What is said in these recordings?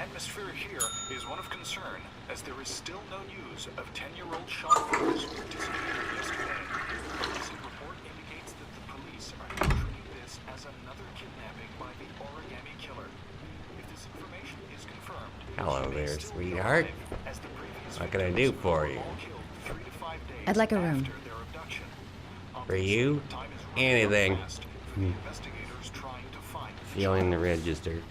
atmosphere here is one of concern, as there is still no news of 10-year-old Sean Rose who disappeared yesterday. A recent report indicates that the police are now treating this as another kidnapping by the Origami killer. If this information is confirmed, Hello there, sweetheart. What can I do for you? I'd like a room. For you? Anything. Feeling the register.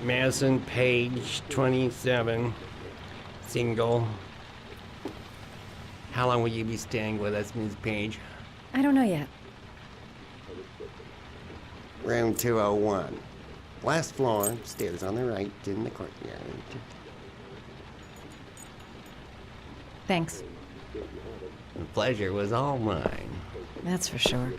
Madison, page 27, single. How long will you be staying with us, Ms. Page? I don't know yet. Room 201. Last floor, stairs on the right, in the courtyard. Thanks. The pleasure was all mine. That's for sure.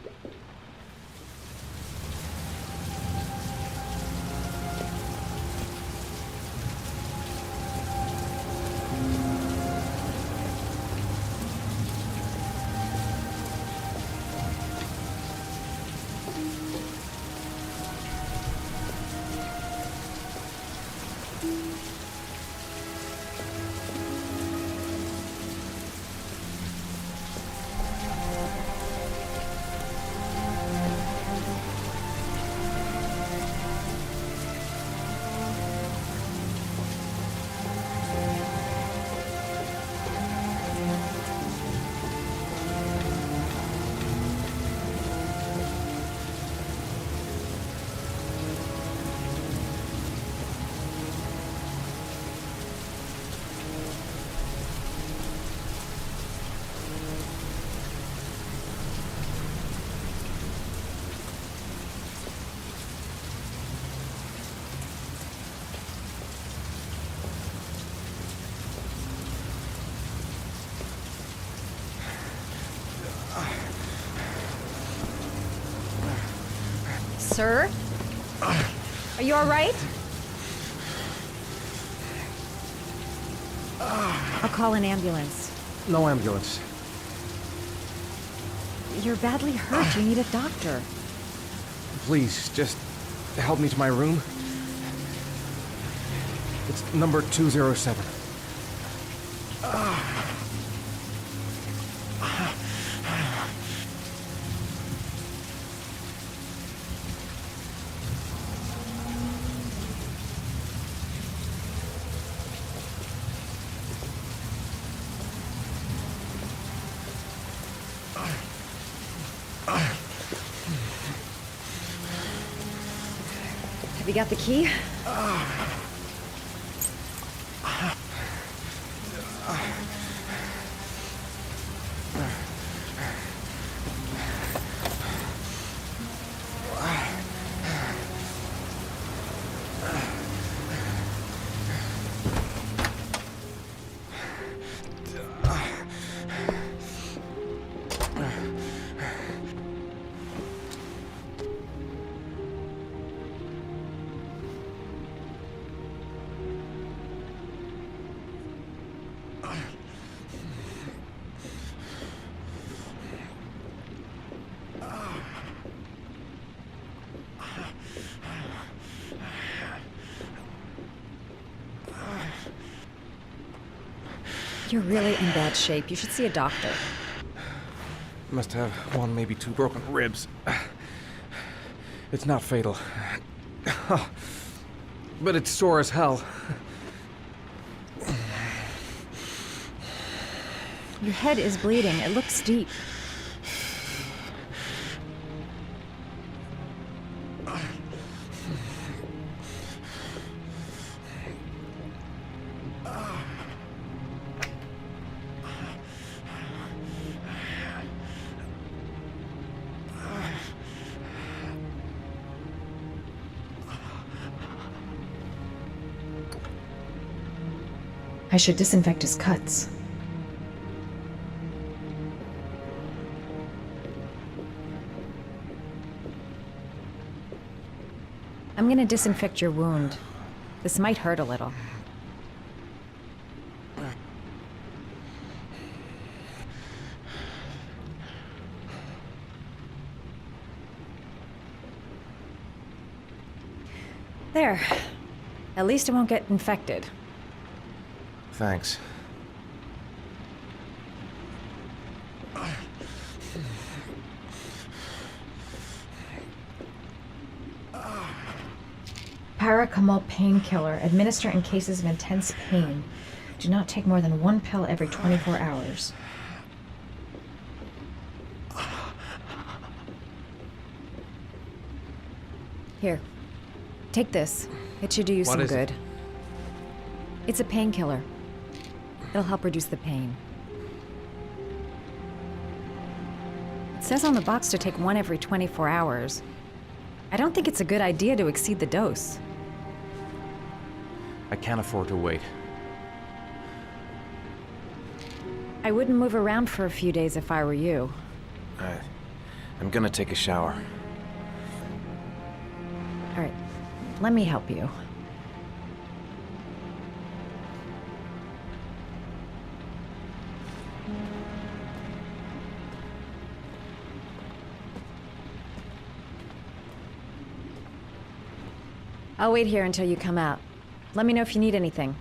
Sir? Are you all right? I'll call an ambulance. No ambulance. You're badly hurt. You need a doctor. Please, just help me to my room. It's number 207. Have you got the key? You're really in bad shape. You should see a doctor. Must have one, maybe two broken ribs. It's not fatal. But it's sore as hell. Your head is bleeding. It looks deep. I should disinfect his cuts. I'm gonna disinfect your wound. This might hurt a little. There. At least it won't get infected. Thanks. Paracetamol painkiller. Administer in cases of intense pain. Do not take more than 1 pill every 24 hours. Here. Take this. It should do you some good. It's a painkiller. It'll help reduce the pain. It says on the box to take 1 every 24 hours. I don't think it's a good idea to exceed the dose. I can't afford to wait. I wouldn't move around for a few days if I were you. I'm gonna take a shower. All right, let me help you. I'll wait here until you come out. Let me know if you need anything.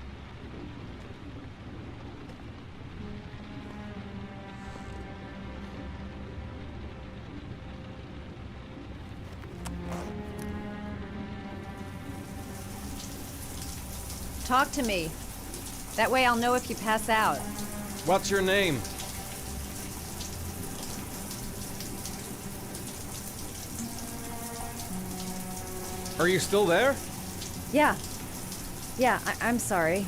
Talk to me. That way I'll know if you pass out. What's your name? Are you still there? Yeah. Yeah, I'm sorry.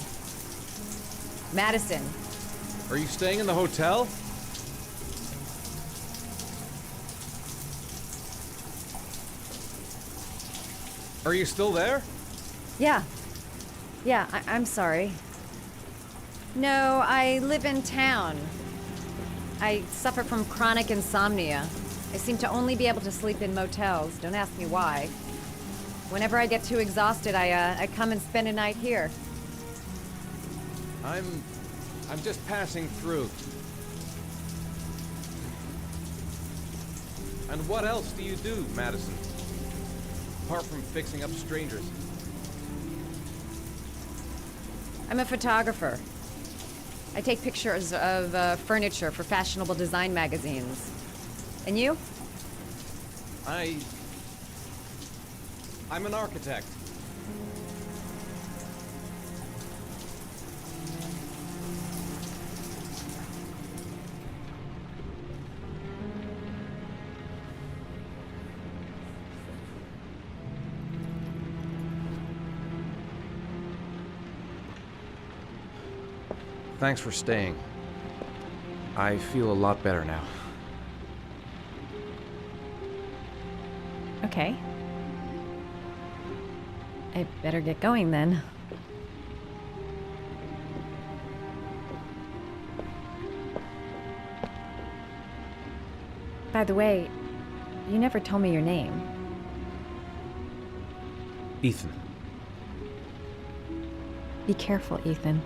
Madison. Are you staying in the hotel? Are you still there? Yeah. Yeah, I'm sorry. No, I live in town. I suffer from chronic insomnia. I seem to only be able to sleep in motels. Don't ask me why. Whenever I get too exhausted, I come and spend a night here. I'm just passing through. And what else do you do, Madison? Apart from fixing up strangers. I'm a photographer. I take pictures of furniture for fashionable design magazines. And you? I'm an architect. Thanks for staying. I feel a lot better now. Okay. I better get going then. By the way, you never told me your name. Ethan. Be careful, Ethan.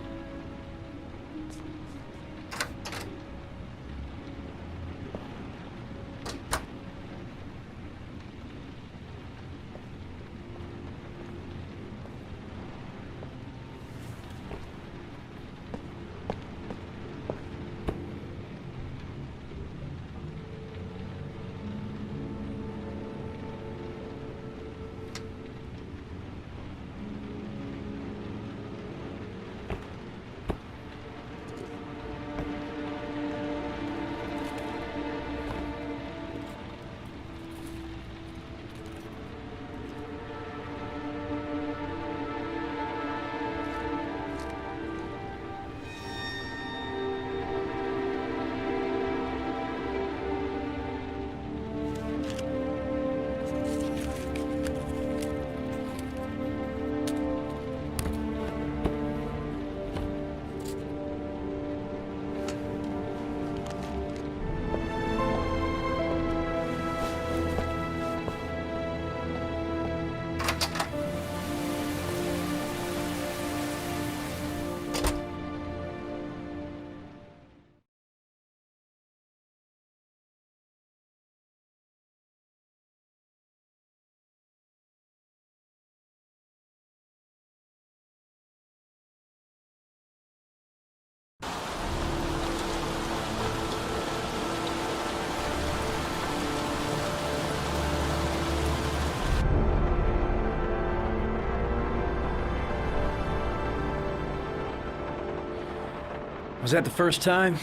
Was that the first time?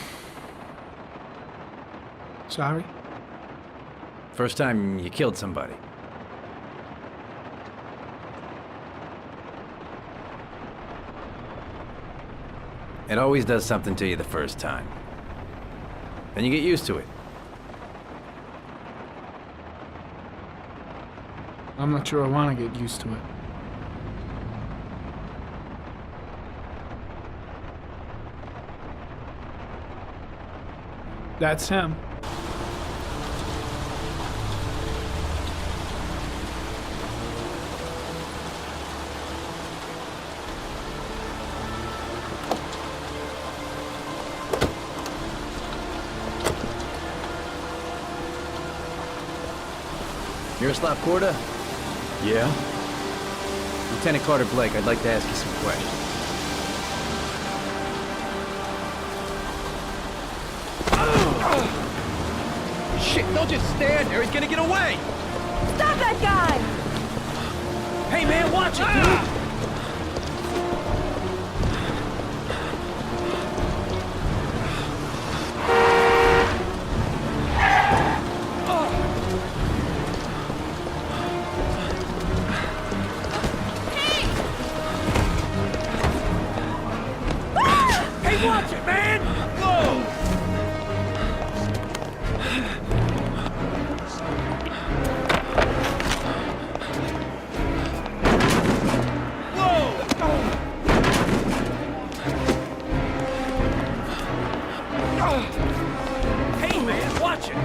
Sorry? First time you killed somebody? It always does something to you the first time. Then you get used to it. I'm not sure I want to get used to it. That's him. Miroslav Korda? Yeah? Lieutenant Carter Blake, I'd like to ask you some questions. Shit, don't just stand there, he's gonna get away! Stop that guy! Hey man, watch it, dude! Watch it, man! Whoa! Hey, man, watch it!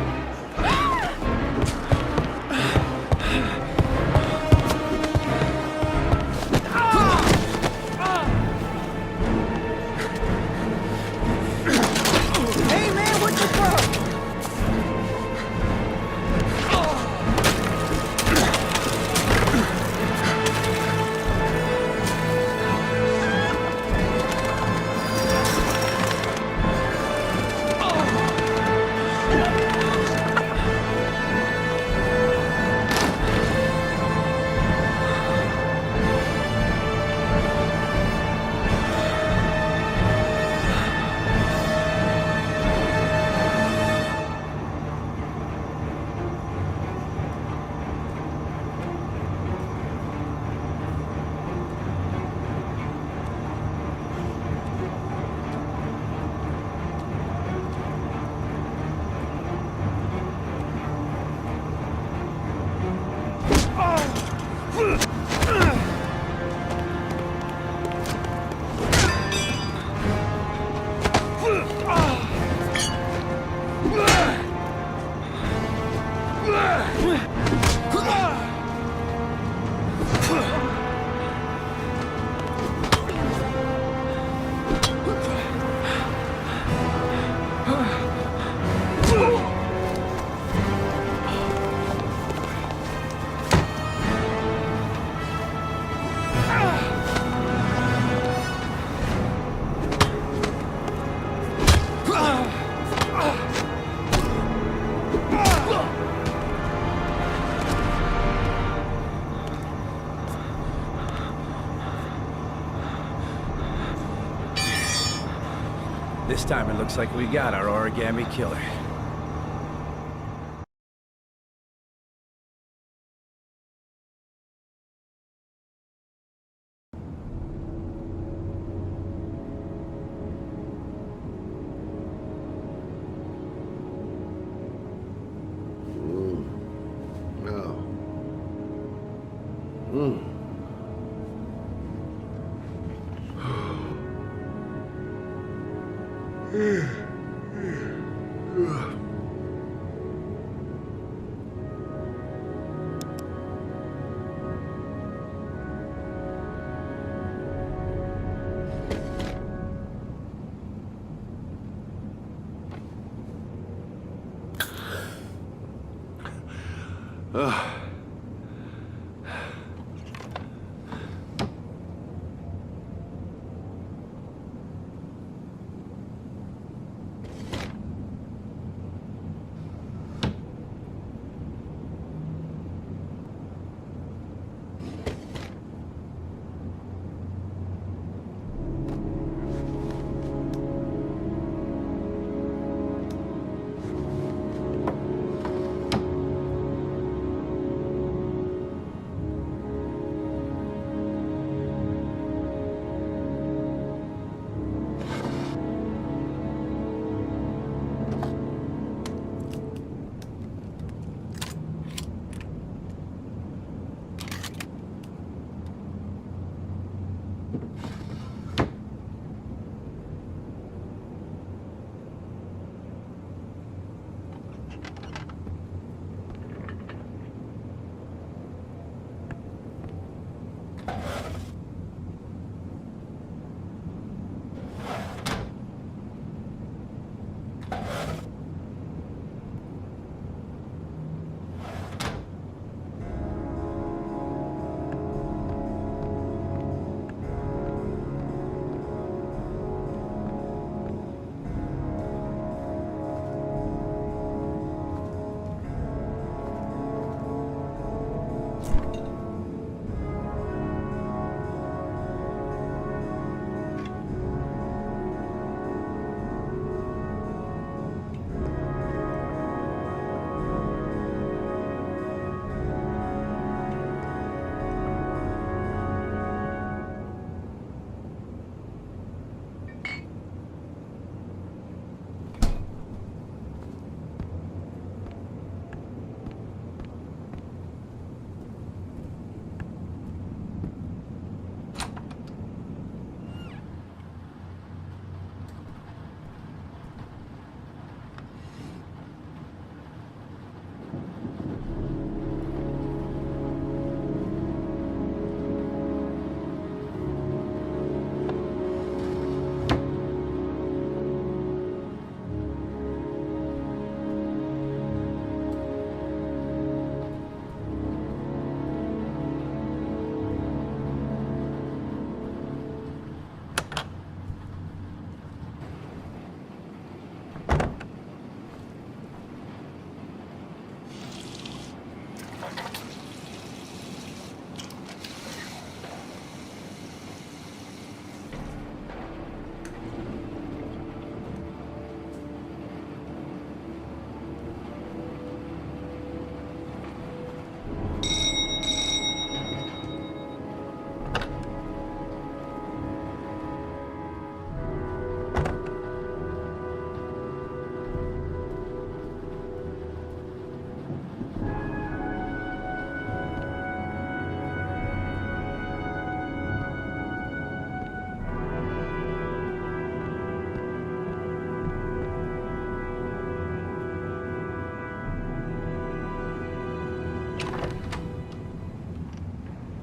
This time it looks like we got our origami killer.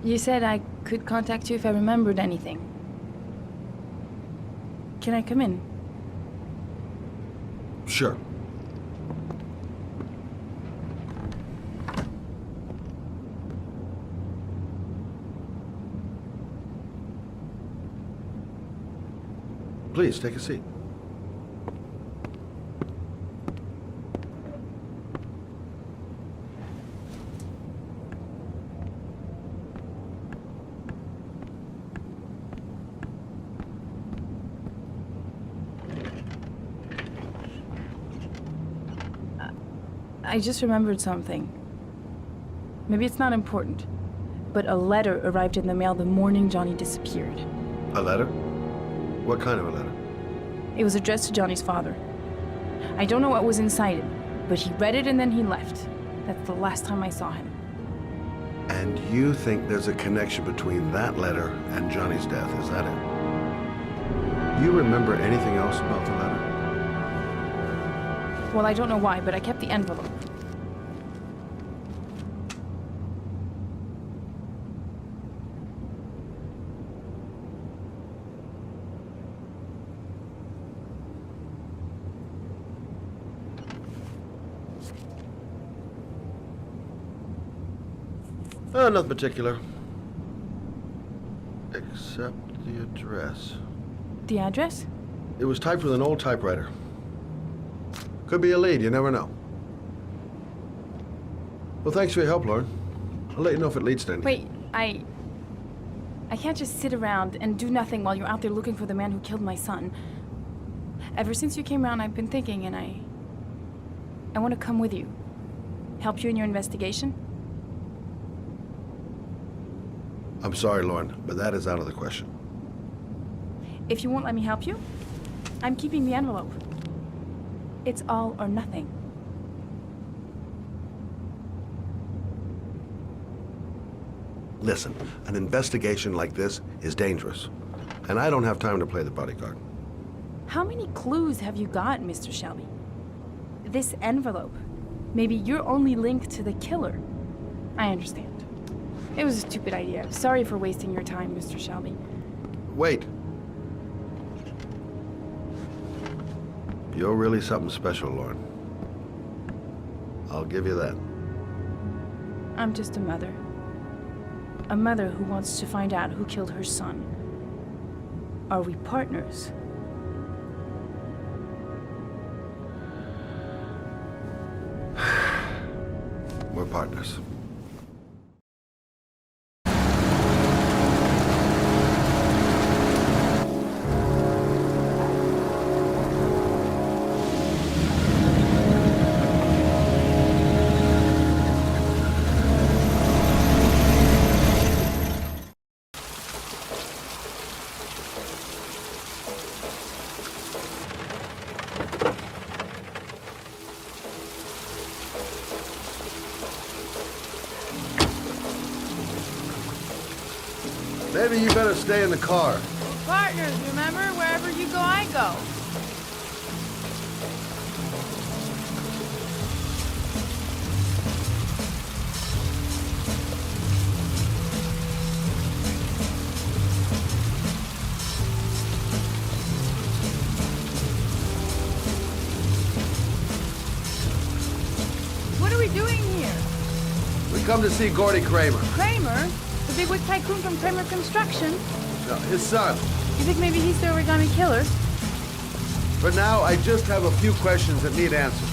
You said I could contact you if I remembered anything. Can I come in? Sure. Please, take a seat. I just remembered something. Maybe it's not important, but a letter arrived in the mail the morning Johnny disappeared. A letter? What kind of a letter? It was addressed to Johnny's father. I don't know what was inside it, but he read it and then he left. That's the last time I saw him. And you think there's a connection between that letter and Johnny's death, is that it? You remember anything else about the letter? Well, I don't know why, but I kept the envelope. Nothing particular. Except the address. The address? It was typed with an old typewriter. Could be a lead, you never know. Well, thanks for your help, Lauren. I'll let you know if it leads to anything. Wait, I can't just sit around and do nothing while you're out there looking for the man who killed my son. Ever since you came around, I've been thinking, and I want to come with you. Help you in your investigation? I'm sorry, Lauren, but that is out of the question. If you won't let me help you, I'm keeping the envelope. It's all or nothing. Listen, an investigation like this is dangerous, and I don't have time to play the bodyguard. How many clues have you got, Mr. Shelby? This envelope. Maybe your only link to the killer. I understand. It was a stupid idea. Sorry for wasting your time, Mr. Shelby. Wait. You're really something special, Lauren. I'll give you that. I'm just a mother. A mother who wants to find out who killed her son. Are we partners? We're partners. Maybe you better stay in the car. Partners, remember? Wherever you go, I go. What are we doing here? We come to see Gordy Kramer. Kramer? The bigwig tycoon from Kramer Construction? No, his son. You think maybe he's the origami killer? For now, I just have a few questions that need answers.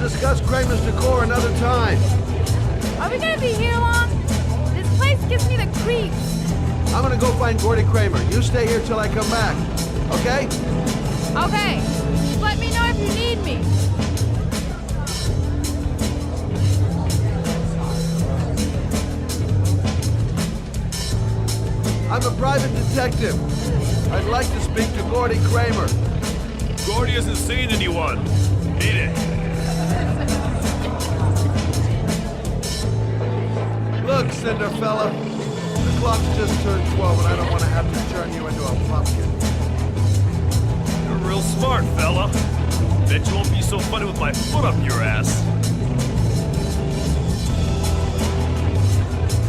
discuss Kramer's decor another time. Are we gonna be here long? This place gives me the creeps. I'm gonna go find Gordy Kramer. You stay here till I come back. Okay? Okay. Just let me know if you need me. I'm a private detective. I'd like to speak to Gordy Kramer. Gordy hasn't seen anyone. Beat it. Look, Cinderfella. The clock's just turned 12 and I don't want to have to turn you into a pumpkin. You're real smart, fella. Bet you won't be so funny with my foot up your ass.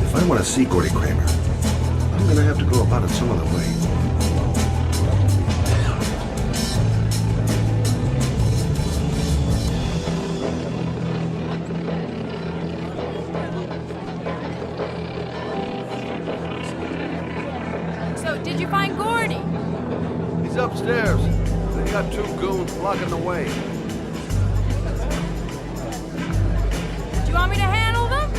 If I want to see Gordy Kramer, I'm gonna have to go about it some other way. So, did you find Gordy? He's upstairs. They got two goons blocking the way. Do you want me to handle them?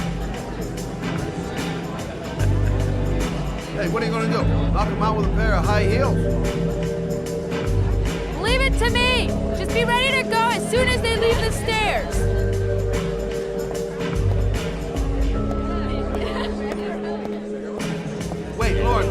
Hey, what are you gonna do? Knock him out with a pair of high heels? Leave it to me. Just be ready to go as soon as they leave the stairs. Wait, Lord.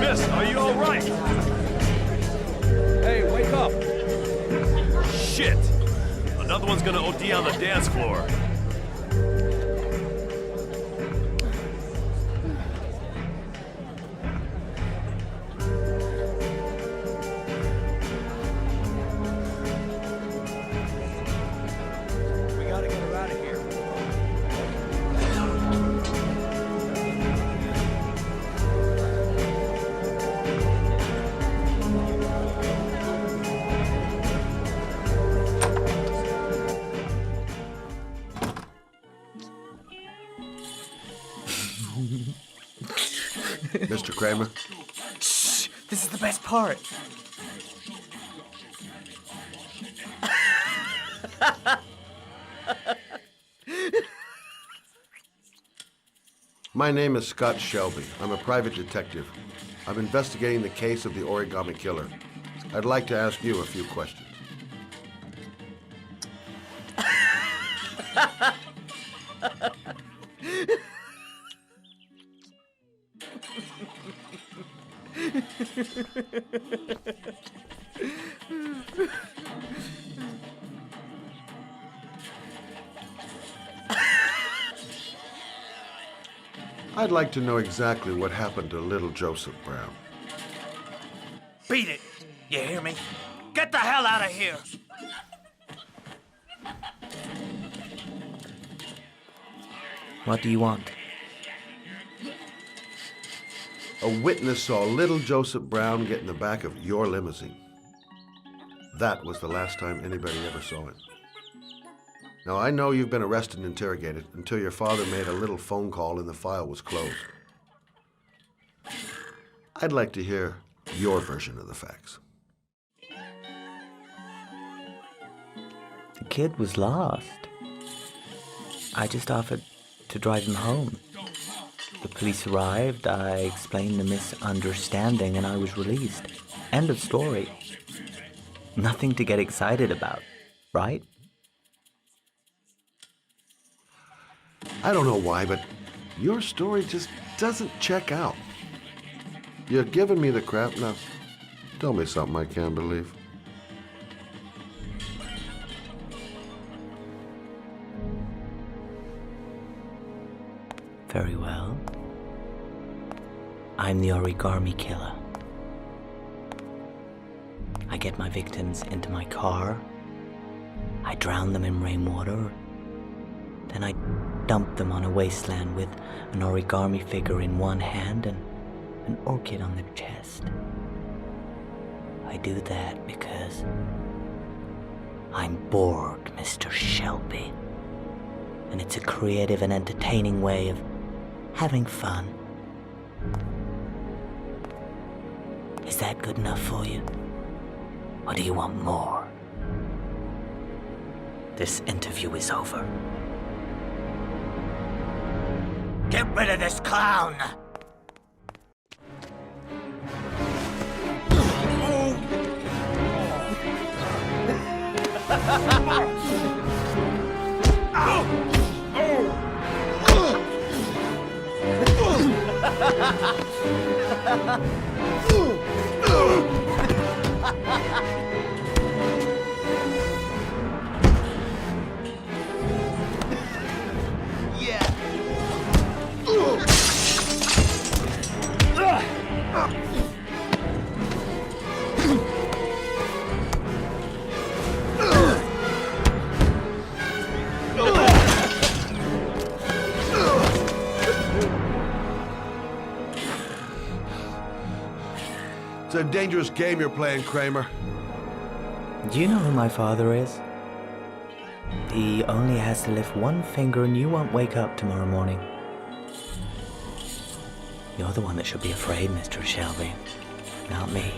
Miss, are you all right? Hey, wake up. Shit. Another one's gonna OD on the dance floor. We gotta get her out of here. Mr. Kramer? Shh! This is the best part. My name is Scott Shelby. I'm a private detective. I'm investigating the case of the Origami killer. I'd like to ask you a few questions. I'd like to know exactly what happened to little Joseph Brown. Beat it! You hear me? Get the hell out of here! What do you want? A witness saw little Joseph Brown get in the back of your limousine. That was the last time anybody ever saw him. Now, I know you've been arrested and interrogated until your father made a little phone call and the file was closed. I'd like to hear your version of the facts. The kid was lost. I just offered to drive him home. The police arrived, I explained the misunderstanding, and I was released. End of story. Nothing to get excited about, right? I don't know why, but your story just doesn't check out. You're giving me the crap now. Tell me something I can't believe. Very well. I'm the origami killer. I get my victims into my car. I drown them in rainwater. Then I dump them on a wasteland with an origami figure in one hand and an orchid on their chest. I do that because I'm bored, Mr. Shelby. And it's a creative and entertaining way of having fun. Is that good enough for you? Or do you want more? This interview is over. Get rid of this clown! It's a dangerous game you're playing, Kramer. Do you know who my father is? He only has to lift one finger and you won't wake up tomorrow morning. You're the one that should be afraid, Mr. Shelby, not me.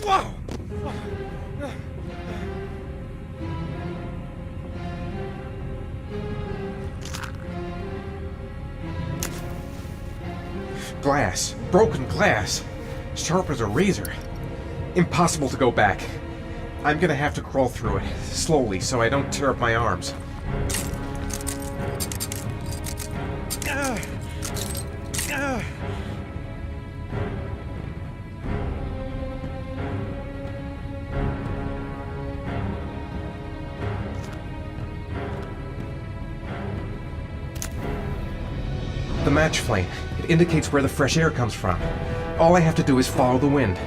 Whoa! Glass. Broken glass. Sharp as a razor. Impossible to go back. I'm gonna have to crawl through it, slowly, so I don't tear up my arms. The match flame. It indicates where the fresh air comes from. All I have to do is follow the wind.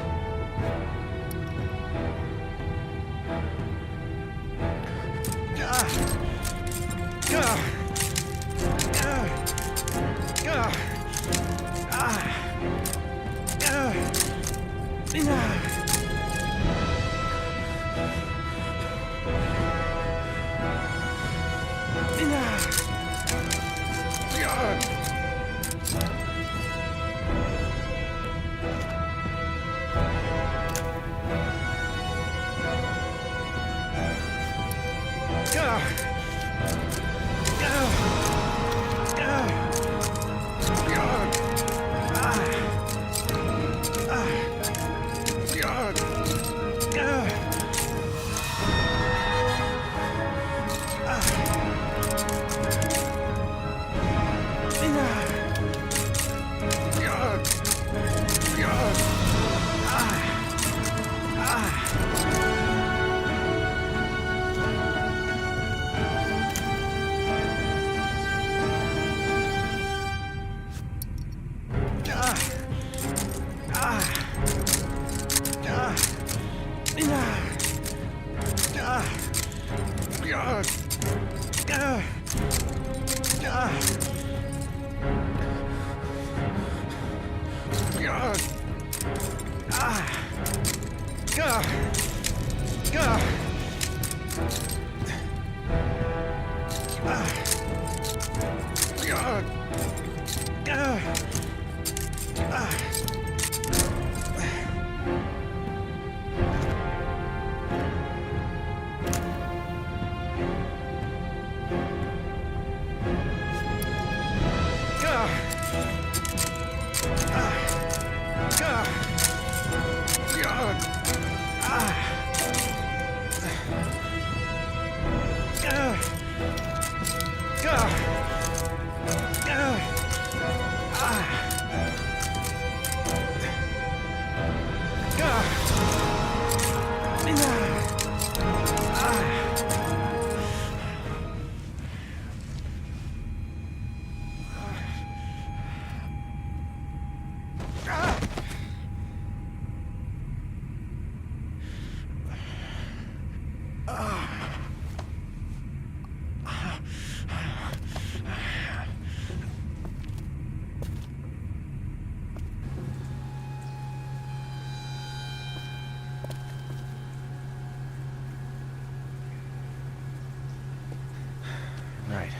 Right.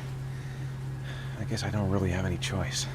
I guess I don't really have any choice.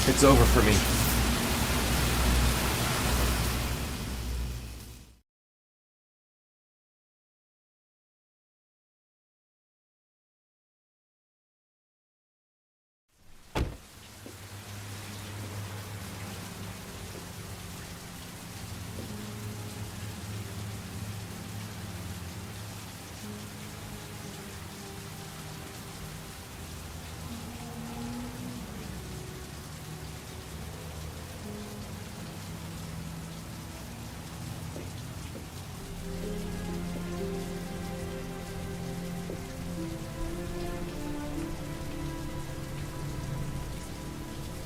It's over for me.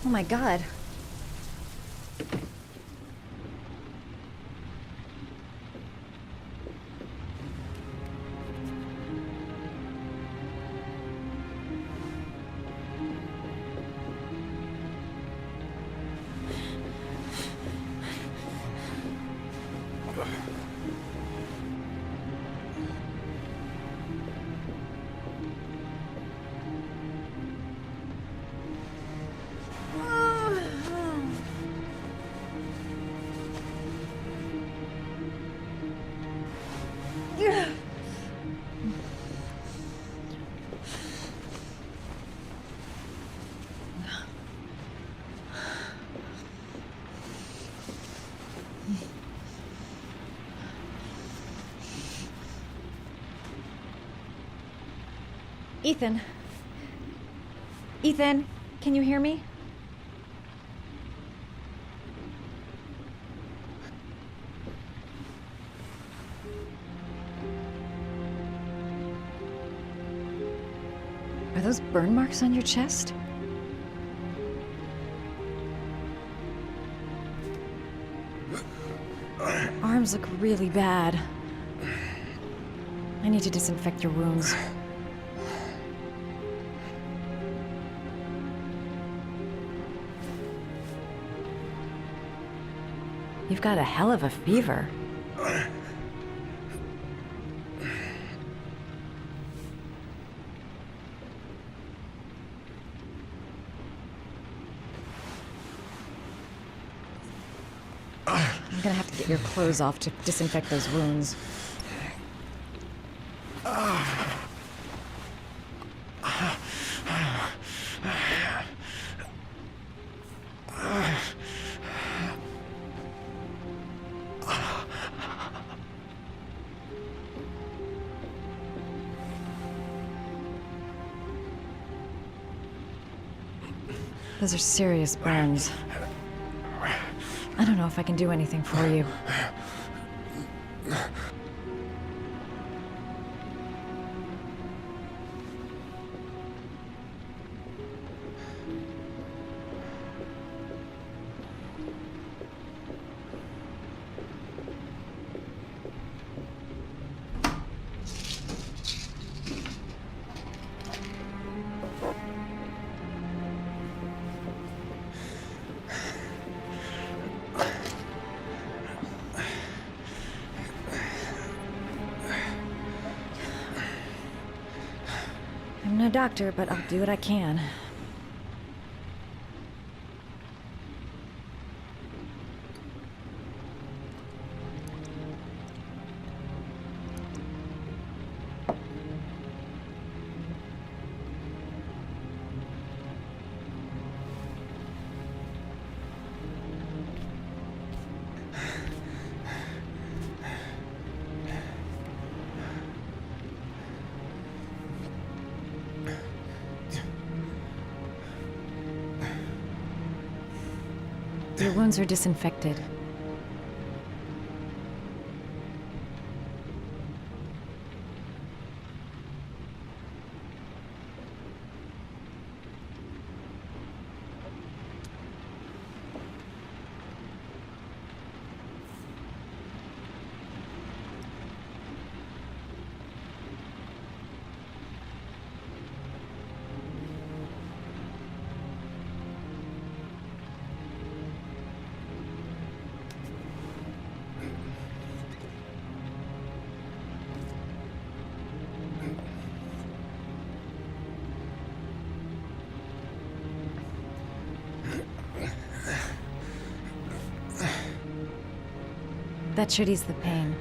Oh my god. Ethan. Ethan, can you hear me? Are those burn marks on your chest? Your arms look really bad. I need to disinfect your wounds. You've got a hell of a fever. I'm gonna have to get your clothes off to disinfect those wounds. Those are serious burns. I don't know if I can do anything for you. I'm no doctor, but I'll do what I can. Your wounds are disinfected. That should ease the pain.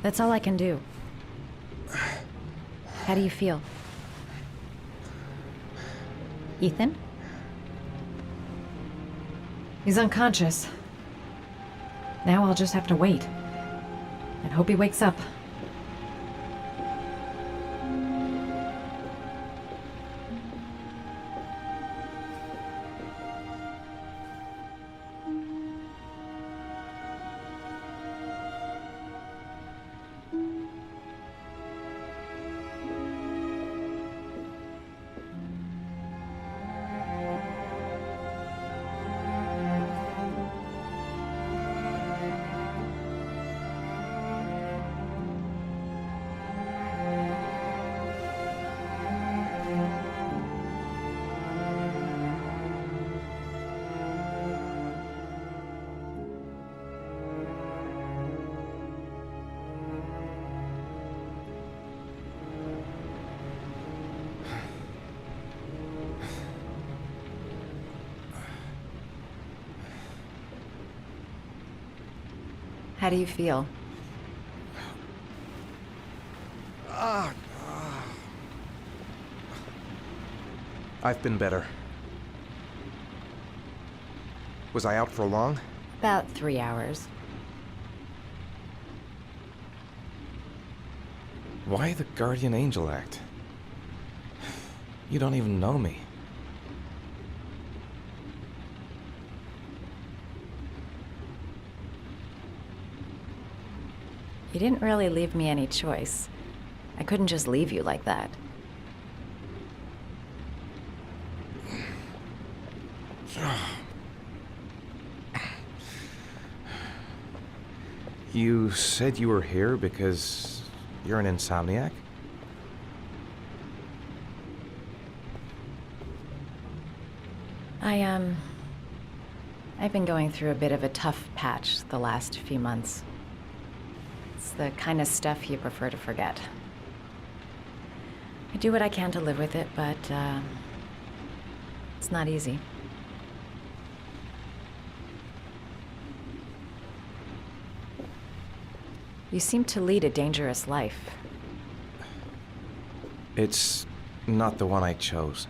That's all I can do. How do you feel? Ethan? He's unconscious. Now I'll just have to wait. And hope he wakes up. How do you feel? I've been better. Was I out for long? About 3 hours. Why the guardian angel act? You don't even know me. You didn't really leave me any choice. I couldn't just leave you like that. You said you were here because you're an insomniac? I've been going through a bit of a tough patch the last few months. It's the kind of stuff you prefer to forget. I do what I can to live with it, but it's not easy. You seem to lead a dangerous life. It's not the one I chose.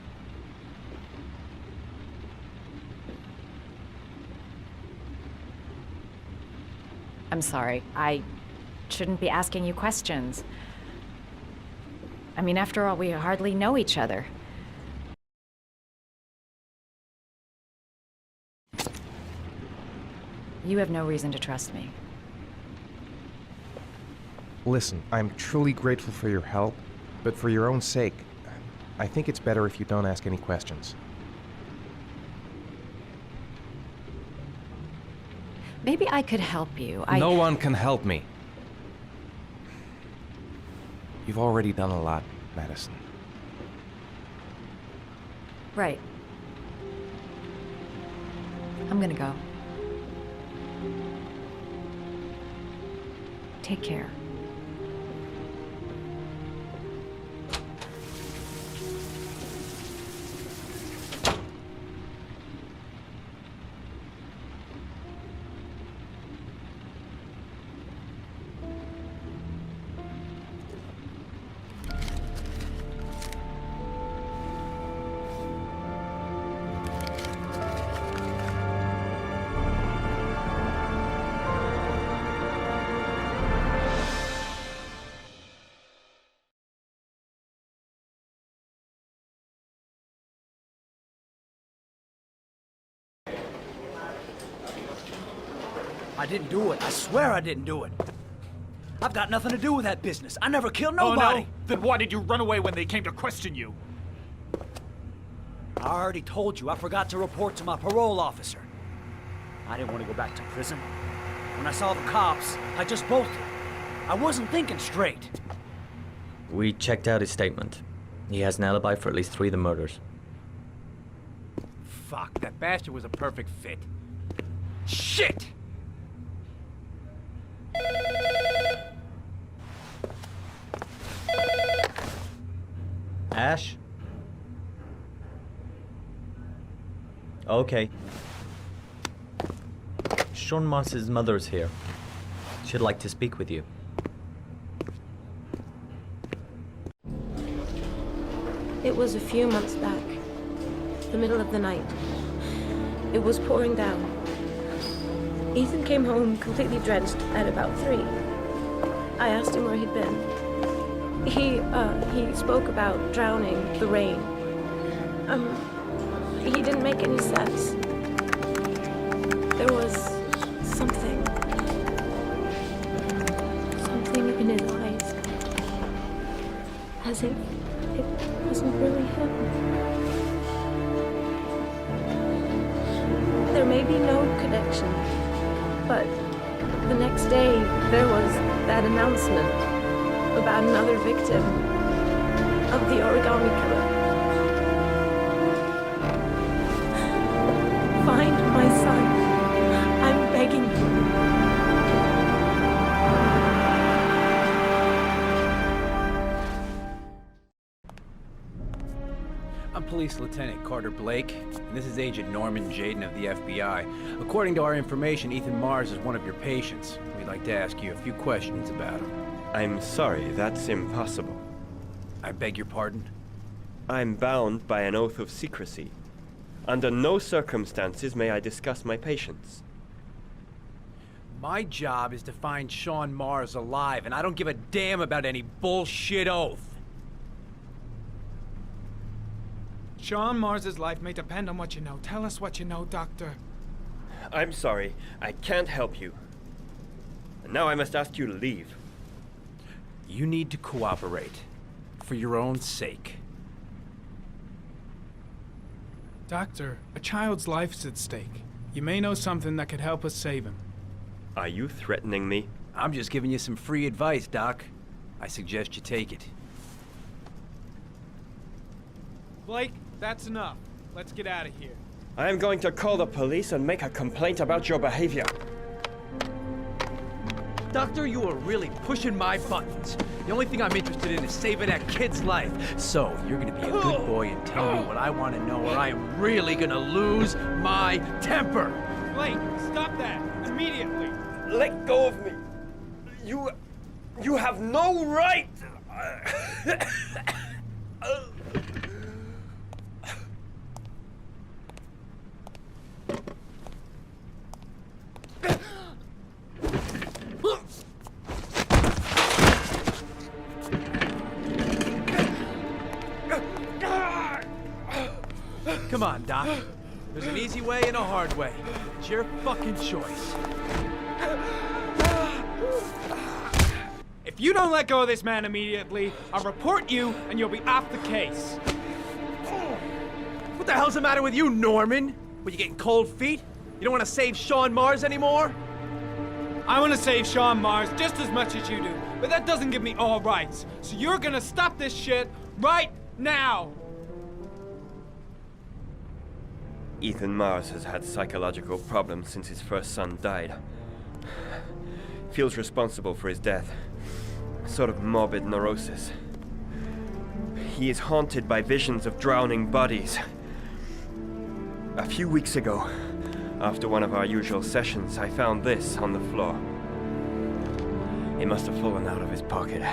I'm sorry. I shouldn't be asking you questions. I mean, after all, we hardly know each other. You have no reason to trust me. Listen, I'm truly grateful for your help, but for your own sake, I think it's better if you don't ask any questions. Maybe I could help you. No one can help me. You've already done a lot, Madison. Right. I'm gonna go. Take care. didn't do it. I swear I didn't do it. I've got nothing to do with that business. I never killed nobody. Oh, no? Then why did you run away when they came to question you? I already told you I forgot to report to my parole officer. I didn't want to go back to prison. When I saw the cops, I just bolted. I wasn't thinking straight. We checked out his statement. He has an alibi for at least 3 of the murders. Fuck, that bastard was a perfect fit. Shit! Ash? Okay. Sean Moss's mother's here. She'd like to speak with you. It was a few months back, the middle of the night. It was pouring down. Ethan came home completely drenched at about 3. I asked him where he'd been. He spoke about drowning, the rain. He didn't make any sense. There was something in his eyes, as if it wasn't really him. There may be no connection, but the next day there was that announcement about another victim of the Origami killer. Find my son. I'm begging you. I'm Police Lieutenant Carter Blake, and this is Agent Norman Jaden of the FBI. According to our information, Ethan Mars is one of your patients. We'd like to ask you a few questions about him. I'm sorry, that's impossible. I beg your pardon? I'm bound by an oath of secrecy. Under no circumstances may I discuss my patients. My job is to find Sean Mars alive, and I don't give a damn about any bullshit oath. Sean Mars's life may depend on what you know. Tell us what you know, Doctor. I'm sorry, I can't help you. And now I must ask you to leave. You need to cooperate, for your own sake. Doctor, a child's life's at stake. You may know something that could help us save him. Are you threatening me? I'm just giving you some free advice, Doc. I suggest you take it. Blake, that's enough. Let's get out of here. I am going to call the police and make a complaint about your behavior. Doctor, you are really pushing my buttons. The only thing I'm interested in is saving that kid's life. So, you're gonna be a good boy and tell me what I want to know, or I am really gonna lose my temper. Blake, stop that immediately. Let go of me. You have no right. Come on, Doc. There's an easy way and a hard way. It's your fucking choice. If you don't let go of this man immediately, I'll report you and you'll be off the case. What the hell's the matter with you, Norman? What, you getting cold feet? You don't want to save Sean Mars anymore? I want to save Sean Mars just as much as you do, but that doesn't give me all rights. So you're gonna stop this shit right now. Ethan Mars has had psychological problems since his first son died. Feels responsible for his death. A sort of morbid neurosis. He is haunted by visions of drowning bodies. A few weeks ago, after one of our usual sessions, I found this on the floor. It must have fallen out of his pocket.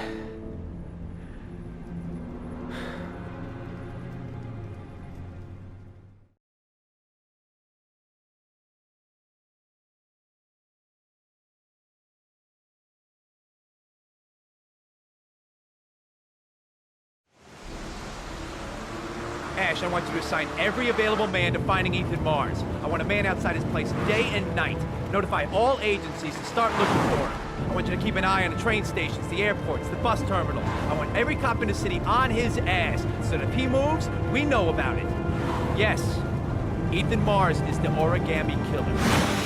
cash, I want you to assign every available man to finding Ethan Mars. I want a man outside his place day and night. Notify all agencies to start looking for him. I want you to keep an eye on the train stations, the airports, the bus terminal. I want every cop in the city on his ass, so that if he moves, we know about it. Yes, Ethan Mars is the Origami Killer.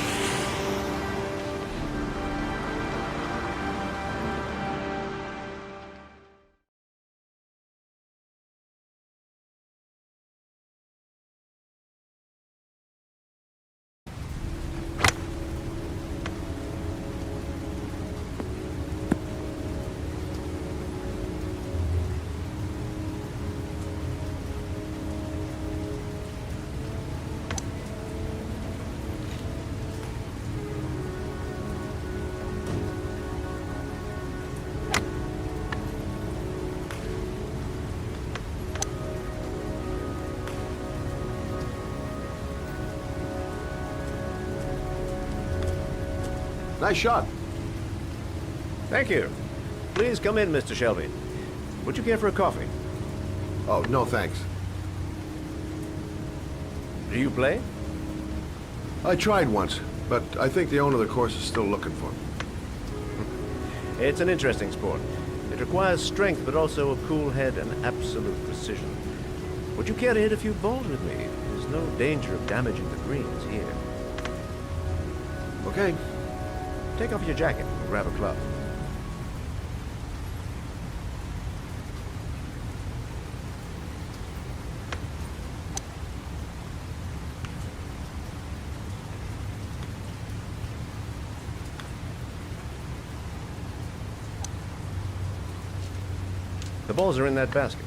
Nice shot. Thank you. Please come in, Mr. Shelby. Would you care for a coffee? Oh, no thanks. Do you play? I tried once, but I think the owner of the course is still looking for me. It's an interesting sport. It requires strength, but also a cool head and absolute precision. Would you care to hit a few balls with me? There's no danger of damaging the greens here. Okay. Take off your jacket and grab a club. The balls are in that basket.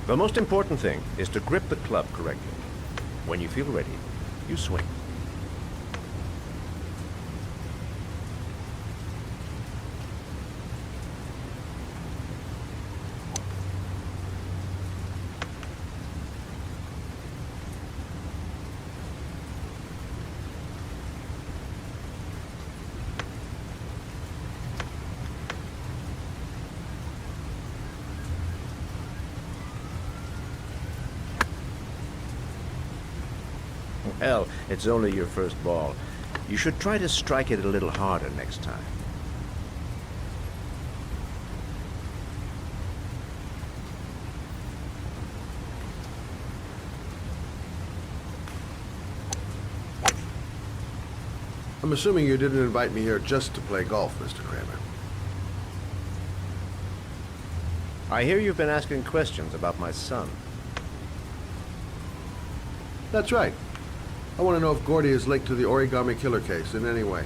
The most important thing is to grip the club correctly. When you feel ready, you swing. Well, it's only your first ball. You should try to strike it a little harder next time. I'm assuming you didn't invite me here just to play golf, Mr. Kramer. I hear you've been asking questions about my son. That's right. I want to know if Gordy is linked to the Origami Killer case in any way.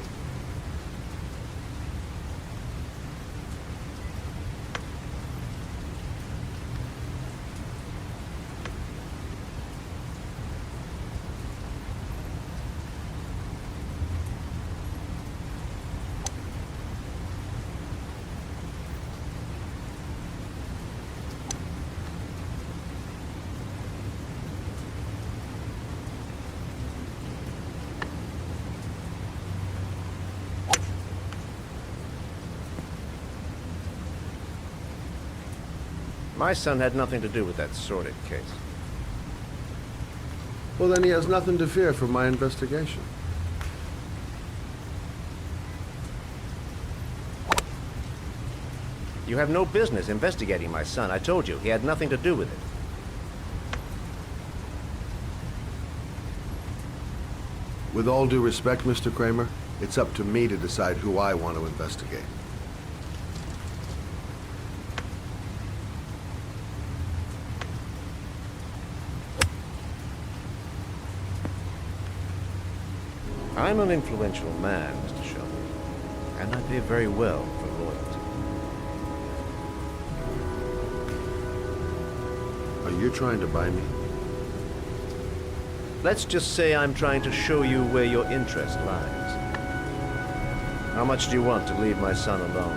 My son had nothing to do with that sordid case. Well, then he has nothing to fear from my investigation. You have no business investigating my son. I told you, he had nothing to do with it. With all due respect, Mr. Kramer, it's up to me to decide who I want to investigate. I'm an influential man, Mr. Shelby, and I pay very well for loyalty. Are you trying to buy me? Let's just say I'm trying to show you where your interest lies. How much do you want to leave my son alone?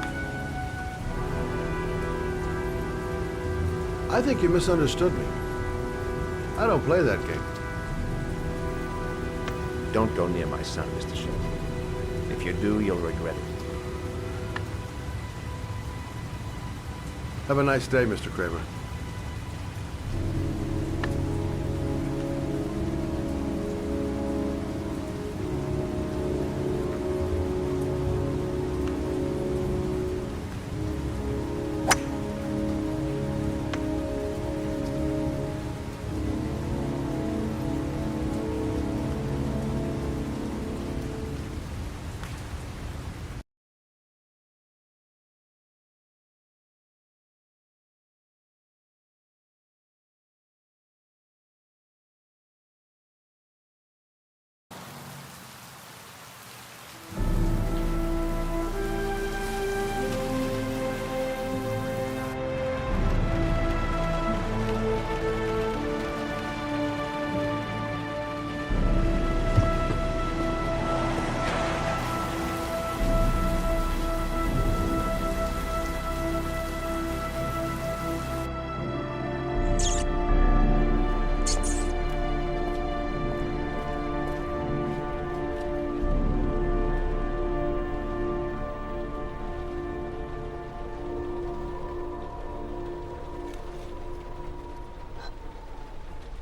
I think you misunderstood me. I don't play that game. Don't go near my son, Mr. Shelby. If you do, you'll regret it. Have a nice day, Mr. Kramer.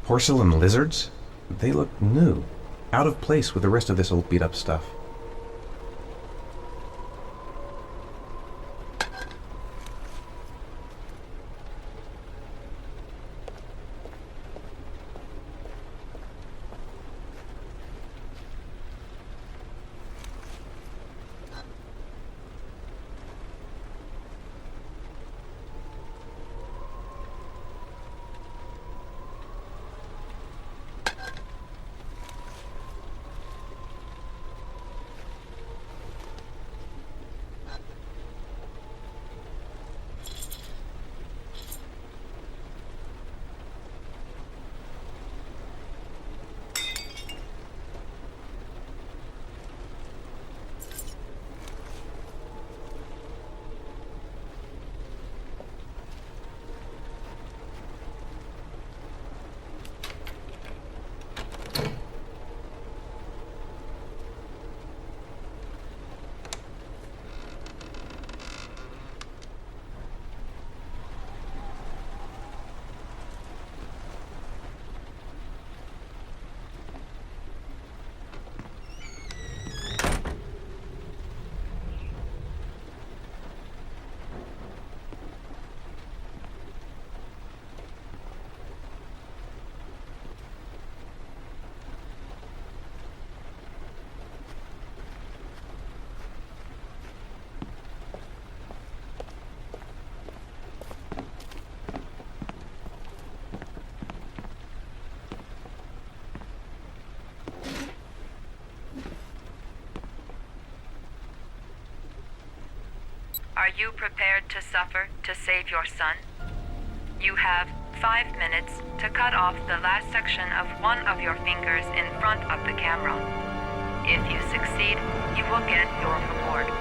Porcelain lizards? They look new. Out of place with the rest of this old beat-up stuff. Are you prepared to suffer to save your son? You have 5 minutes to cut off the last section of one of your fingers in front of the camera. If you succeed, you will get your reward.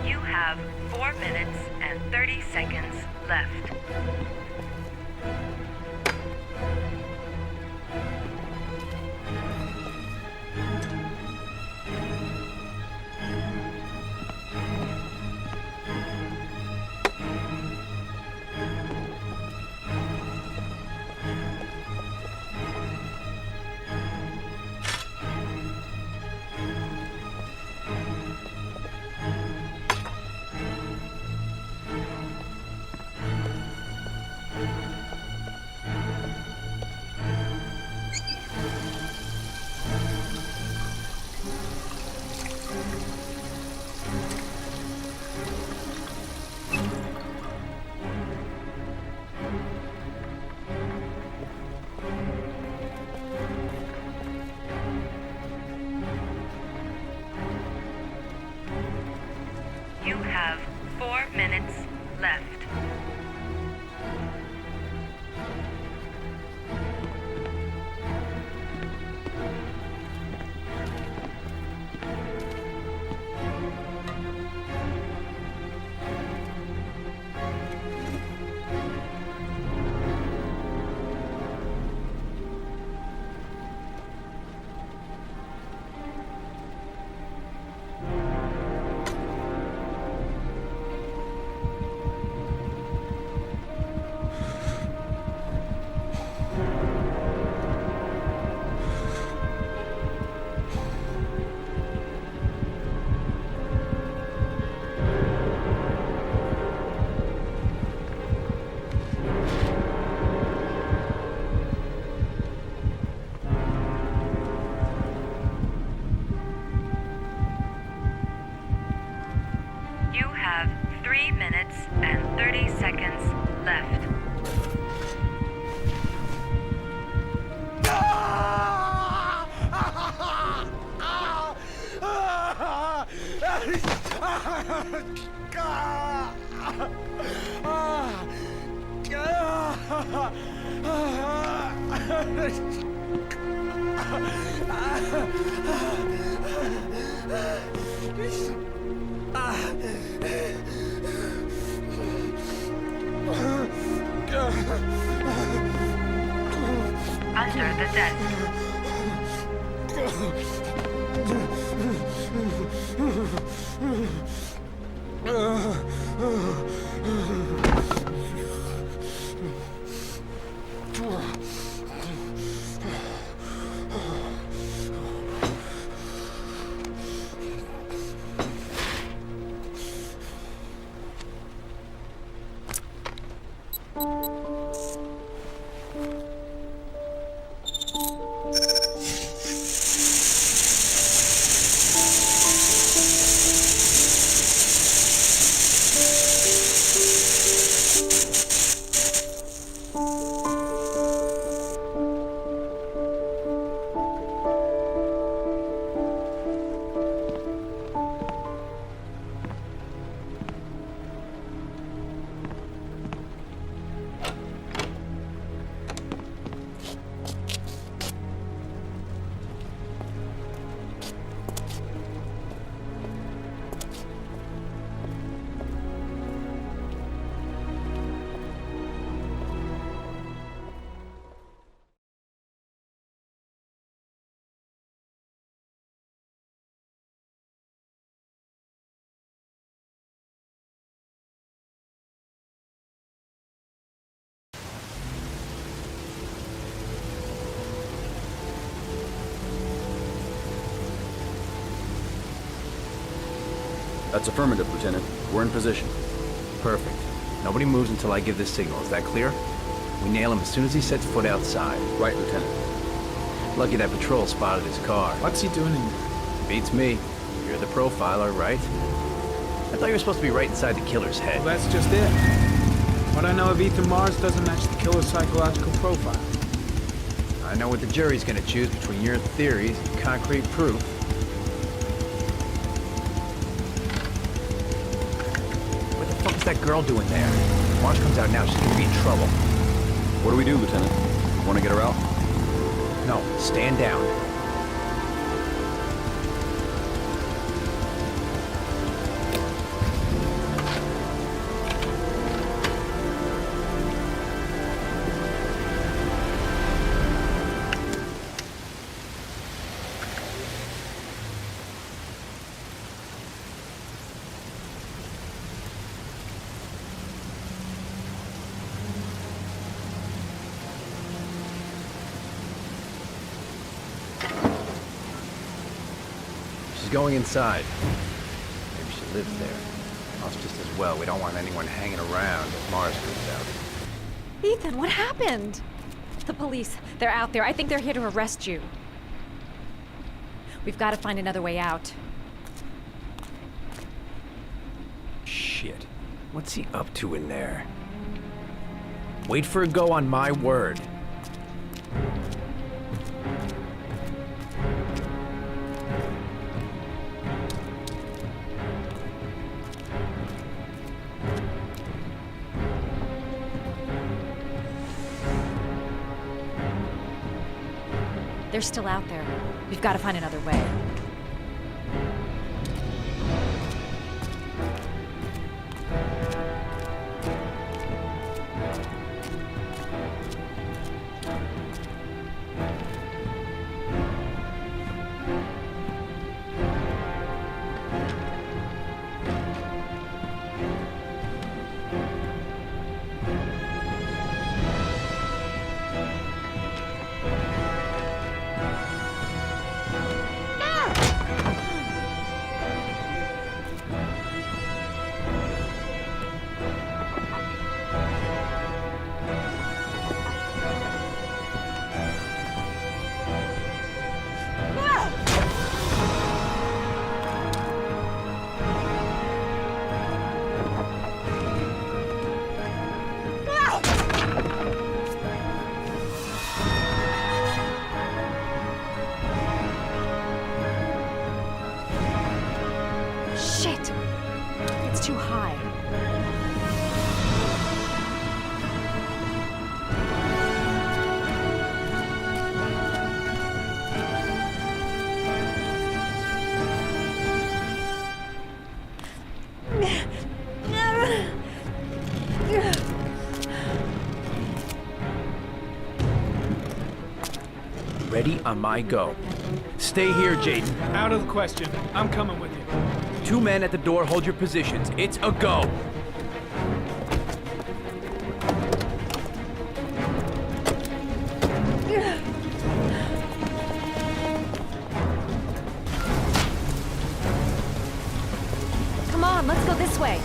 You have 4 minutes and 30 seconds left. minutes left. You have 3 minutes and 30 seconds left. Under the desk. That's affirmative, Lieutenant. We're in position. Perfect. Nobody moves until I give the signal. Is that clear? We nail him as soon as he sets foot outside. Right, Lieutenant. Lucky that patrol spotted his car. What's he doing in there? Beats me. You're the profiler, right? I thought you were supposed to be right inside the killer's head. Well, that's just it. What I know of Ethan Mars doesn't match the killer's psychological profile. I know what the jury's gonna choose between your theories and concrete proof. What the fuck is that girl doing there? If Mars comes out now, she's gonna be in trouble. What do we do, Lieutenant? Want to get her out? No, stand down. Going inside. Maybe she lives there. Us just as well. We don't want anyone hanging around if Mars comes out. Ethan, what happened? The police. They're out there. I think they're here to arrest you. We've got to find another way out. Shit. What's he up to in there? Wait for a go on my word. They're still out there. We've got to find another way. Ready on my go. Stay here, Jaden. Out of the question. I'm coming with you. 2 men at the door, hold your positions. It's a go. Come on, let's go this way.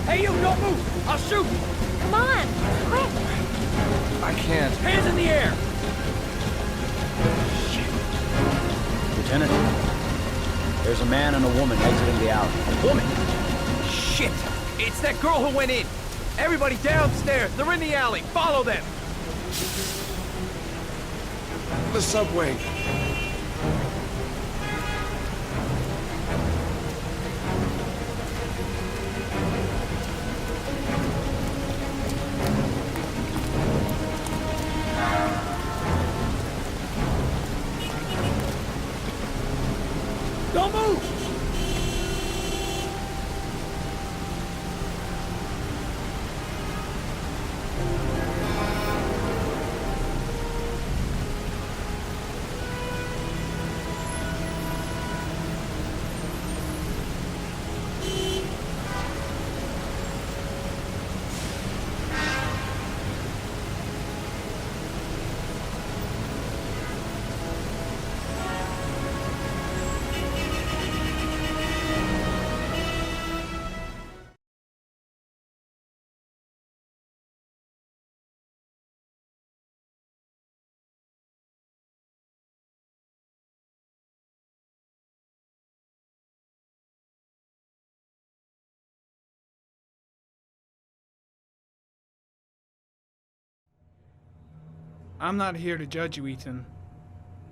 Hey, you, don't move! I'll shoot! Come on, quick! I can't. Hands in the air! Lieutenant, there's a man and a woman exiting the alley. A woman? Shit! It's that girl who went in! Everybody downstairs! They're in the alley! Follow them! The subway. Don't move! I'm not here to judge you, Ethan.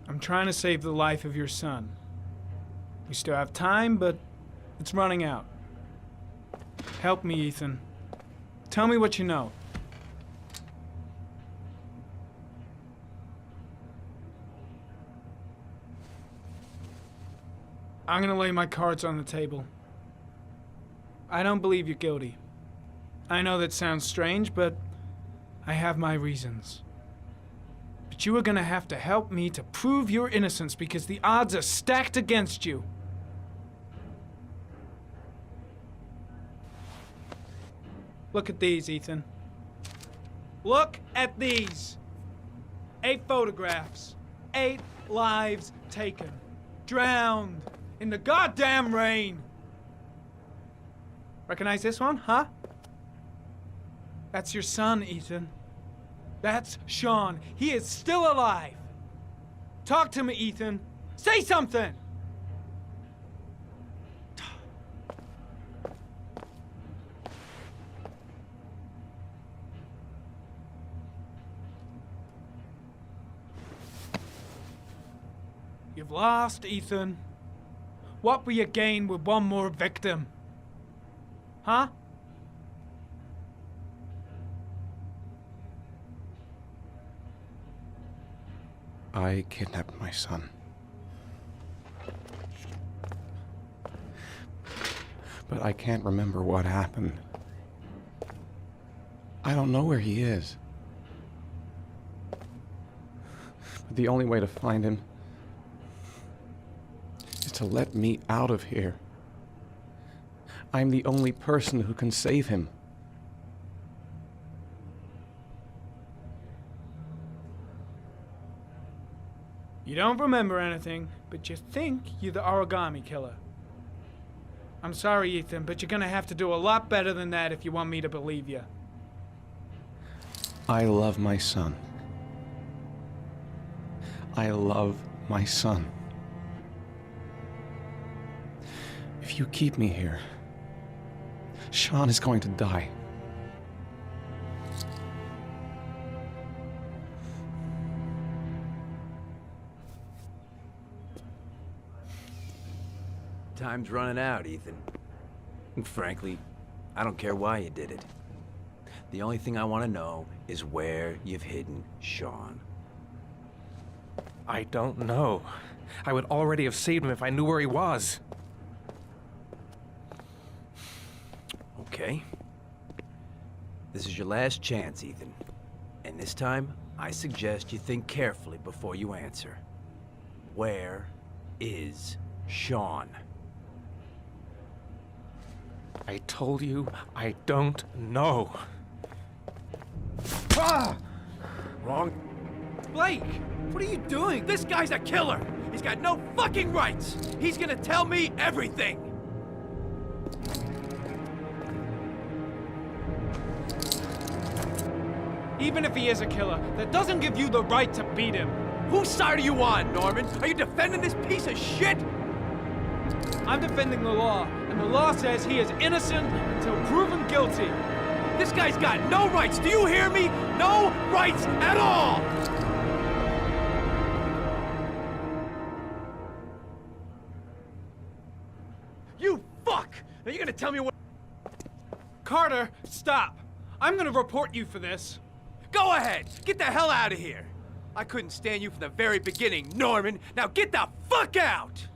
I'm trying to save the life of your son. We still have time, but it's running out. Help me, Ethan. Tell me what you know. I'm gonna lay my cards on the table. I don't believe you're guilty. I know that sounds strange, but I have my reasons. But you are gonna have to help me to prove your innocence because the odds are stacked against you. Look at these, Ethan. Look at these. 8 photographs. 8 lives taken. Drowned in the goddamn rain. Recognize this one, huh? That's your son, Ethan. That's Sean. He is still alive. Talk to me, Ethan. Say something! You've lost, Ethan. What will you gain with one more victim? Huh? I kidnapped my son. But I can't remember what happened. I don't know where he is. But the only way to find him is to let me out of here. I'm the only person who can save him. You don't remember anything, but you think you're the origami killer. I'm sorry, Ethan, but you're gonna have to do a lot better than that if you want me to believe you. I love my son. I love my son. If you keep me here, Sean is going to die. Time's running out, Ethan. And frankly, I don't care why you did it. The only thing I want to know is where you've hidden Sean. I don't know. I would already have saved him if I knew where he was. Okay. This is your last chance, Ethan. And this time, I suggest you think carefully before you answer. Where is Sean? I told you, I don't know. Ah! Wrong. Blake, what are you doing? This guy's a killer. He's got no fucking rights. He's gonna tell me everything. Even if he is a killer, that doesn't give you the right to beat him. Whose side are you on, Norman? Are you defending this piece of shit? I'm defending the law, and the law says he is innocent until proven guilty. This guy's got no rights, do you hear me? No rights at all! You fuck! Are you gonna tell me what— Carter, stop! I'm gonna report you for this. Go ahead! Get the hell out of here! I couldn't stand you from the very beginning, Norman! Now get the fuck out!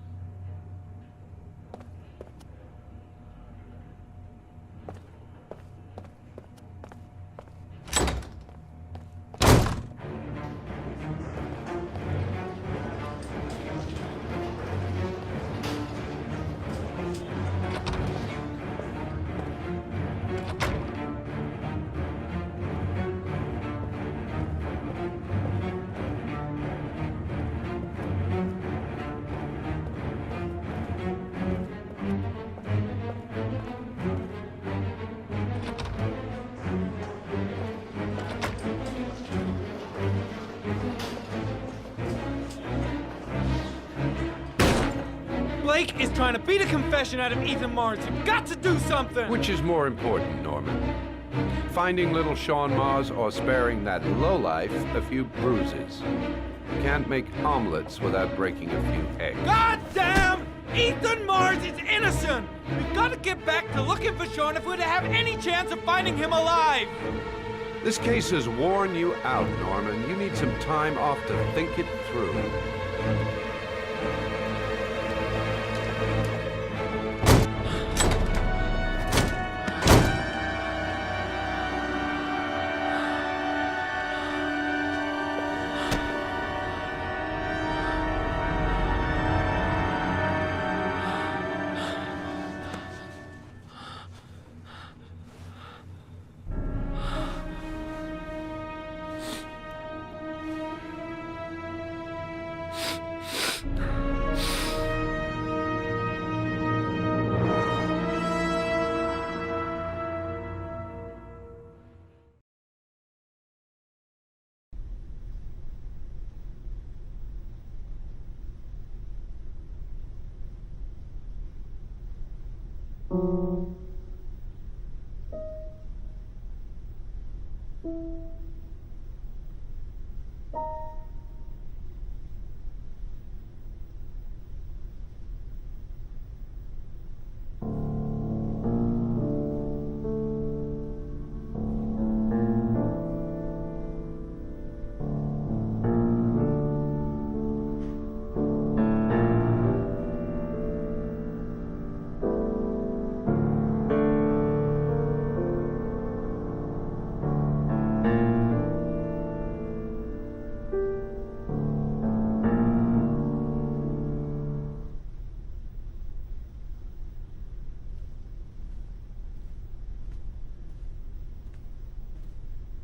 Blake is trying to beat a confession out of Ethan Mars. You've got to do something! Which is more important, Norman? Finding little Sean Mars or sparing that lowlife a few bruises? You can't make omelets without breaking a few eggs. God damn! Ethan Mars is innocent! We've got to get back to looking for Sean if we're to have any chance of finding him alive! This case has worn you out, Norman. You need some time off to think it through.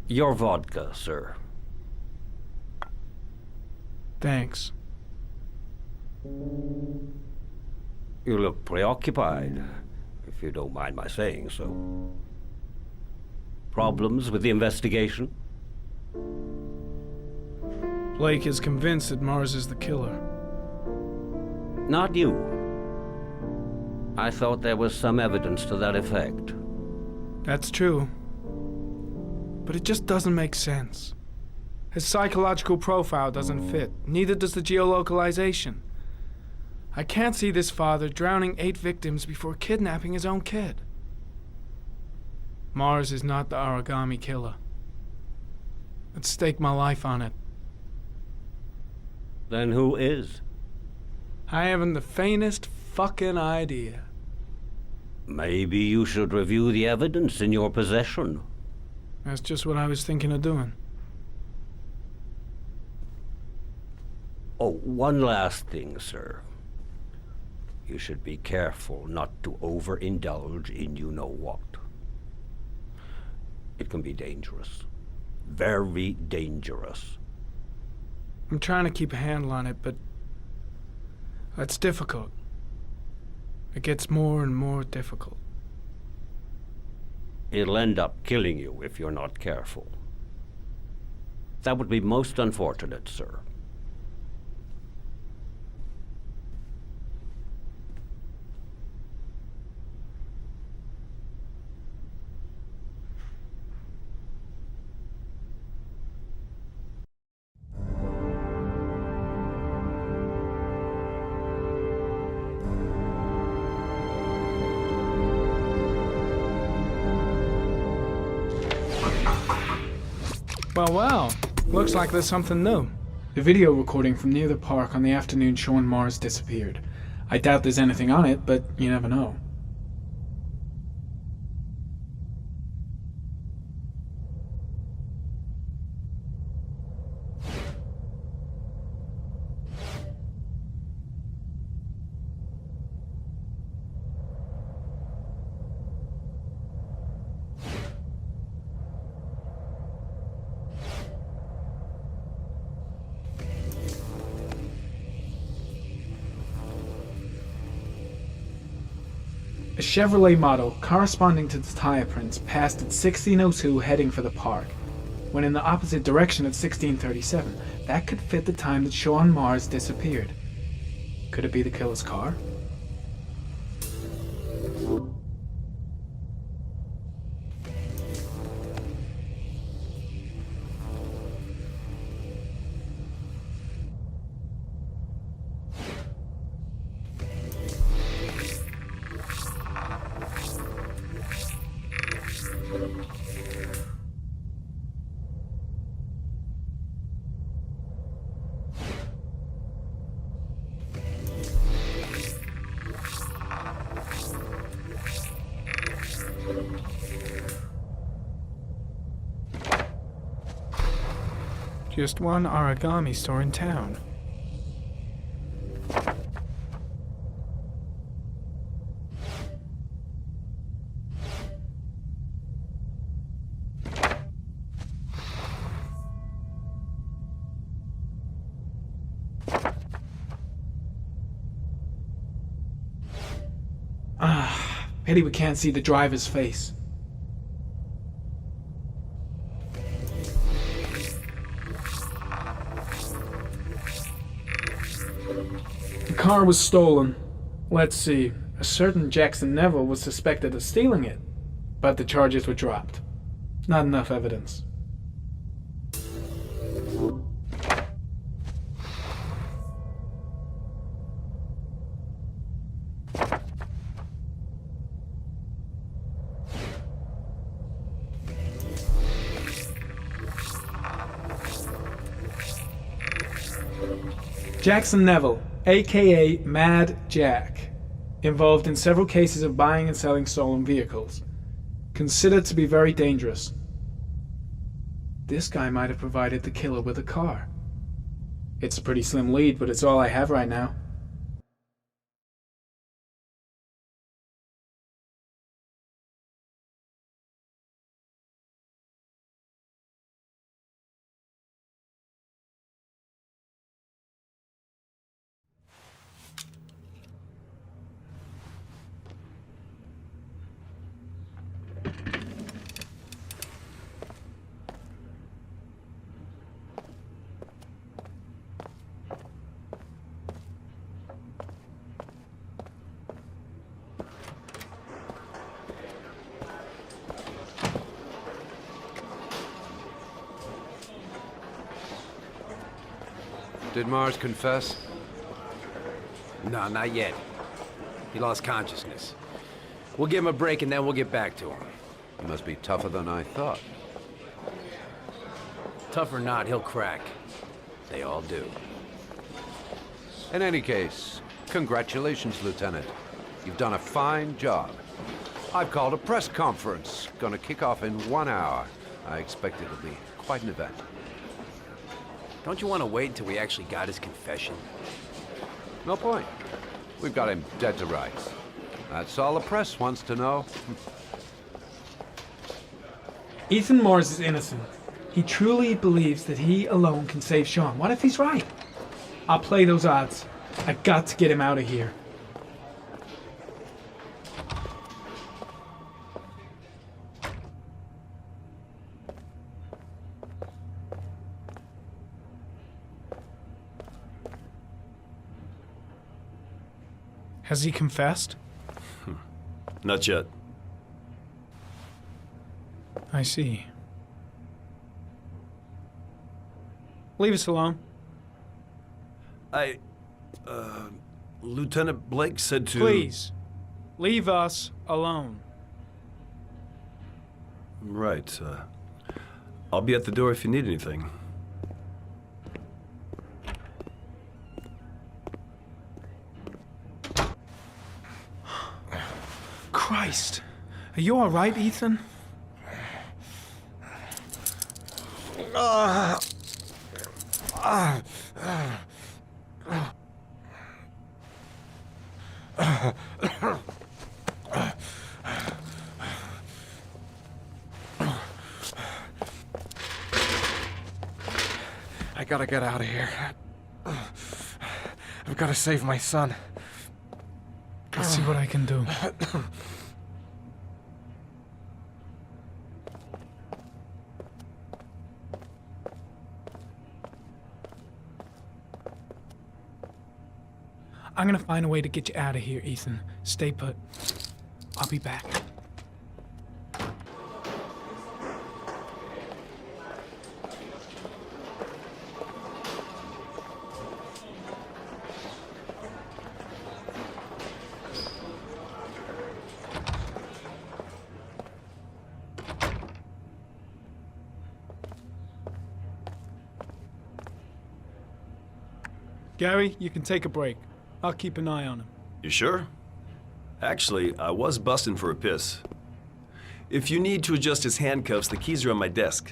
Your vodka, sir. Thanks. You look preoccupied, if you don't mind my saying so. Problems with the investigation? Blake is convinced that Mars is the killer. Not you. I thought there was some evidence to that effect. That's true. But it just doesn't make sense. His psychological profile doesn't fit. Neither does the geolocalization. I can't see this father drowning 8 victims before kidnapping his own kid. Mars is not the Origami killer. I'd stake my life on it. Then who is? I haven't the faintest fucking idea. Maybe you should review the evidence in your possession. That's just what I was thinking of doing. Oh, one last thing, sir. You should be careful not to overindulge in you-know-what. It can be dangerous. Very dangerous. I'm trying to keep a handle on it, but that's difficult. It gets more and more difficult. It'll end up killing you if you're not careful. That would be most unfortunate, sir. Well, looks like there's something new. The video recording from near the park on the afternoon showing Mars disappeared. I doubt there's anything on it, but you never know. A Chevrolet model corresponding to the tire prints passed at 1602 heading for the park, when in the opposite direction at 1637. That could fit the time that Sean Mars disappeared. Could it be the killer's car? Just one origami store in town. Pity we can't see the driver's face. The car was stolen. Let's see. A certain Jackson Neville was suspected of stealing it, but the charges were dropped. Not enough evidence. Jackson Neville, aka Mad Jack, involved in several cases of buying and selling stolen vehicles. Considered to be very dangerous. This guy might have provided the killer with a car. It's a pretty slim lead, but it's all I have right now. Did Mars confess? No, not yet. He lost consciousness. We'll give him a break and then we'll get back to him. He must be tougher than I thought. Tough or not, he'll crack. They all do. In any case, congratulations, Lieutenant. You've done a fine job. I've called a press conference. Gonna kick off in 1 hour. I expect it'll be quite an event. Don't you want to wait until we actually got his confession? No point. We've got him dead to rights. That's all the press wants to know. Ethan Morris is innocent. He truly believes that he alone can save Sean. What if he's right? I'll play those odds. I got to get him out of here. Has he confessed? Not yet. I see. Leave us alone. Lieutenant Blake said to... Please, leave us alone. Right, I'll be at the door if you need anything. Christ. Are you all right, Ethan? I gotta get out of here. I've gotta save my son. I'll see what I can do. I'm gonna find a way to get you out of here, Ethan. Stay put. I'll be back. Gary, you can take a break. I'll keep an eye on him. You sure? Actually, I was busting for a piss. If you need to adjust his handcuffs, the keys are on my desk.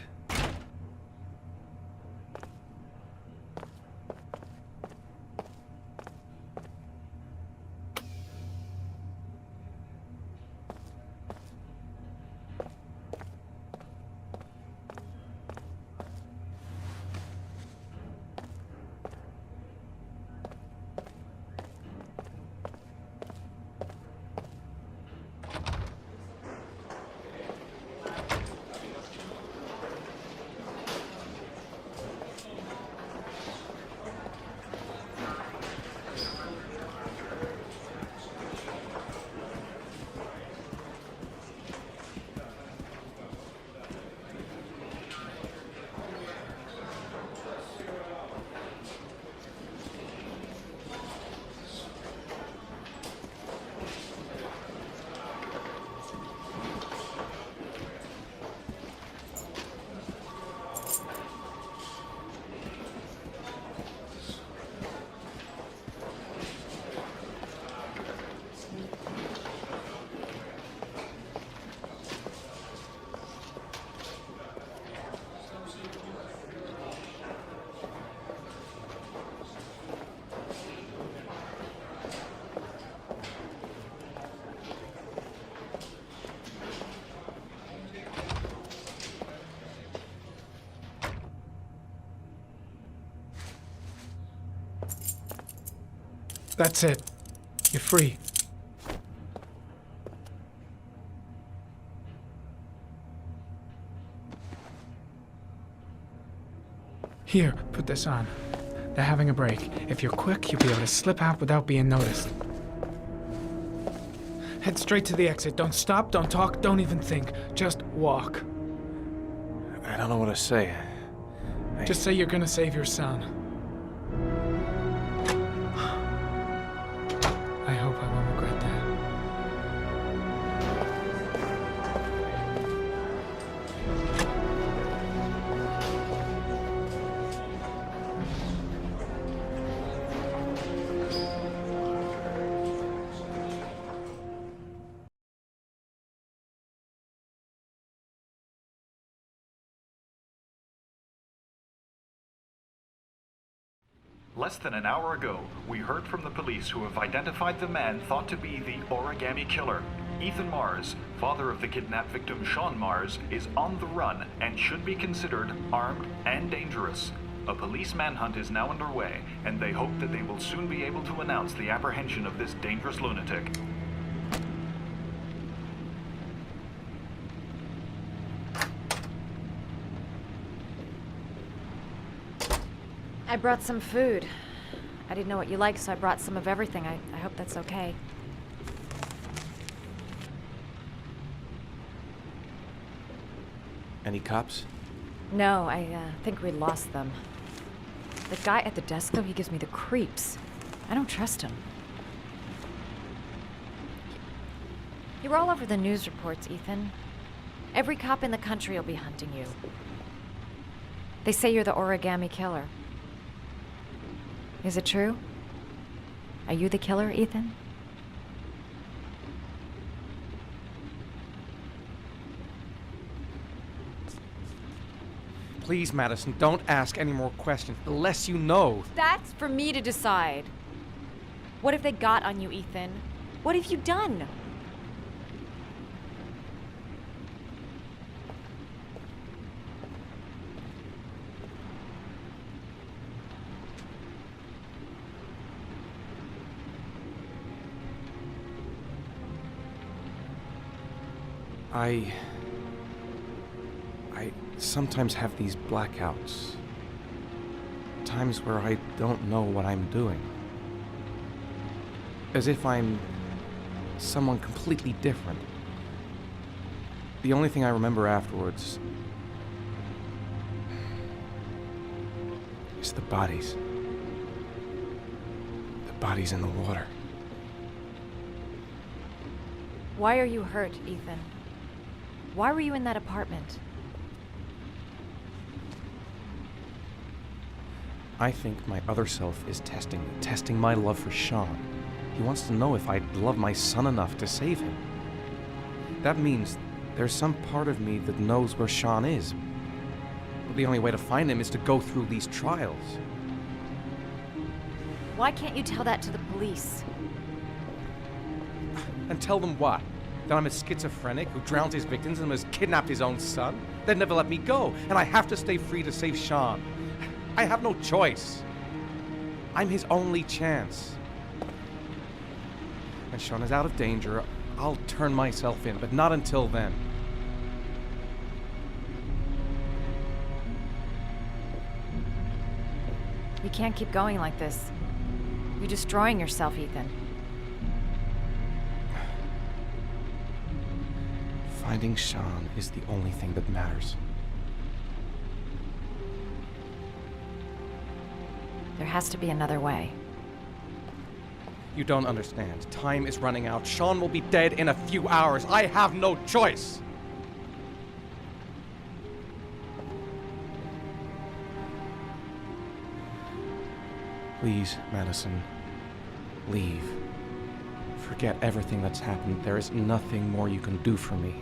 That's it. You're free. Here, put this on. They're having a break. If you're quick, you'll be able to slip out without being noticed. Head straight to the exit. Don't stop, don't talk, don't even think. Just walk. I don't know what to say. Just say you're gonna save your son. I hope I won't regret that. Less than an hour ago, we heard from the police who have identified the man thought to be the Origami Killer. Ethan Mars, father of the kidnapped victim Sean Mars, is on the run and should be considered armed and dangerous. A police manhunt is now underway, and they hope that they will soon be able to announce the apprehension of this dangerous lunatic. I brought some food. I didn't know what you liked, so I brought some of everything. I hope that's okay. Any cops? No, I think we lost them. The guy at the desk, though, he gives me the creeps. I don't trust him. You're all over the news reports, Ethan. Every cop in the country will be hunting you. They say you're the Origami Killer. Is it true? Are you the killer, Ethan? Please, Madison, don't ask any more questions. The less you know. That's for me to decide. What if they got on you, Ethan? What have you done? I sometimes have these blackouts. Times where I don't know what I'm doing. As if I'm someone completely different. The only thing I remember afterwards is the bodies. The bodies in the water. Why are you hurt, Ethan? Why were you in that apartment? I think my other self is testing my love for Sean. He wants to know if I love my son enough to save him. That means there's some part of me that knows where Sean is. But the only way to find him is to go through these trials. Why can't you tell that to the police? And tell them what? That I'm a schizophrenic who drowns his victims and has kidnapped his own son? They'd never let me go, and I have to stay free to save Sean. I have no choice. I'm his only chance. When Sean is out of danger, I'll turn myself in, but not until then. You can't keep going like this. You're destroying yourself, Ethan. Finding Sean is the only thing that matters. There has to be another way. You don't understand. Time is running out. Sean will be dead in a few hours. I have no choice. Please, Madison, leave. Forget everything that's happened. There is nothing more you can do for me.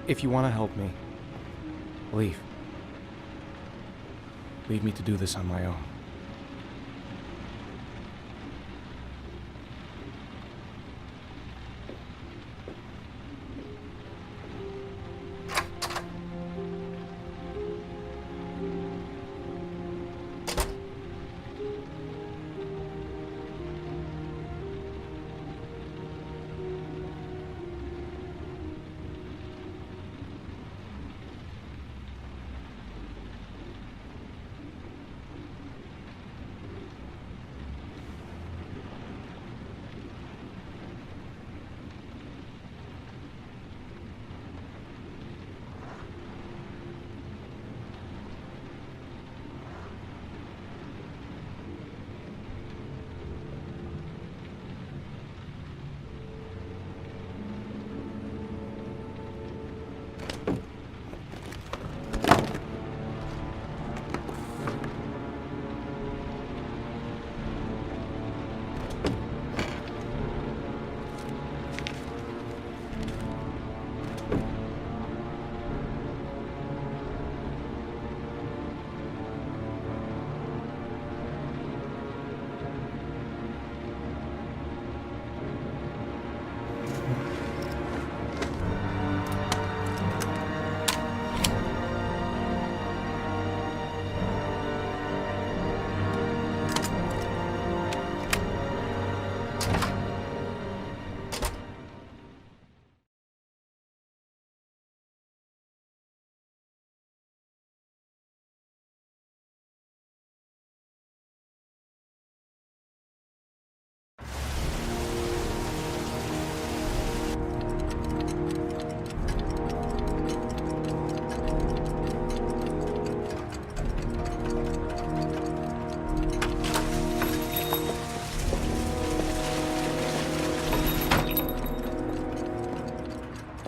If you want to help me, leave. Leave me to do this on my own.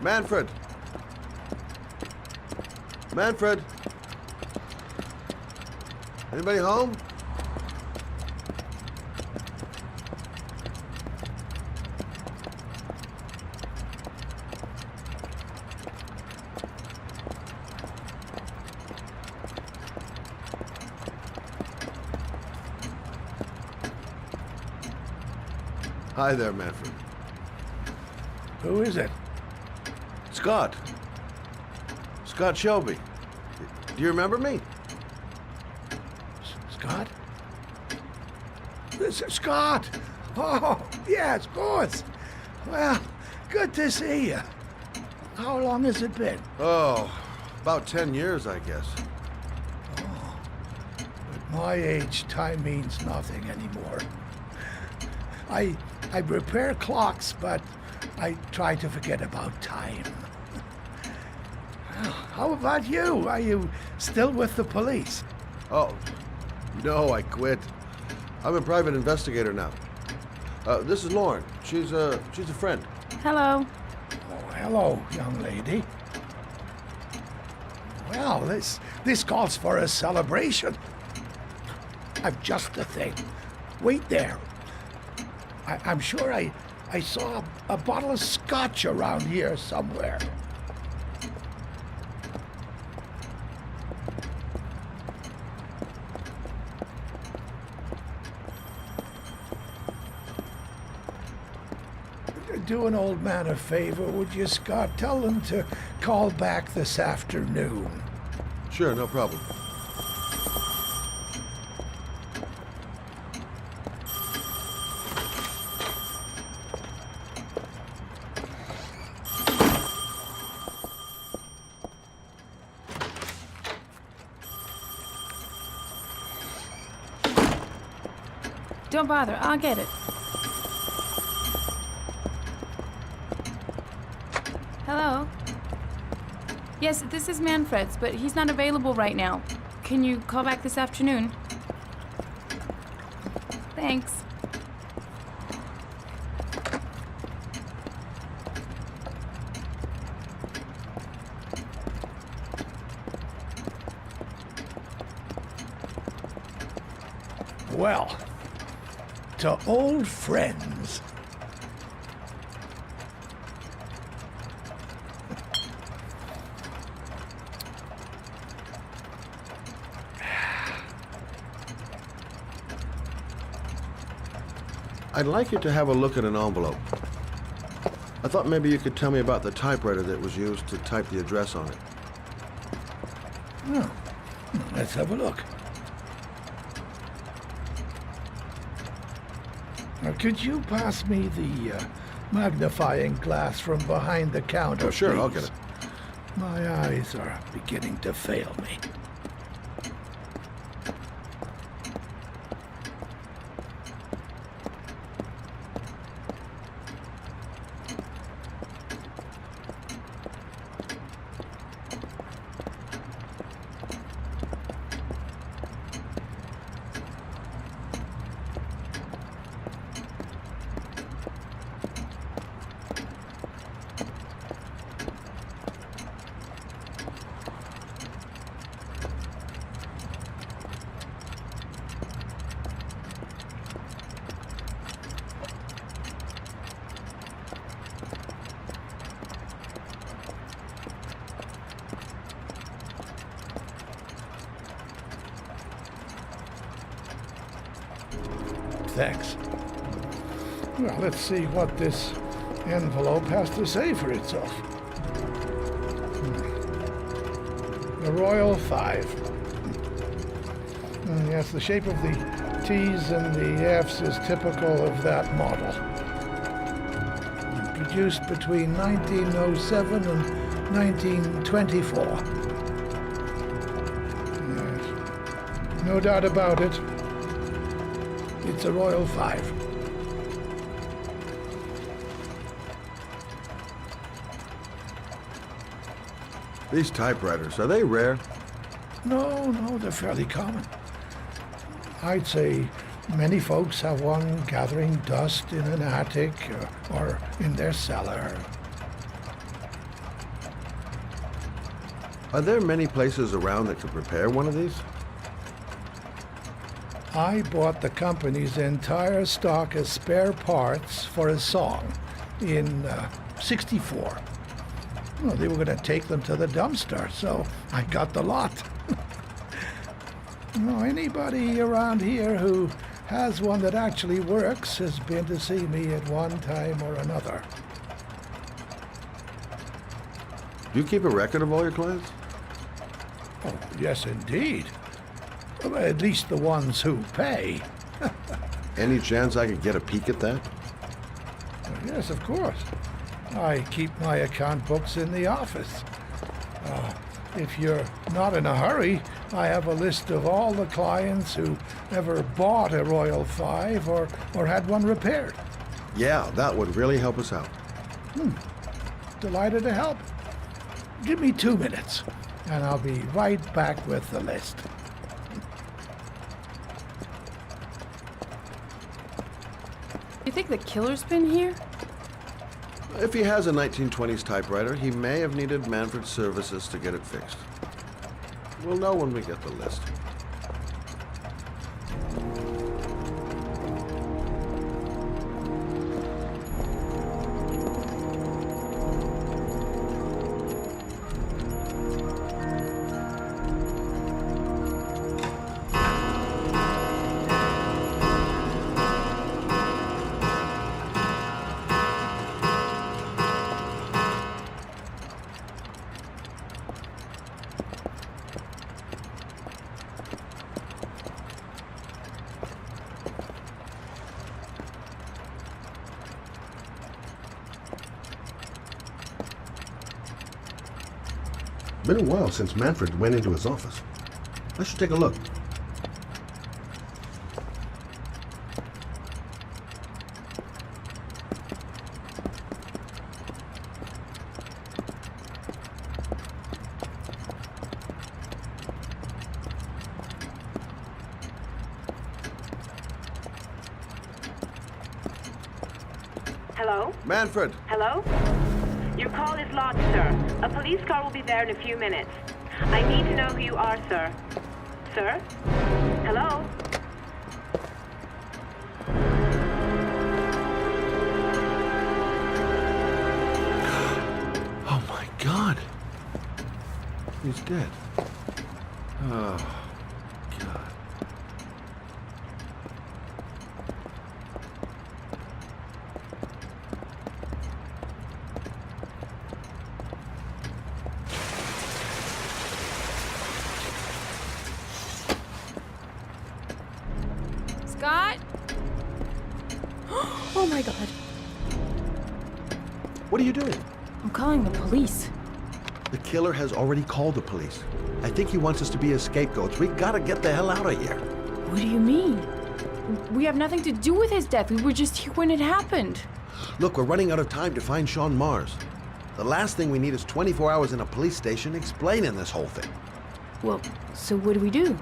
Manfred! Manfred! Anybody home? Hi there, Manfred. Who is it? Scott. Scott Shelby. Do you remember me? Scott? This is Scott! Oh, yes, of course. Well, good to see you. How long has it been? Oh, about 10 years, I guess. Oh, at my age, time means nothing anymore. I repair clocks, but I try to forget about time. Well, how about you? Are you still with the police? Oh, no, I quit. I'm a private investigator now. This is Lauren. She's a friend. Hello. Oh, hello, young lady. Well, this calls for a celebration. I've just the thing. Wait there. I'm sure I saw a bottle of scotch around here somewhere. Do an old man a favor, would you, Scott? Tell them to call back this afternoon. Sure, no problem. Don't bother, I'll get it. Hello? Yes, this is Manfred's, but he's not available right now. Can you call back this afternoon? Thanks. Well, to old friends. I'd like you to have a look at an envelope. I thought maybe you could tell me about the typewriter that was used to type the address on it. Oh, let's have a look. Now, could you pass me the magnifying glass from behind the counter, Oh, sure, please? I'll get it. My eyes are beginning to fail me. Thanks. Well, let's see what this envelope has to say for itself. The Royal 5. Yes, the shape of the T's and the F's is typical of that model. Produced between 1907 and 1924. Yes. No doubt about it. It's a Royal 5. These typewriters, are they rare? No, they're fairly common. I'd say many folks have one gathering dust in an attic or in their cellar. Are there many places around that could repair one of these? I bought the company's entire stock of spare parts for a song in '64. Well, they were going to take them to the dumpster, so I got the lot. Anybody around here who has one that actually works has been to see me at one time or another. Do you keep a record of all your clients? Oh, yes, indeed. Well, at least the ones who pay. Any chance I could get a peek at that? Yes, of course. I keep my account books in the office. If you're not in a hurry, I have a list of all the clients who ever bought a Royal 5 or had one repaired. Yeah, that would really help us out. Delighted to help. Give me 2 minutes, and I'll be right back with the list. You think the killer's been here? If he has a 1920s typewriter, he may have needed Manfred's services to get it fixed. We'll know when we get the list. Been a while since Manfred went into his office. I should take a look. Hello? Manfred! Hello? Your call is lodged, sir. A police car will be there in a few minutes. I need to know who you are, sir. Sir? Hello? Oh my God! He's dead. Oh, God. Scott? Oh my God. What are you doing? I'm calling the police. The killer has already called the police. I think he wants us to be his scapegoats. We gotta get the hell out of here. What do you mean? We have nothing to do with his death. We were just here when it happened. Look, we're running out of time to find Sean Mars. The last thing we need is 24 hours in a police station explaining this whole thing. Well, so what do we do?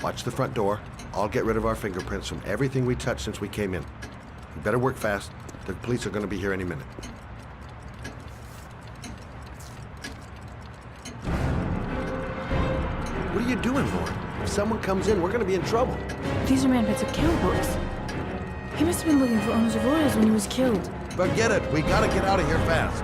Watch the front door. I'll get rid of our fingerprints from everything we touched since we came in. We better work fast. The police are going to be here any minute. What are you doing, Lord? If someone comes in, we're going to be in trouble. These are Manfred's account books. He must have been looking for owners of Royals when he was killed. Forget it. We got to get out of here fast.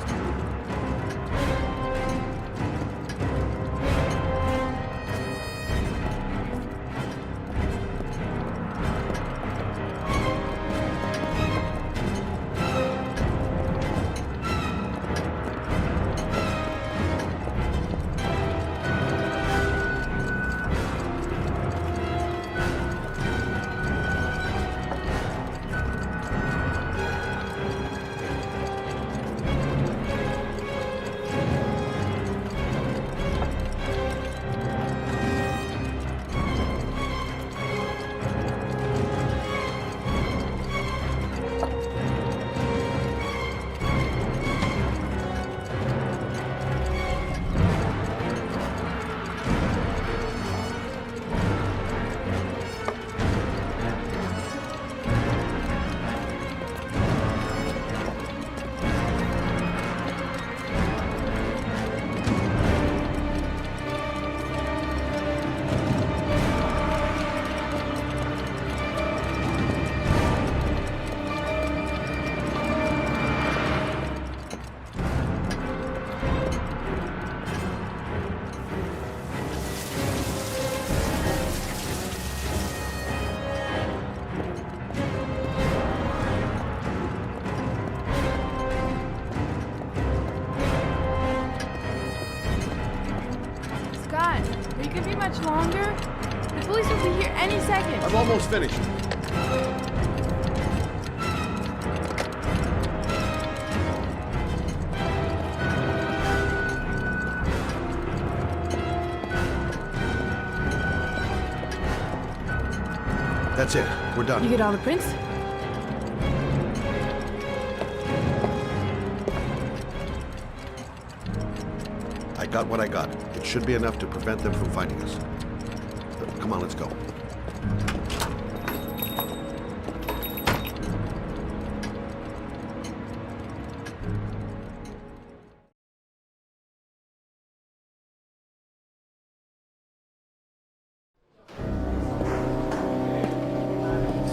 much longer? The police will be here any second. I'm almost finished. That's it. We're done. You get all the prints? I got what I got. It should be enough to prevent them from finding us. Come on, let's go.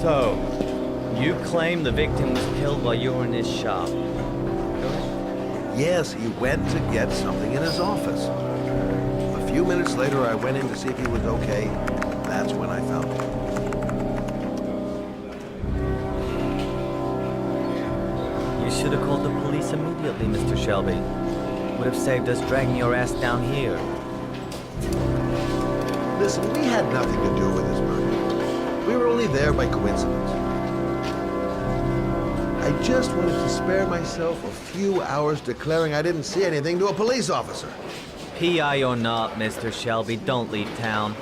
So, you claim the victim was killed while you were in his shop. Yes, he went to get something in his office. A few minutes later, I went in to see if he was okay. That's when I found him. You should have called the police immediately, Mr. Shelby. Would have saved us dragging your ass down here. Listen, we had nothing to do with this murder. We were only there by coincidence. I just wanted to spare myself a few hours declaring I didn't see anything to a police officer. PI or not, Mr. Shelby, don't leave town.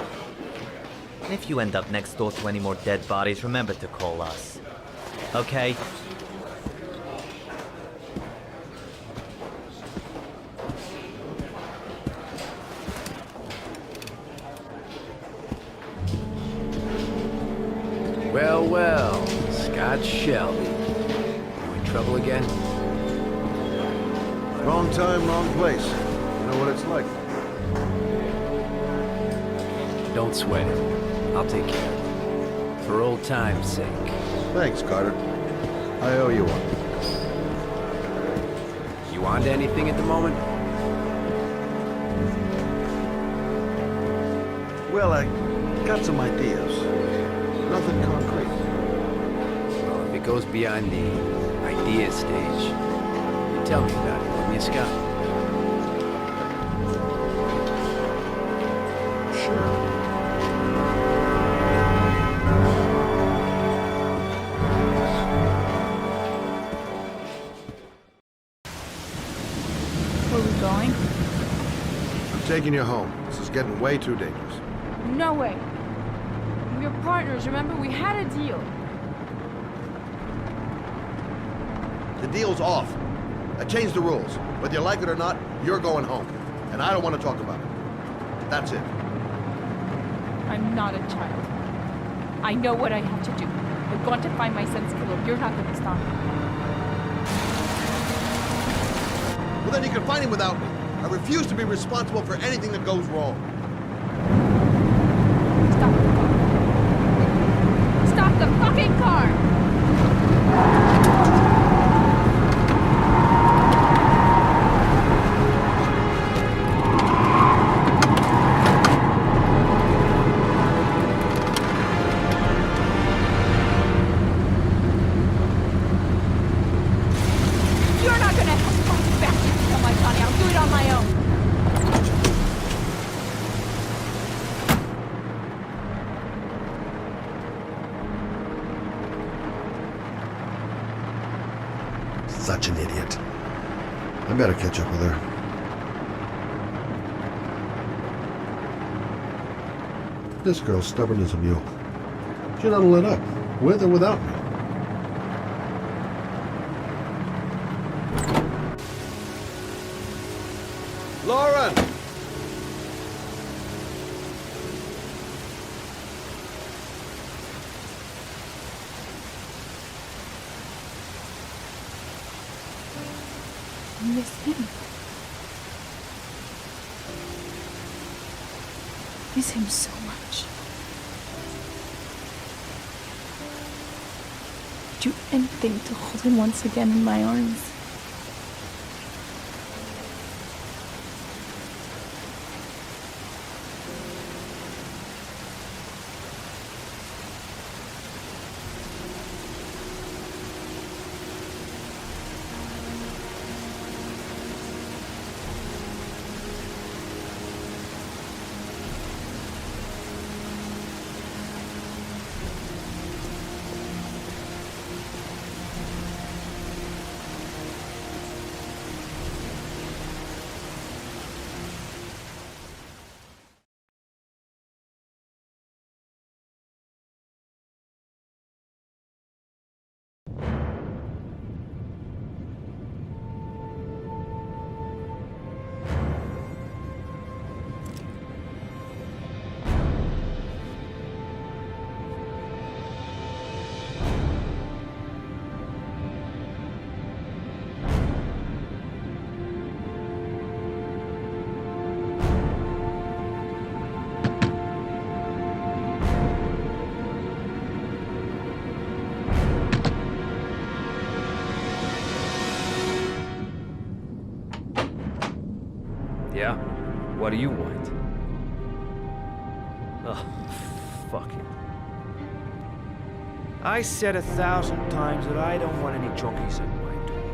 And if you end up next door to any more dead bodies, remember to call us. Okay? Well, well, Scott Shelby. You in trouble again? Wrong time, wrong place. You know what it's like. Don't sweat it. I'll take care of it. For old time's sake. Thanks, Carter. I owe you one. You on to anything at the moment? Well, I got some ideas. Nothing concrete. Well, if it goes beyond the idea stage, you tell me about it, wouldn't you, Scott? Sure. Where are we going? I'm taking you home. This is getting way too dangerous. No way. We're partners, remember? We had a deal. The deal's off. I changed the rules. Whether you like it or not, you're going home. And I don't want to talk about it. That's it. I'm not a child. I know what I have to do. I've got to find my son's killer. You're not going to stop me. Well, then you can find him without me. I refuse to be responsible for anything that goes wrong. Stop the fucking car! You're not gonna have to fight back to kill my Johnny. I'll do it on my own. Such an idiot. I better catch up with her. This girl's stubborn as a mule. She doesn't let up, with or without me. Lauren! I miss him. Miss him so much. Do anything to hold him once again in my arms. Yeah? What do you want? Oh, fuck it. I said 1,000 times that I don't want any junkies at my door.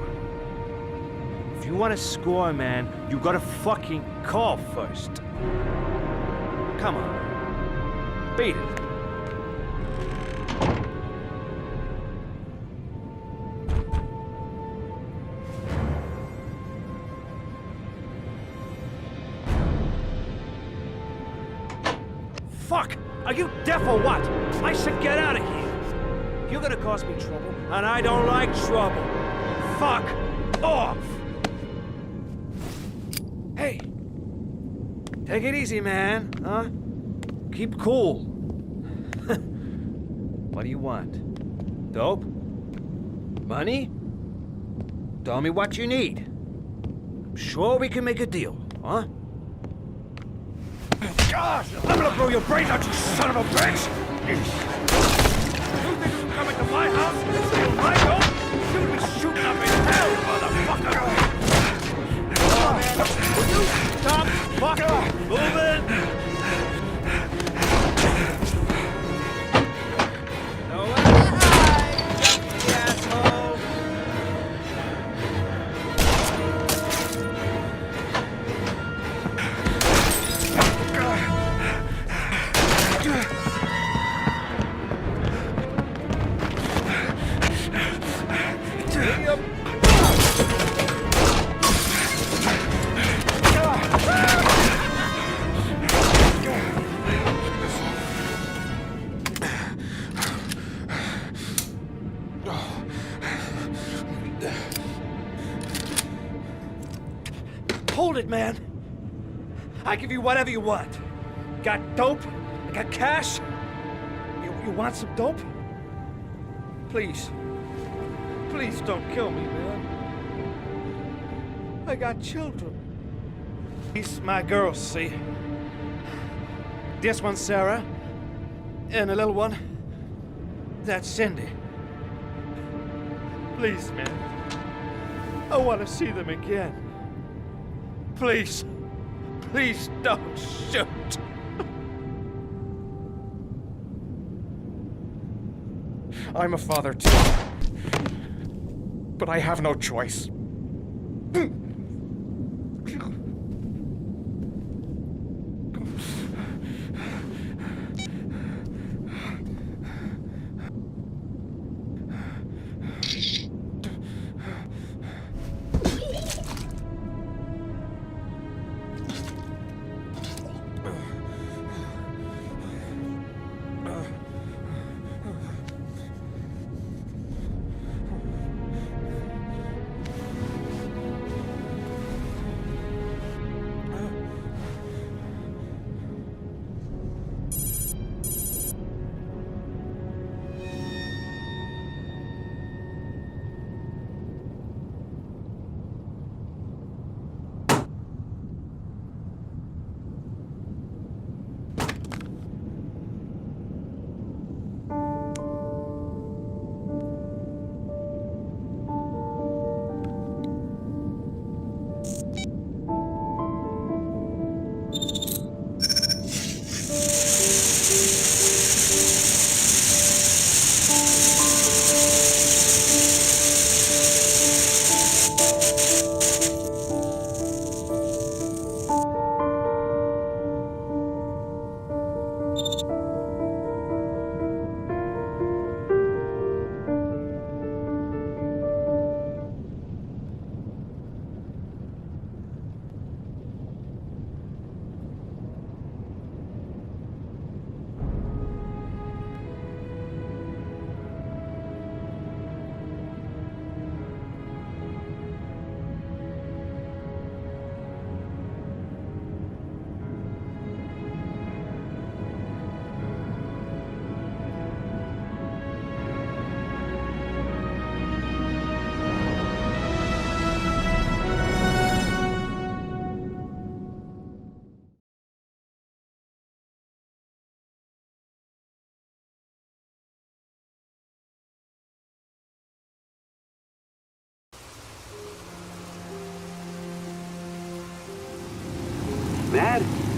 If you want to score, man, you gotta fucking call first. Come on. Beat it. Fuck! Are you deaf or what? I said get out of here! You're gonna cause me trouble, and I don't like trouble. Fuck off! Hey! Take it easy, man, huh? Keep cool. What do you want? Dope? Money? Tell me what you need. I'm sure we can make a deal, huh? Gosh, I'm gonna blow your brains out, you son of a bitch! You think you can come into my house and steal my dope? You'll be shooting up in hell, motherfucker! Come on, man. Will you stop fucking moving? No way! You asshole! Hold it, man. I give you whatever you want. Got dope? I got cash? You want some dope? Please. Please don't kill me, man. I got children. These my girls, see? This one's Sarah. And the little one, that's Cindy. Please, man. I want to see them again. Please. Please don't shoot. I'm a father too. But I have no choice.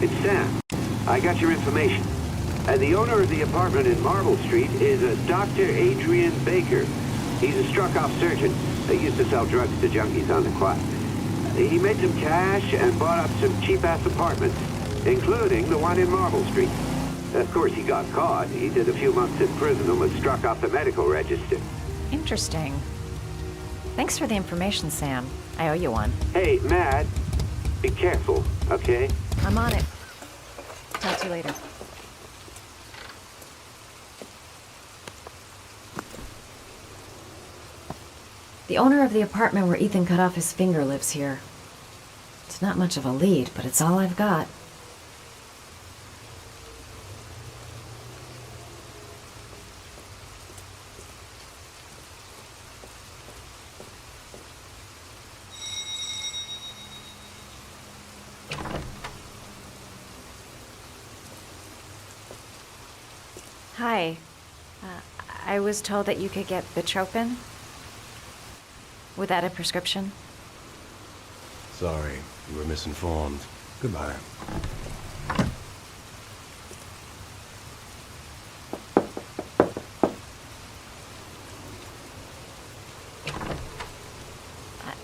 It's Sam. I got your information. The owner of the apartment in Marble Street is a Dr. Adrian Baker. He's a struck-off surgeon. They used to sell drugs to junkies on the quiet. He made some cash and bought up some cheap-ass apartments, including the one in Marble Street. Of course, he got caught. He did a few months in prison and was struck off the medical register. Interesting. Thanks for the information, Sam. I owe you one. Hey, Matt, be careful, okay? I'm on it. Talk to you later. The owner of the apartment where Ethan cut off his finger lives here. It's not much of a lead, but it's all I've got. Hi. I was told that you could get Bitropin. Without a prescription? Sorry, you were misinformed. Goodbye.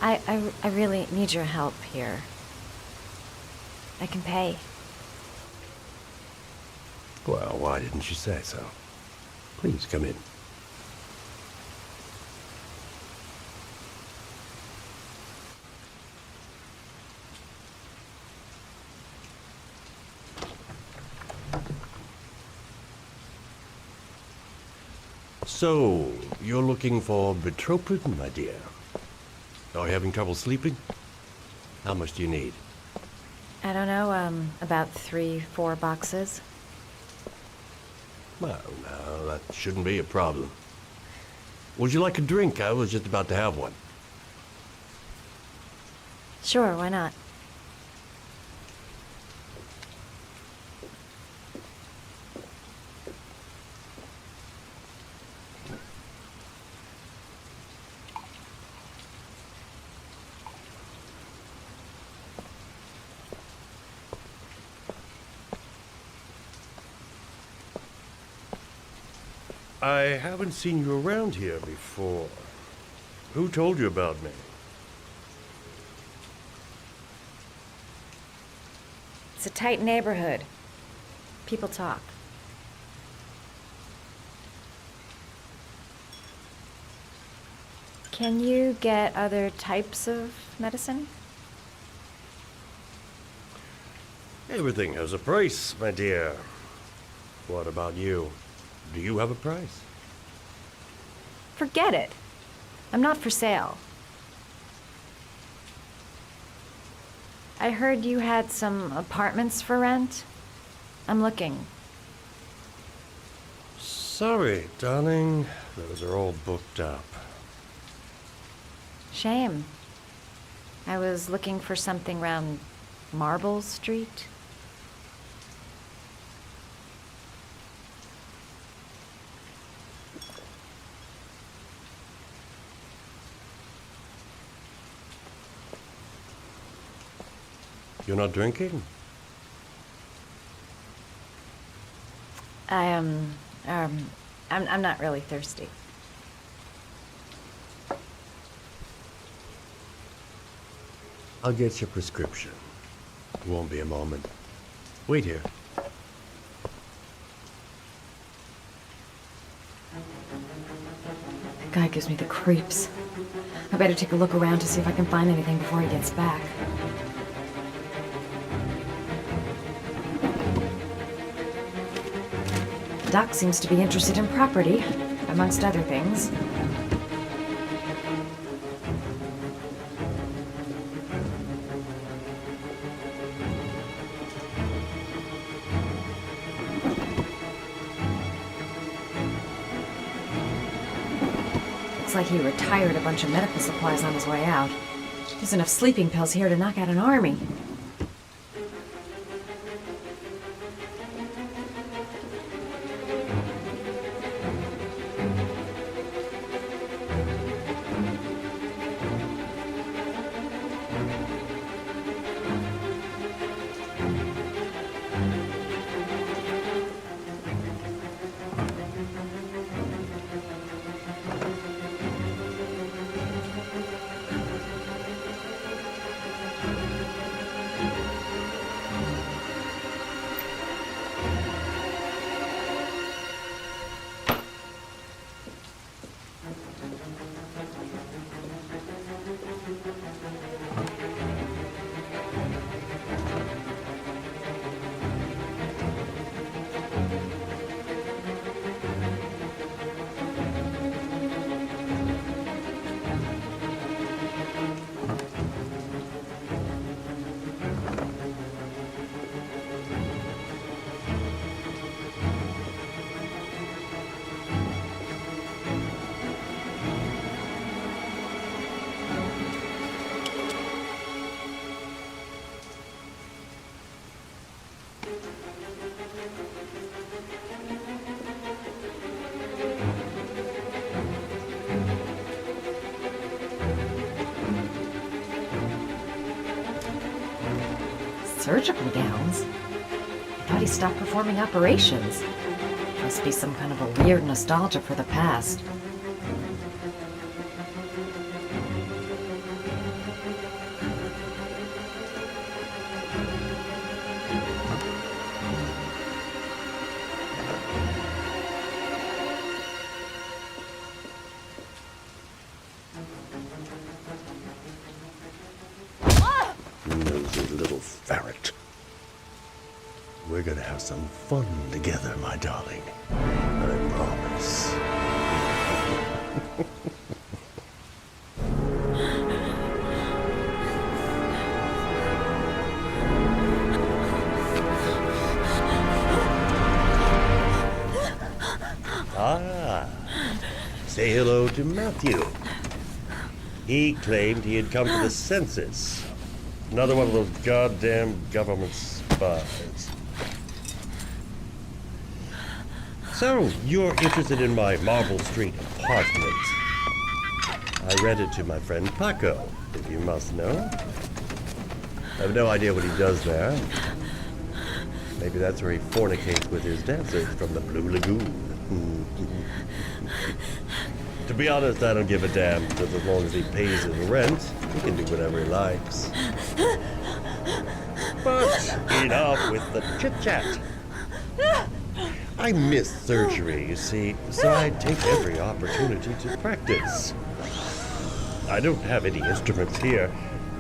I really need your help here. I can pay. Well, why didn't you say so? Please come in. So, you're looking for Bitropin, my dear? Are you having trouble sleeping? How much do you need? I don't know, about 3-4 boxes. Well, no, that shouldn't be a problem. Would you like a drink? I was just about to have one. Sure, why not? I haven't seen you around here before. Who told you about me? It's a tight neighborhood. People talk. Can you get other types of medicine? Everything has a price, my dear. What about you? Do you have a price? Forget it. I'm not for sale. I heard you had some apartments for rent. I'm looking. Sorry, darling. Those are all booked up. Shame. I was looking for something around Marble Street. You're not drinking? I'm not really thirsty. I'll get your prescription. It won't be a moment. Wait here. That guy gives me the creeps. I better take a look around to see if I can find anything before he gets back. Doc seems to be interested in property, amongst other things. Looks like he retired a bunch of medical supplies on his way out. There's enough sleeping pills here to knock out an army. Surgical gowns? I thought he stopped performing operations. Must be some kind of a weird nostalgia for the past. Nosy little ferret. We're gonna have some fun together, my darling. I promise. Say hello to Matthew. He claimed he had come to the census. Another one of those goddamn government spies. So, you're interested in my Marble Street apartment. I rented to my friend Paco, if you must know. I have no idea what he does there. Maybe that's where he fornicates with his dancers from the Blue Lagoon. To be honest, I don't give a damn, because as long as he pays his rent, he can do whatever he likes. But enough with the chit-chat. I miss surgery, you see, so I take every opportunity to practice. I don't have any instruments here,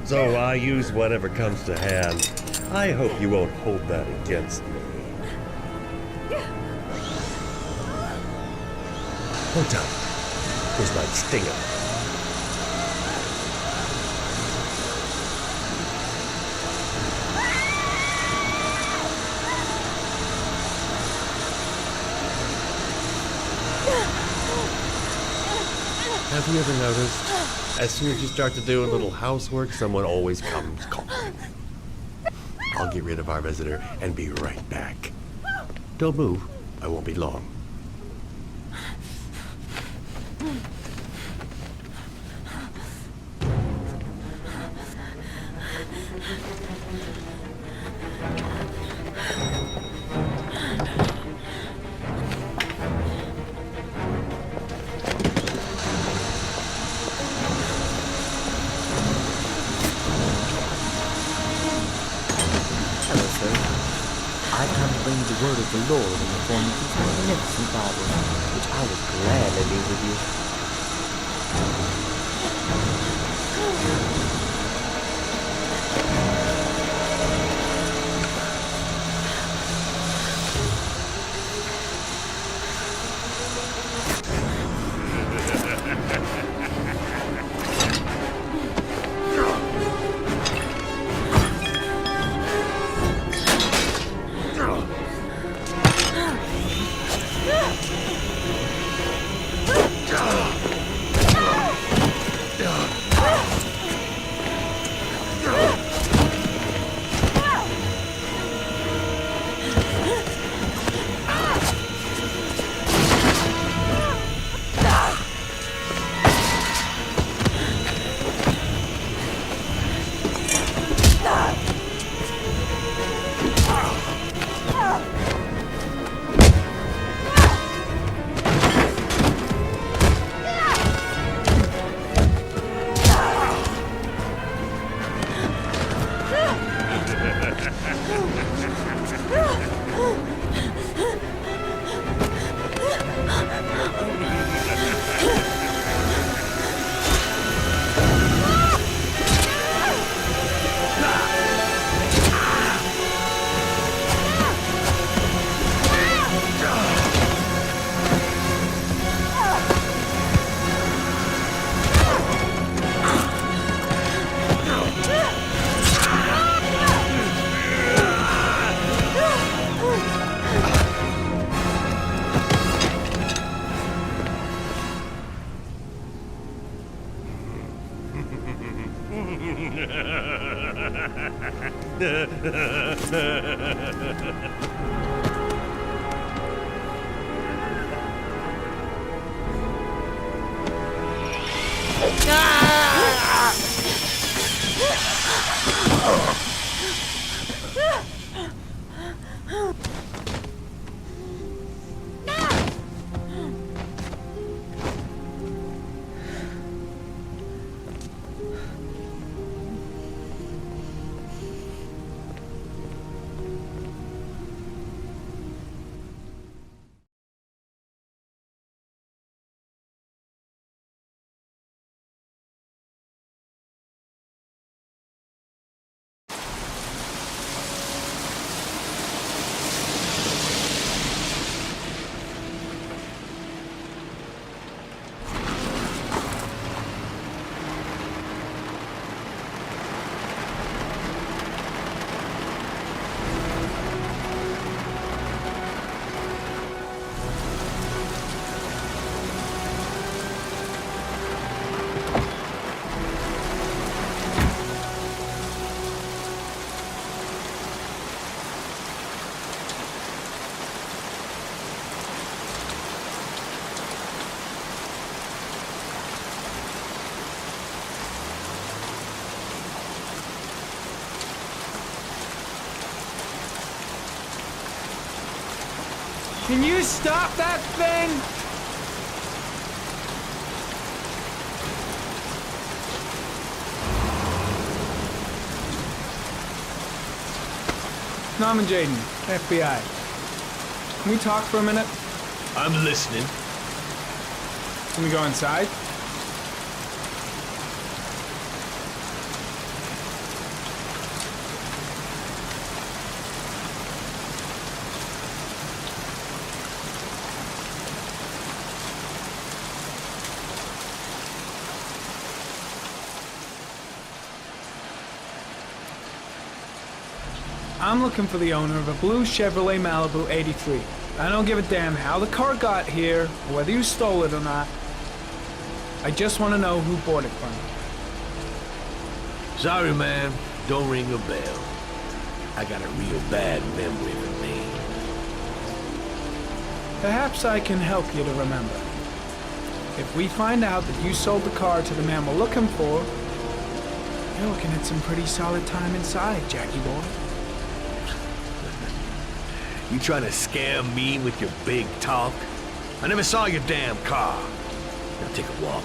so I use whatever comes to hand. I hope you won't hold that against me. Hold on. Here's my stinger. Have you ever noticed, as soon as you start to do a little housework, someone always comes calling? I'll get rid of our visitor and be right back. Don't move. I won't be long. Word of the Lord in the form of these magnificent Bibles, which I would gladly leave with you. Can you stop that thing? Norman Jaden, FBI. Can we talk for a minute? I'm listening. Can we go inside? I'm looking for the owner of a blue Chevrolet Malibu 83. I don't give a damn how the car got here, or whether you stole it or not. I just want to know who bought it from you. Sorry, man. Don't ring a bell. I got a real bad memory for names. Perhaps I can help you to remember. If we find out that you sold the car to the man we're looking for, you're looking at some pretty solid time inside, Jackie boy. You trying to scam me with your big talk? I never saw your damn car. Now take a walk.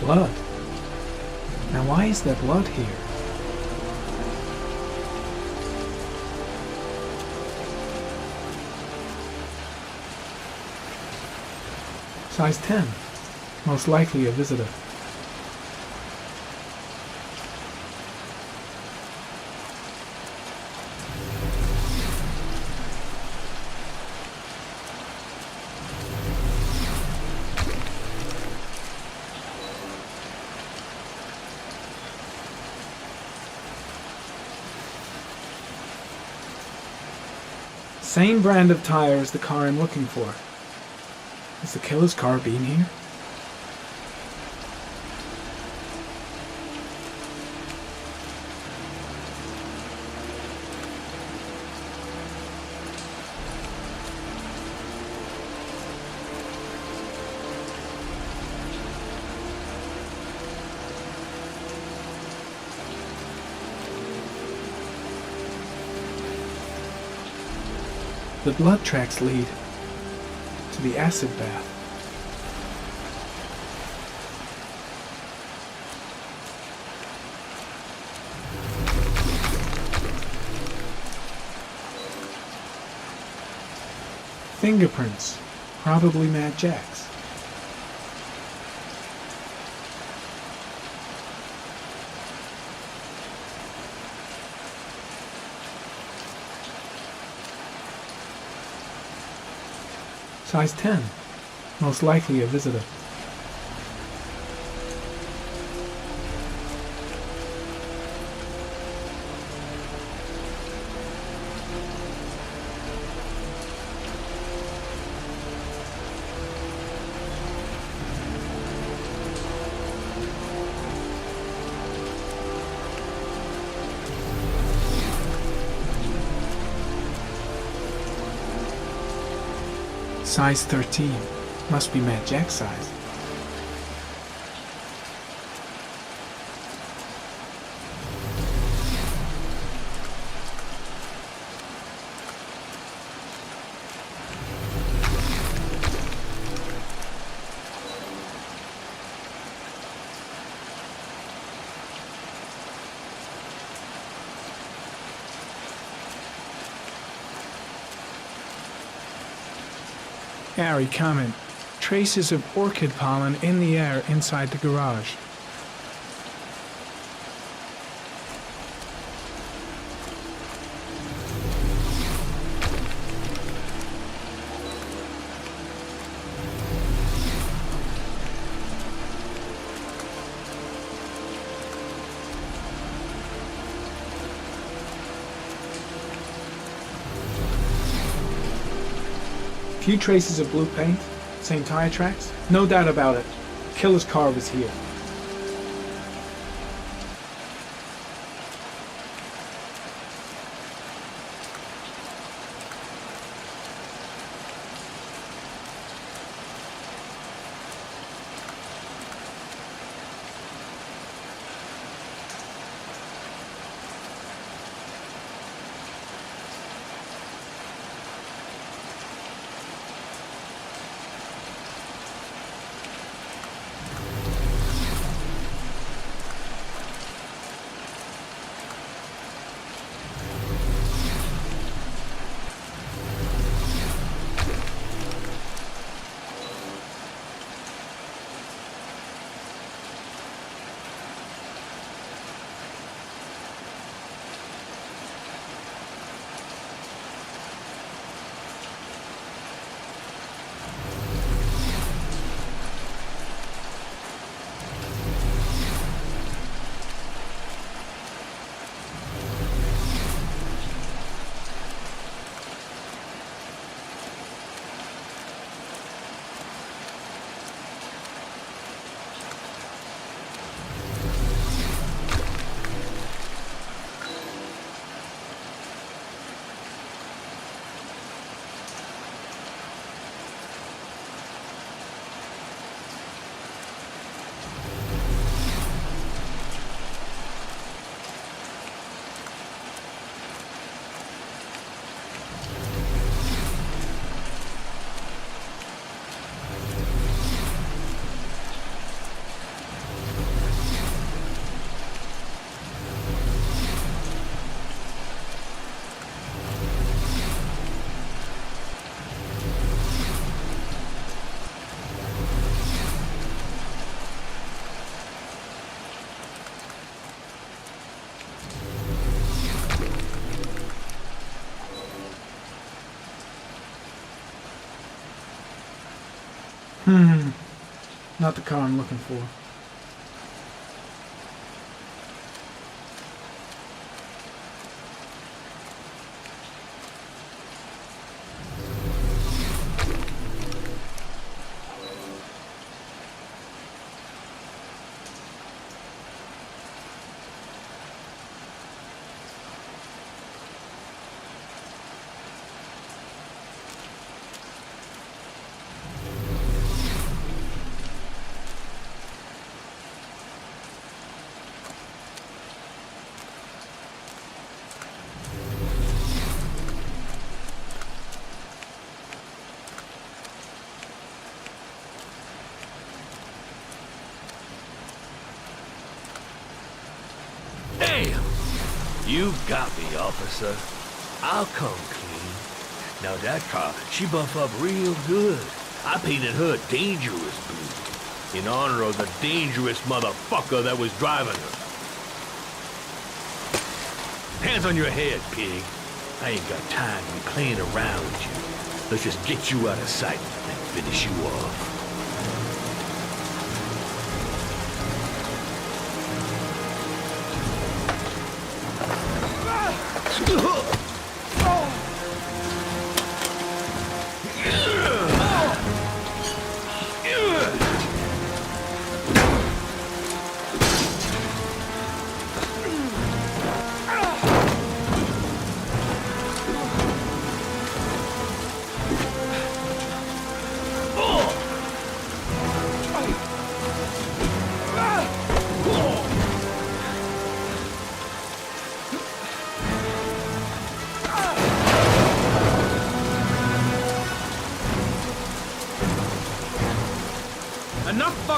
Blood. Now why is there blood here? Size 10. Most likely a visitor. Same brand of tire as the car I'm looking for. Has the killer's car been here? The blood tracks lead to the acid bath. Fingerprints, probably Mad Jack's. Size 10, most likely a visitor. Size 13. Must be Mad Jack's size. Harry, comment. Traces of orchid pollen in the air inside the garage. Few traces of blue paint, same tire tracks. No doubt about it. Killer's car was here. Not the car I'm looking for. You got me, officer. I'll come clean. Now that car, she buff up real good. I painted her dangerous blue, in honor of the dangerous motherfucker that was driving her. Hands on your head, pig. I ain't got time to be playing around with you. Let's just get you out of sight and finish you off.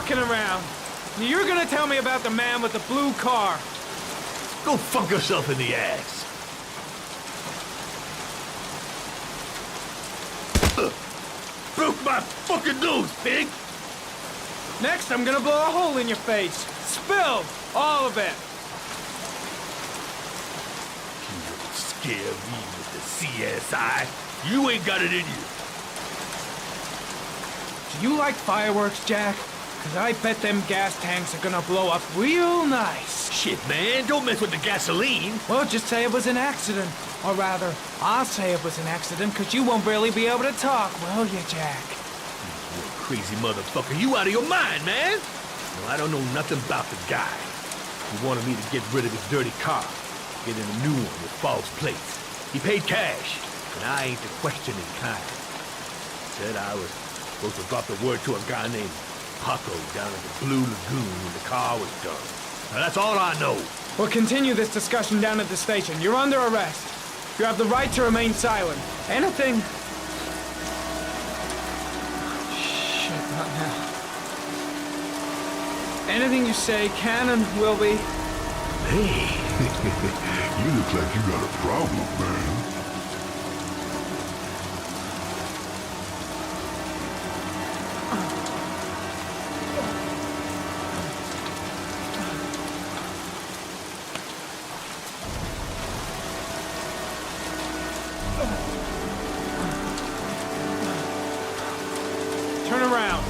fucking around. You're gonna tell me about the man with the blue car. Go fuck yourself in the ass. Broke my fucking nose, pig! Next, I'm gonna blow a hole in your face. Spill all of it. You won't scare me with the CSI. You ain't got it in you. Do you like fireworks, Jack? Cause I bet them gas tanks are gonna blow up real nice. Shit, man, don't mess with the gasoline. Well, just say it was an accident. Or rather, I'll say it was an accident, cause you won't really be able to talk, will you, Jack? You crazy motherfucker, you out of your mind, man. Well, I don't know nothing about the guy. He wanted me to get rid of his dirty car, get in a new one with false plates. He paid cash, and I ain't the questioning kind. Said I was supposed to drop the word to a guy named Paco down at the Blue Lagoon when the car was done. Now, that's all I know. We'll continue this discussion down at the station. You're under arrest. You have the right to remain silent. Anything... Shit, not now. Anything you say can and will be... Hey, You look like you got a problem, man. Turn around.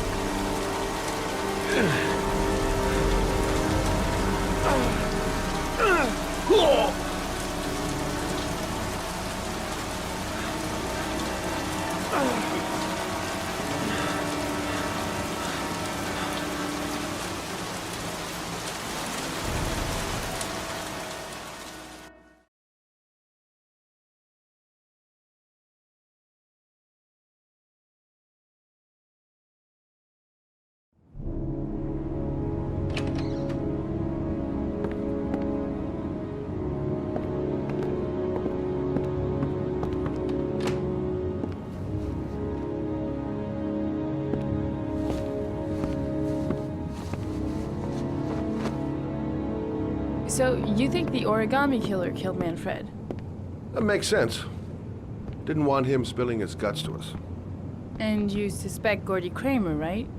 So, you think the origami killer killed Manfred? That makes sense. Didn't want him spilling his guts to us. And you suspect Gordy Kramer, right?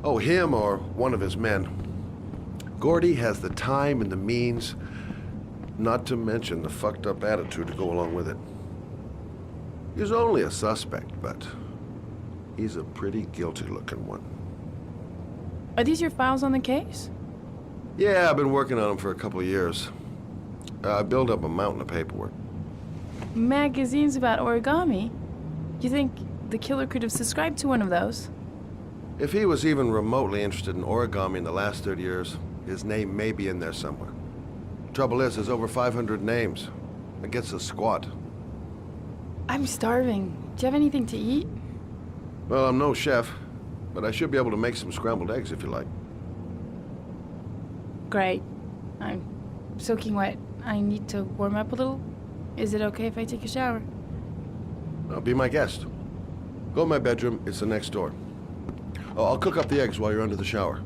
Oh, him or one of his men. Gordy has the time and the means, not to mention the fucked up attitude to go along with it. He's only a suspect, but he's a pretty guilty looking one. Are these your files on the case? Yeah, I've been working on him for a couple of years. I built up a mountain of paperwork. Magazines about origami? You think the killer could have subscribed to one of those? If he was even remotely interested in origami in the last 30 years, his name may be in there somewhere. Trouble is, there's over 500 names. It gets a squat. I'm starving. Do you have anything to eat? Well, I'm no chef, but I should be able to make some scrambled eggs if you like. Great. I'm soaking wet. I need to warm up a little. Is it okay if I take a shower? Be my guest. Go in my bedroom, it's the next door. Oh, I'll cook up the eggs while you're under the shower.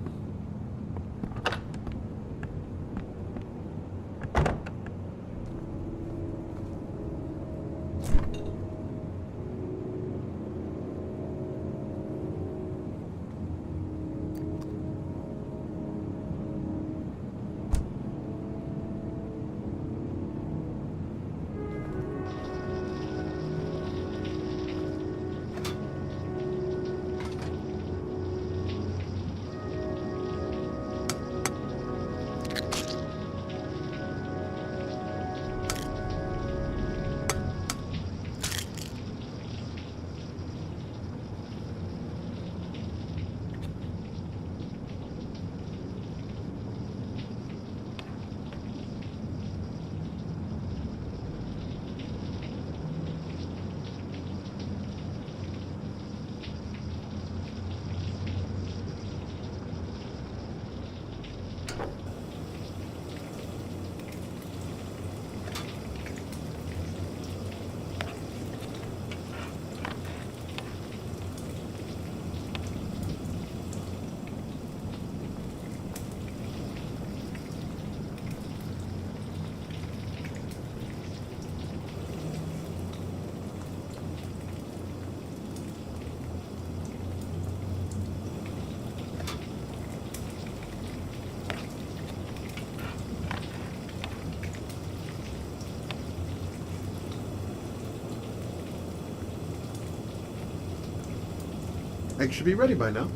Eggs should be ready by now.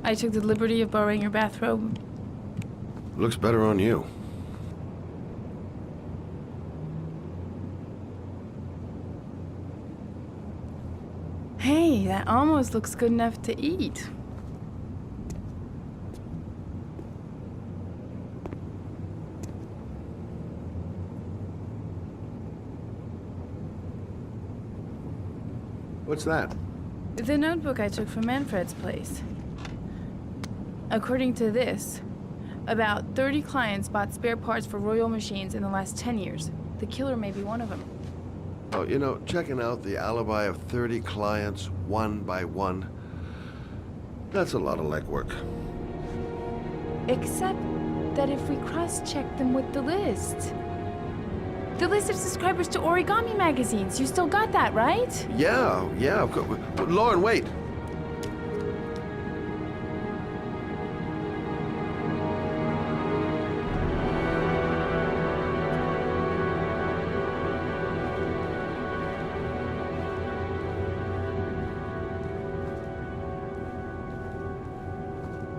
I took the liberty of borrowing your bathrobe. Looks better on you. Hey, that almost looks good enough to eat. What's that? The notebook I took from Manfred's place. According to this, about 30 clients bought spare parts for Royal machines in the last 10 years. The killer may be one of them. Oh, you know, checking out the alibi of 30 clients one by one, that's a lot of legwork. Except that if we cross-check them with the list. The list of subscribers to Origami magazines. You still got that, right? Yeah, of course. Lauren, wait.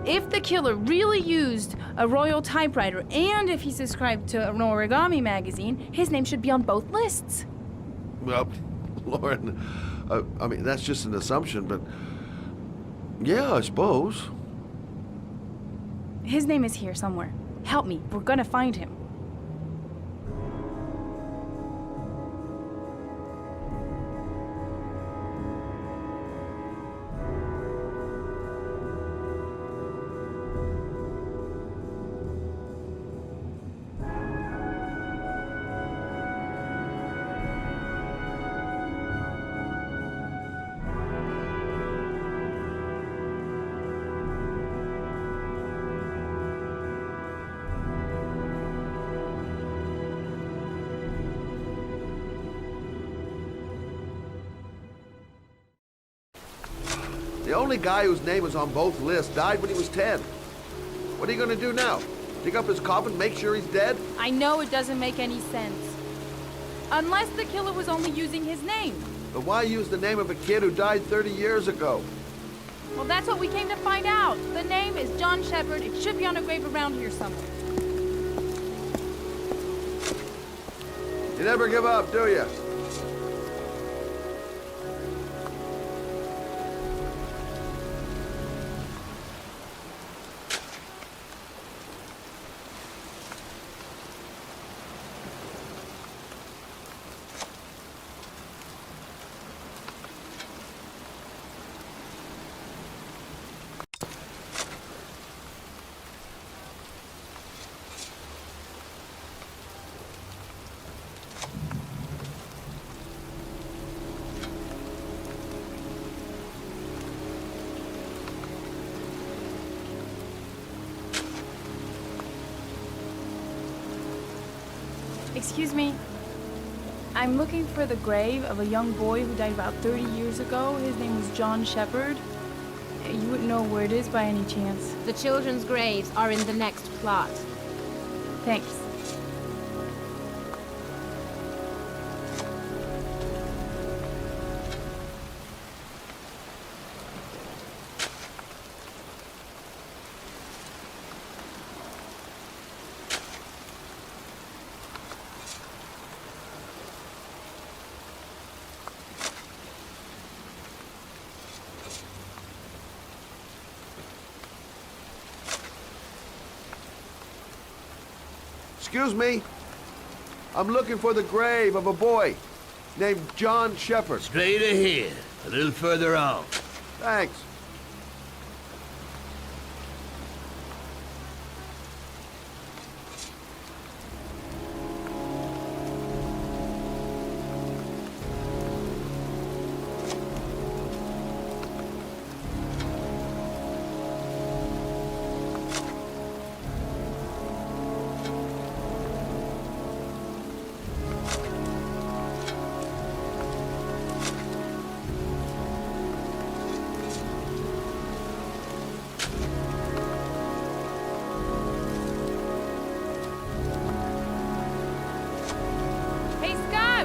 If the killer really used a royal typewriter and if he subscribed to an Origami magazine, his name should be on both lists. Well, Lauren, I mean, that's just an assumption, but yeah, I suppose. His name is here somewhere. Help me, we're gonna find him. The only guy whose name is on both lists died when he was 10. What are you gonna do now? Dig up his coffin, make sure he's dead? I know it doesn't make any sense. Unless the killer was only using his name. But why use the name of a kid who died 30 years ago? Well, that's what we came to find out. The name is John Shepard. It should be on a grave around here somewhere. You never give up, do you? Excuse me. I'm looking for the grave of a young boy who died about 30 years ago. His name was John Shepard. You wouldn't know where it is by any chance. The children's graves are in the next plot. Thanks. Excuse me. I'm looking for the grave of a boy named John Shepard. Straight ahead, a little further on. Thanks.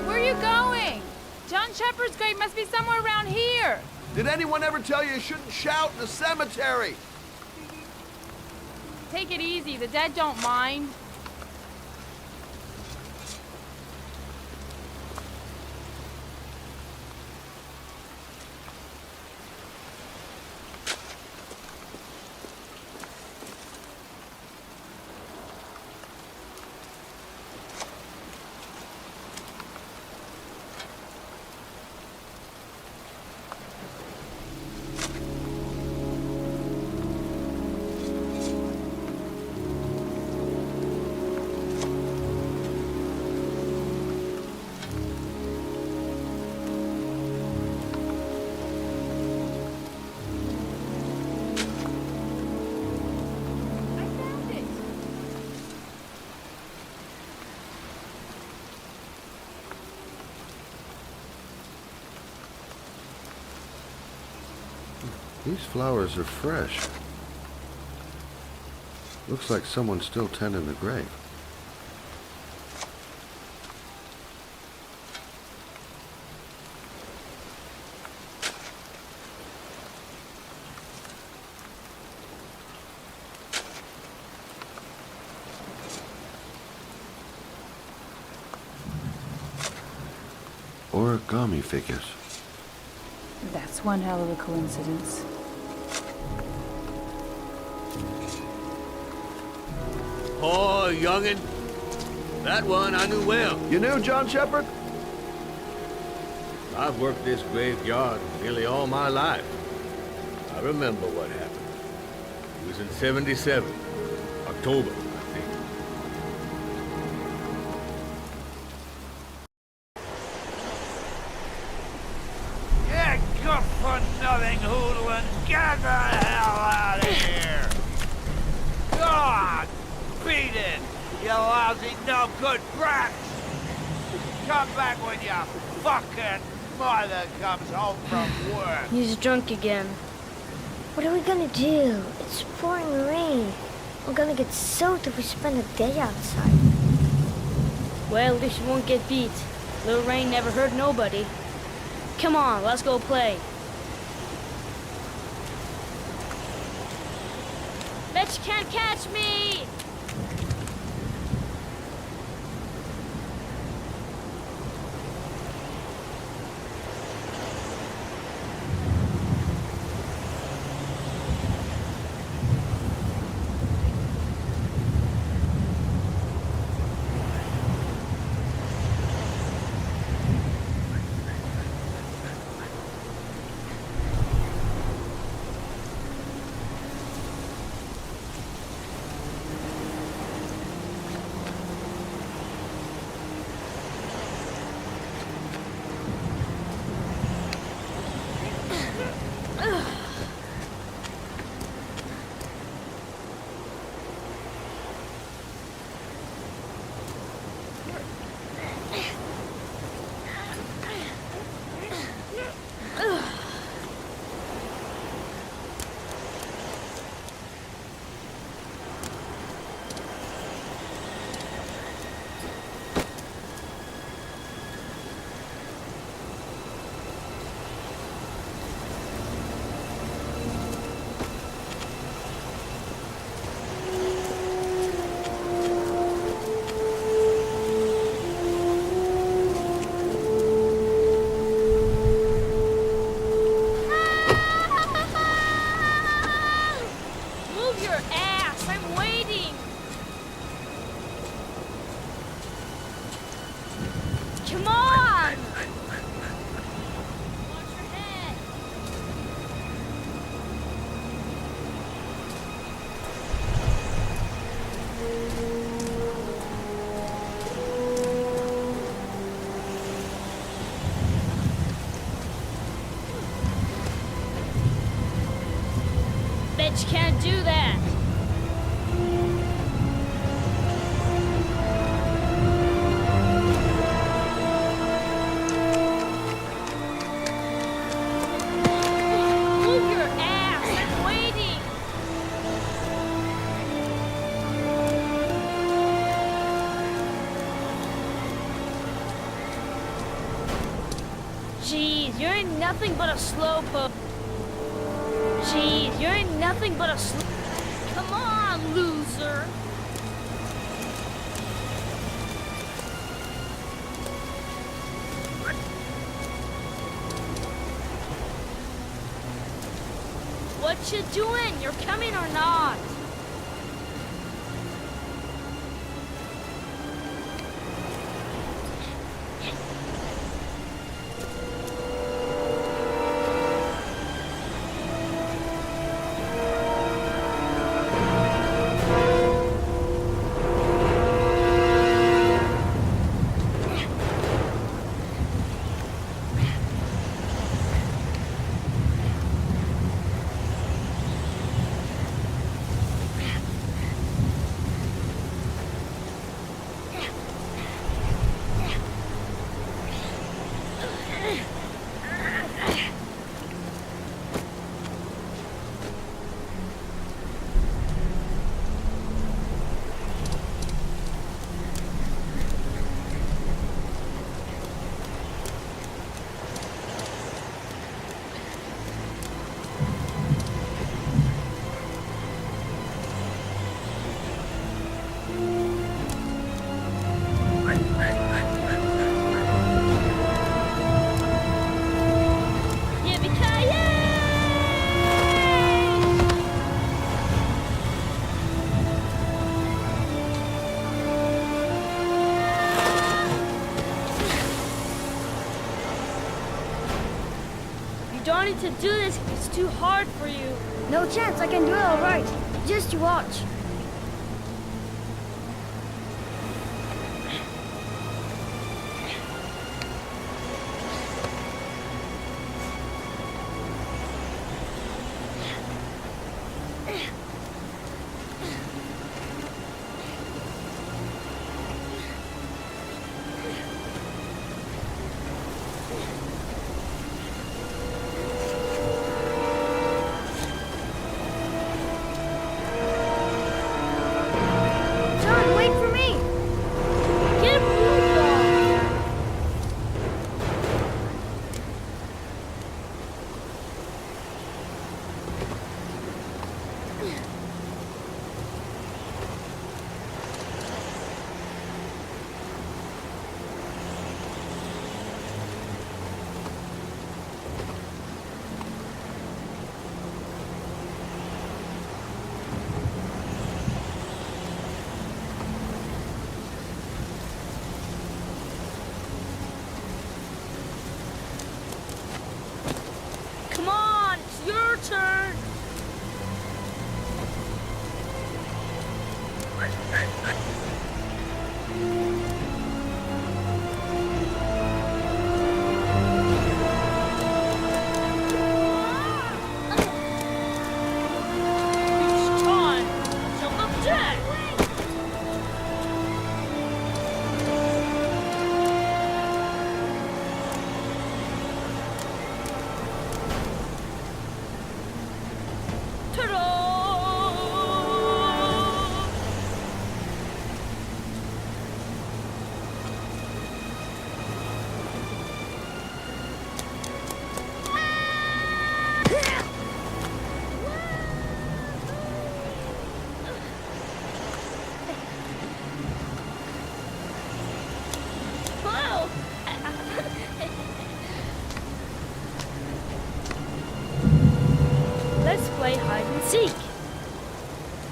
Dad, where are you going? John Shepherd's grave must be somewhere around here. Did anyone ever tell you shouldn't shout in a cemetery? Take it easy, the dead don't mind. These flowers are fresh. Looks like someone's still tending the grave. Origami figures. That's one hell of a coincidence. Oh, youngin'. That one I knew well. You knew John Shepherd? I've worked this graveyard nearly all my life. I remember what happened. It was in 77. October, I think. You good-for-nothing hoodlum! Get the hell out of here! God! Beat it! You lousy, no-good brats! Come back when your fucking mother comes home from work! He's drunk again. What are we gonna do? It's pouring rain. We're gonna get soaked if we spend a day outside. Well, at least you won't get beat. Little rain never hurt nobody. Come on, let's go play. Bet you can't catch me! Bet you can't do that. Move your ass. I'm waiting. You ain't nothing but a slowpoke. Jeez, you ain't nothing but a Come on, loser. What you doing? You're coming or not? To do this, it's too hard for you. No chance, I can do it all right. Just you watch. Turn. It's time to look dead. Play hide and seek.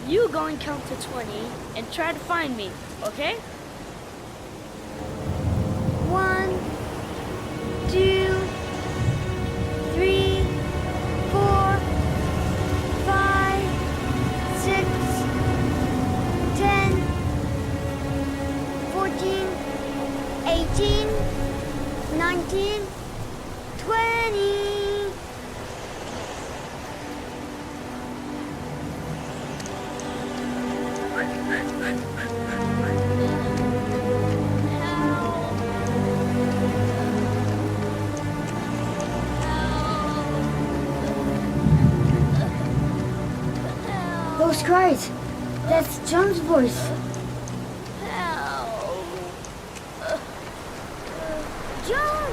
You go and count to 20 and try to find me, okay? 1, 2, 3, 4, 5, 6, 10, 14, 18, 19, 20. Those cries, that's John's voice. John!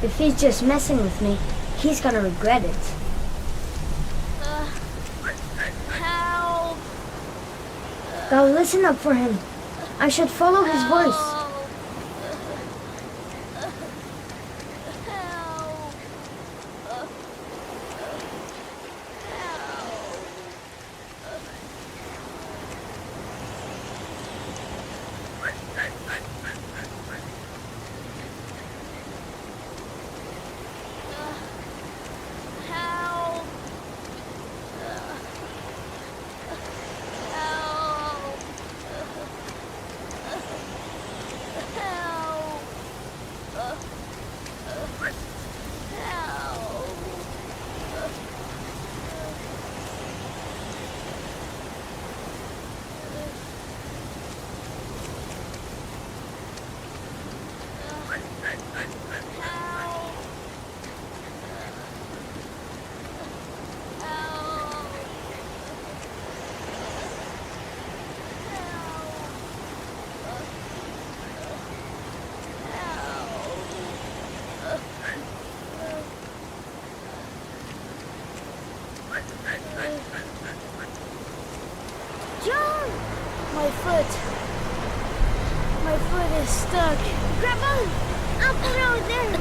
If he's just messing with me, he's gonna regret it. Help! Go listen up for him. I should follow his voice. John! My foot. My foot is stuck. Grab on! Up the road there!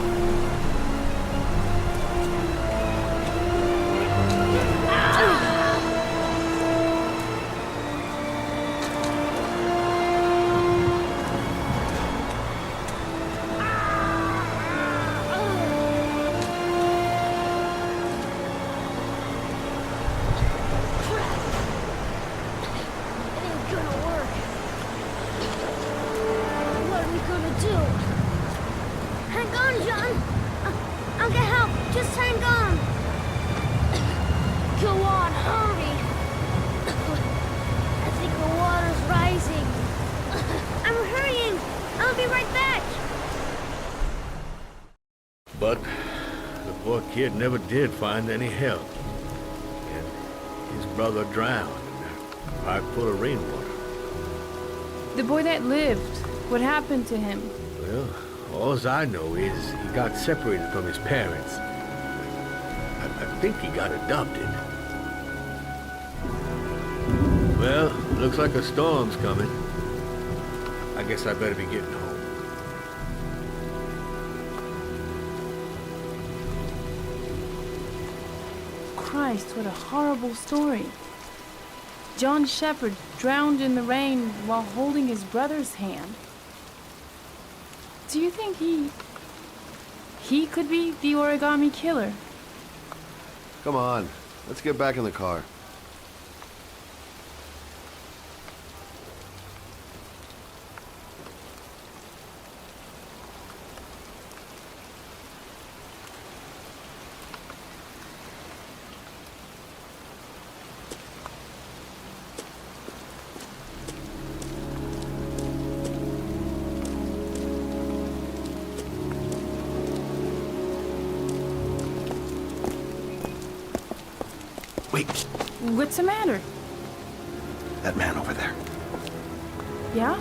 But the poor kid never did find any help. And his brother drowned in a pipe full of rainwater. The boy that lived, what happened to him? Well, all I know is he got separated from his parents. I think he got adopted. Well, looks like a storm's coming. I guess I better be getting home. Christ, what a horrible story. John Shepherd drowned in the rain while holding his brother's hand. Do you think he could be the origami killer? Come on, let's get back in the car. Wait. What's the matter? That man over there. Yeah?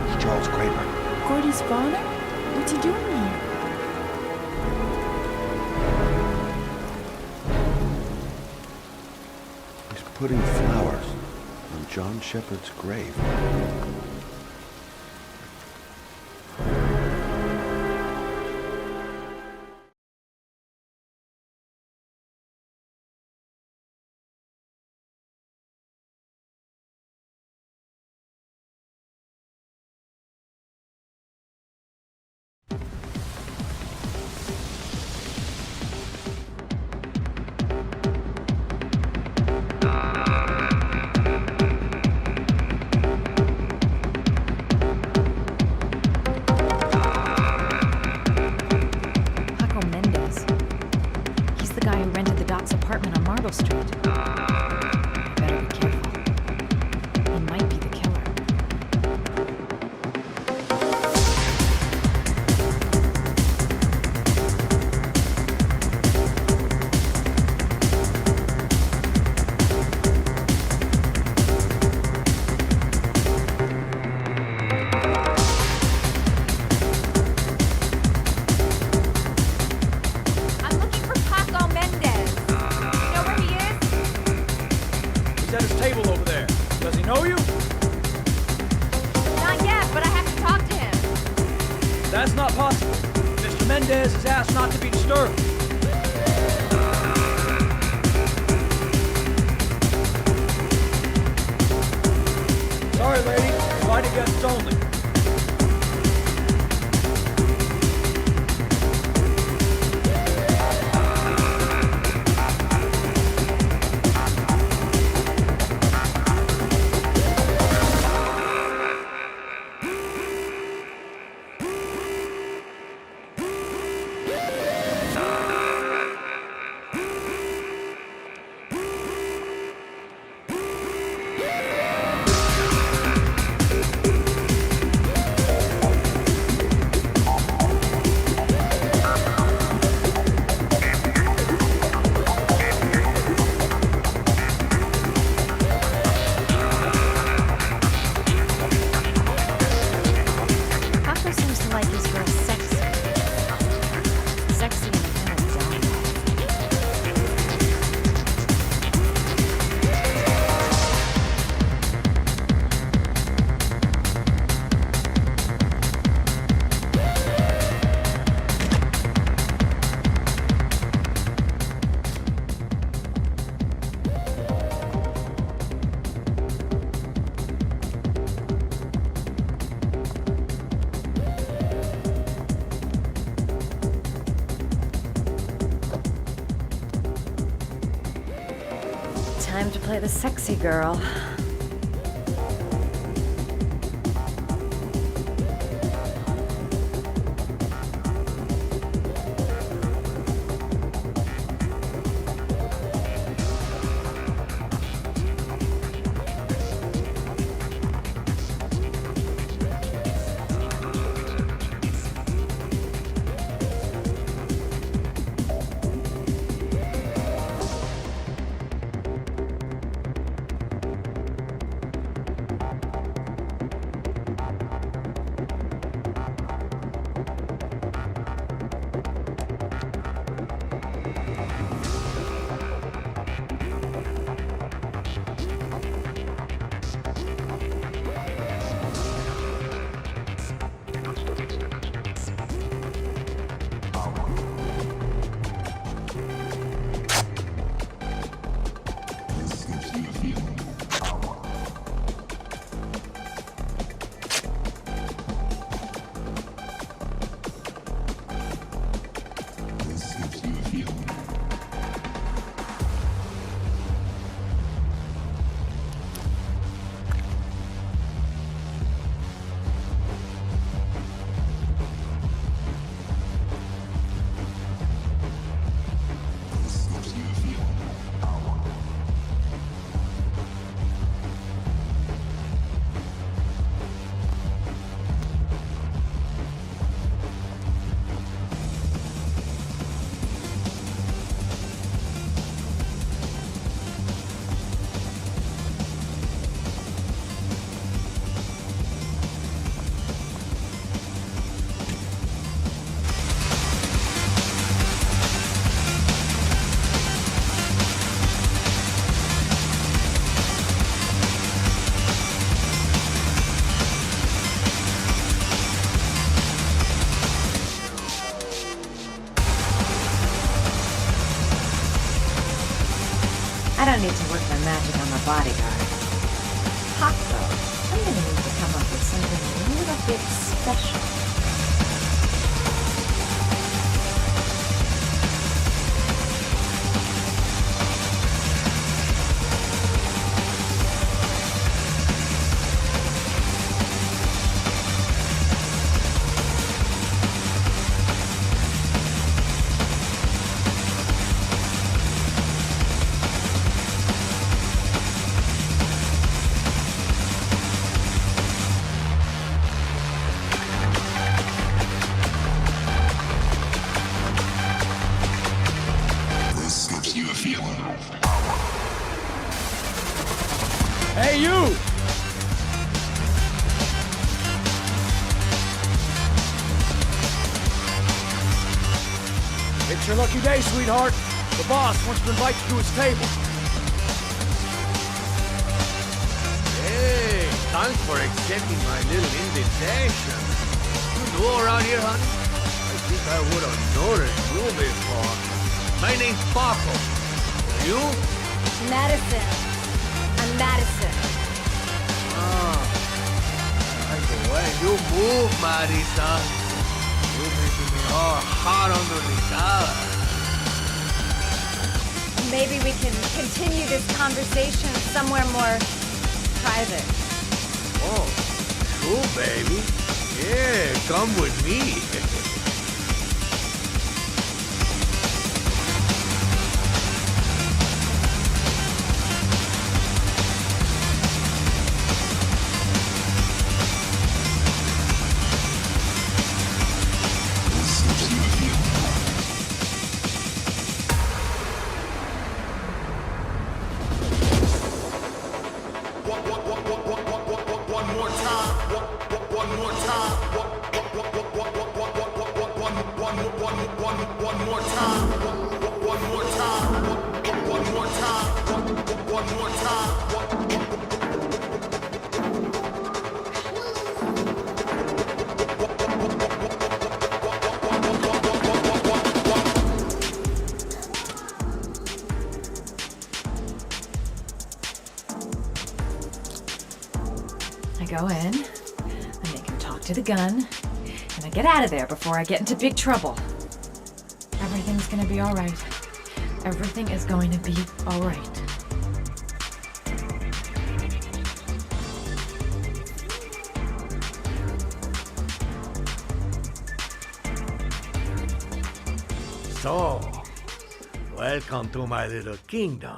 It's Charles Kramer. Gordy's father? What's he doing here? He's putting flowers on John Shepherd's grave. That's not possible. Mr. Mendez has asked not to be disturbed. Sorry, lady. Flight of guests only. Time to play the sexy girl. I don't need to work my magic on my bodyguard. Hot though, I'm gonna need to come up with something a little bit special. Hey, you! It's your lucky day, sweetheart. The boss wants to invite you to his table. Hey, thanks for accepting my little invitation. new around here, honey? I think I would have noticed you before. My name's Paco. You? Madison. I'm Madison. Ah. Like the way you move, Marisa. You're making me all hot under the collar. Maybe we can continue this conversation somewhere more private. Oh, cool, baby. Yeah, come with me. I go in, I make him talk to the gun, and I get out of there before I get into big trouble. Everything's gonna be all right. Everything is going to be all right. So, welcome to my little kingdom.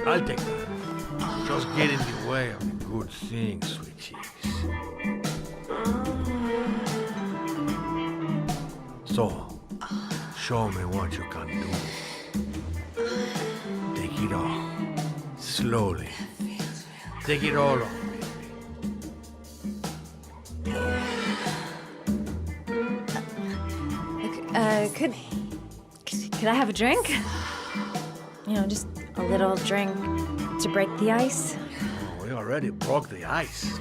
I'll take that. Just get in the way of the good things, sweet cheeks. So, show me what you can do. Take it all. Slowly. Take it all on. Could I have a drink? You know, just a little drink to break the ice. Oh, we already broke the ice.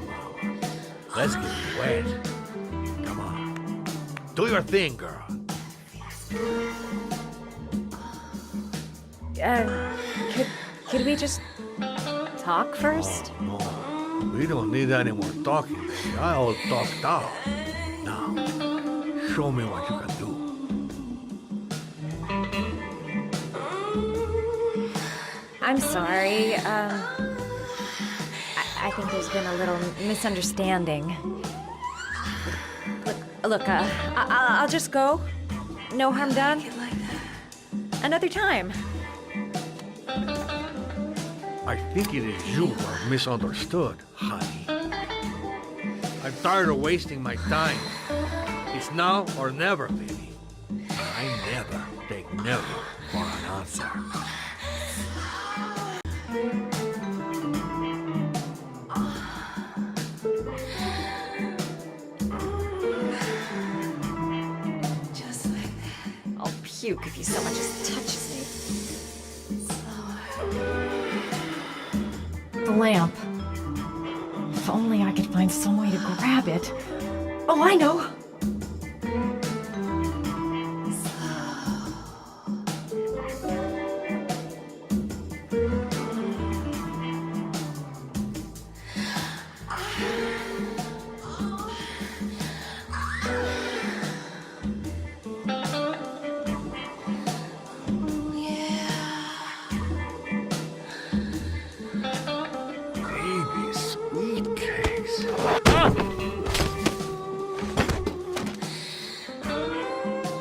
Let's get wet. Come on. Do your thing, girl. Could we just talk first? Oh, no. We don't need any more talking, baby. I all talked out. Now, show me what you can do. I'm sorry. I think there's been a little misunderstanding. Look, I'll just go. No harm done. Another time. I think it is you who are misunderstood, honey. I'm tired of wasting my time. It's now or never, baby. I never take never for an answer. Puke if he so much as touches me. The lamp. If only I could find some way to grab it. Oh, I know!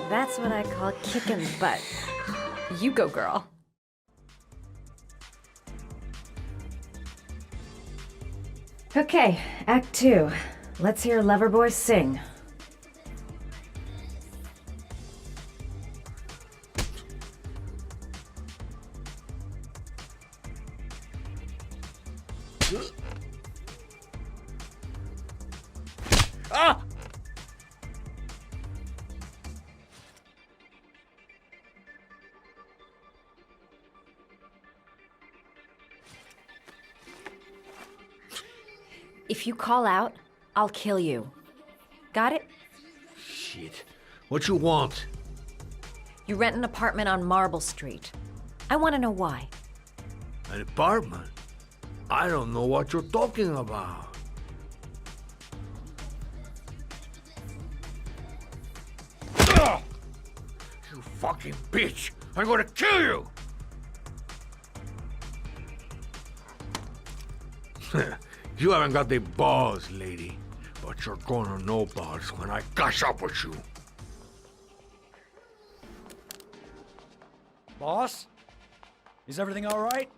That's what I call kicking butt. You go, girl. Okay, Act 2. Let's hear Loverboy sing. Ah! If you call out, I'll kill you. Got it? Shit. What you want? You rent an apartment on Marble Street. I want to know why. An apartment? I don't know what you're talking about. Ugh! You fucking bitch! I'm gonna kill you! You haven't got the balls, lady. But you're gonna know balls when I catch up with you. Boss? Is everything all right?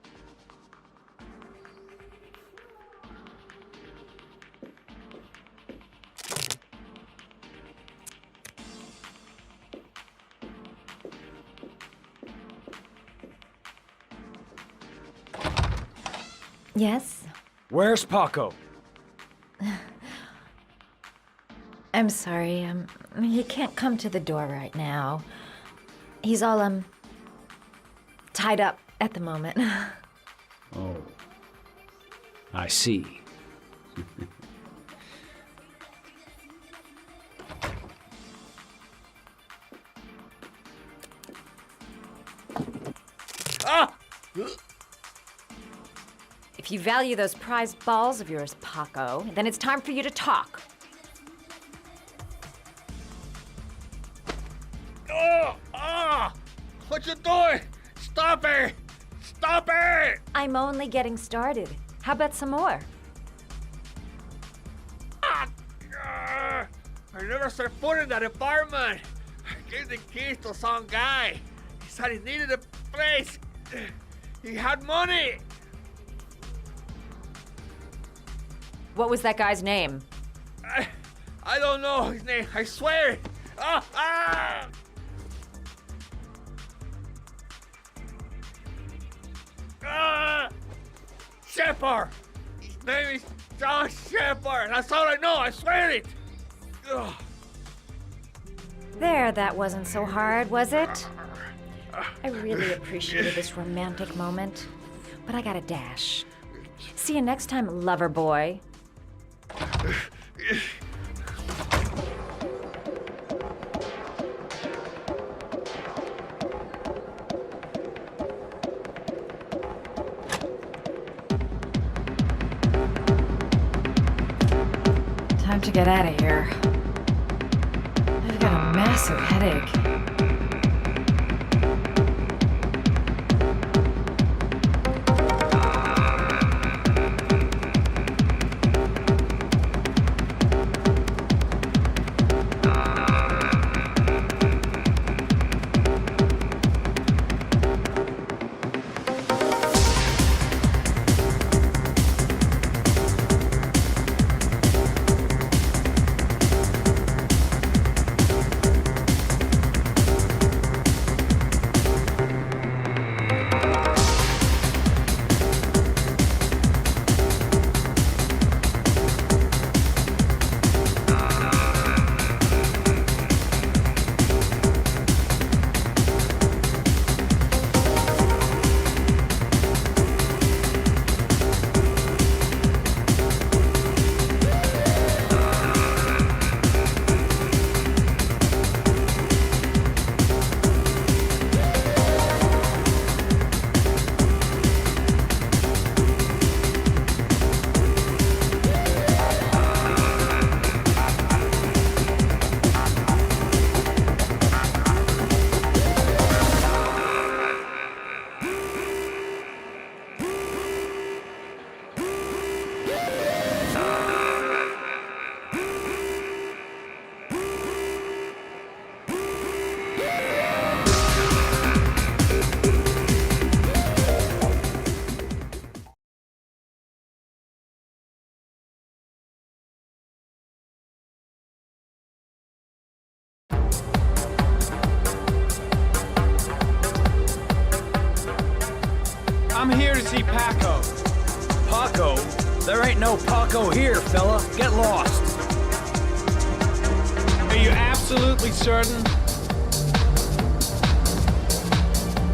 Yes? Where's Paco? I'm sorry, he can't come to the door right now. He's all, tied up at the moment. Oh. I see. Ah! If you value those prized balls of yours, Paco, then it's time for you to talk. Oh! Ah! What you doing? Stop it! Stop it! I'm only getting started. How about some more? I never set foot in that apartment. I gave the keys to some guy. He said he needed a place. He had money. What was that guy's name? I don't know his name. I swear. Ah! Ah! Ah! Shepard. His name is John Shepard. That's all I know. I swear it. Ugh. There, that wasn't so hard, was it? I really appreciated this romantic moment, but I gotta dash. See you next time, lover boy. Time to get out of here. I've got a massive headache. I'm here to see Paco. Paco? There ain't no Paco here, fella. Get lost. Are you absolutely certain?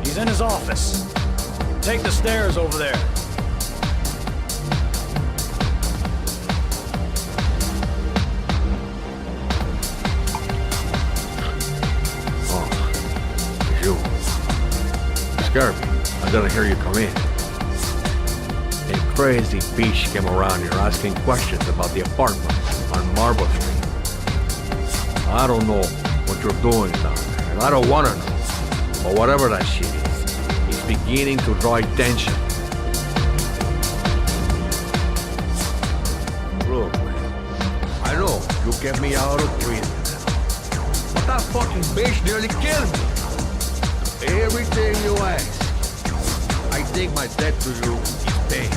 He's in his office. Take the stairs over there. scared me. I didn't hear you come in. A crazy bitch came around here asking questions about the apartment on Marble Street. I don't know what you're doing down there, and I don't want to know. But whatever that shit is, it's beginning to draw attention. Look, man, I know you get me out of prison, but that fucking bitch nearly killed me. Everything you ask, I think my debt to you is paid.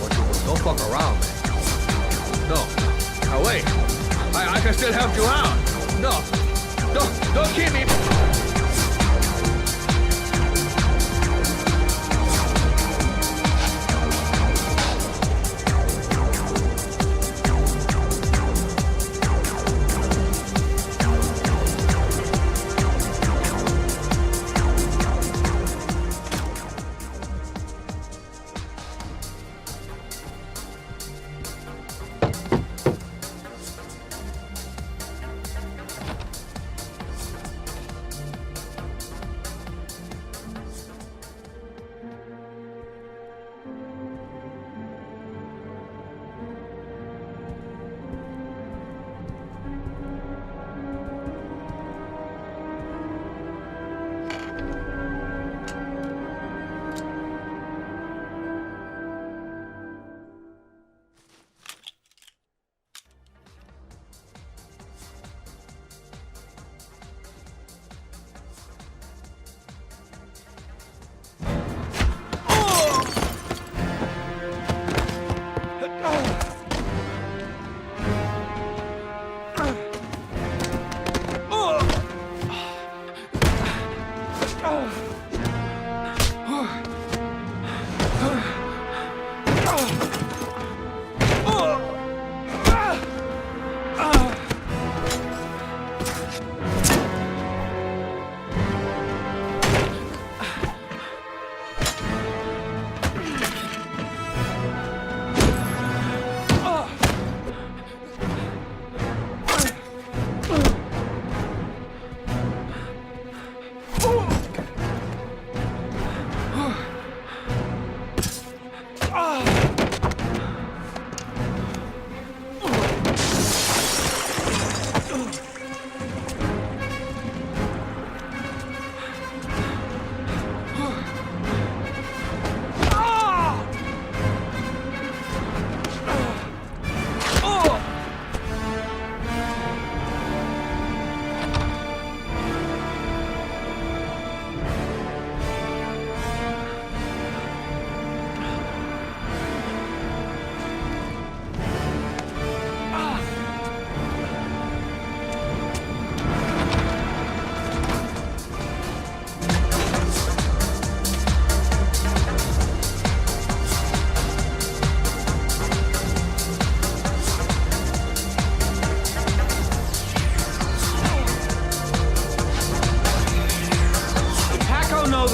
But you don't fuck around, man. No. Now wait, I can still help you out. No, don't keep me.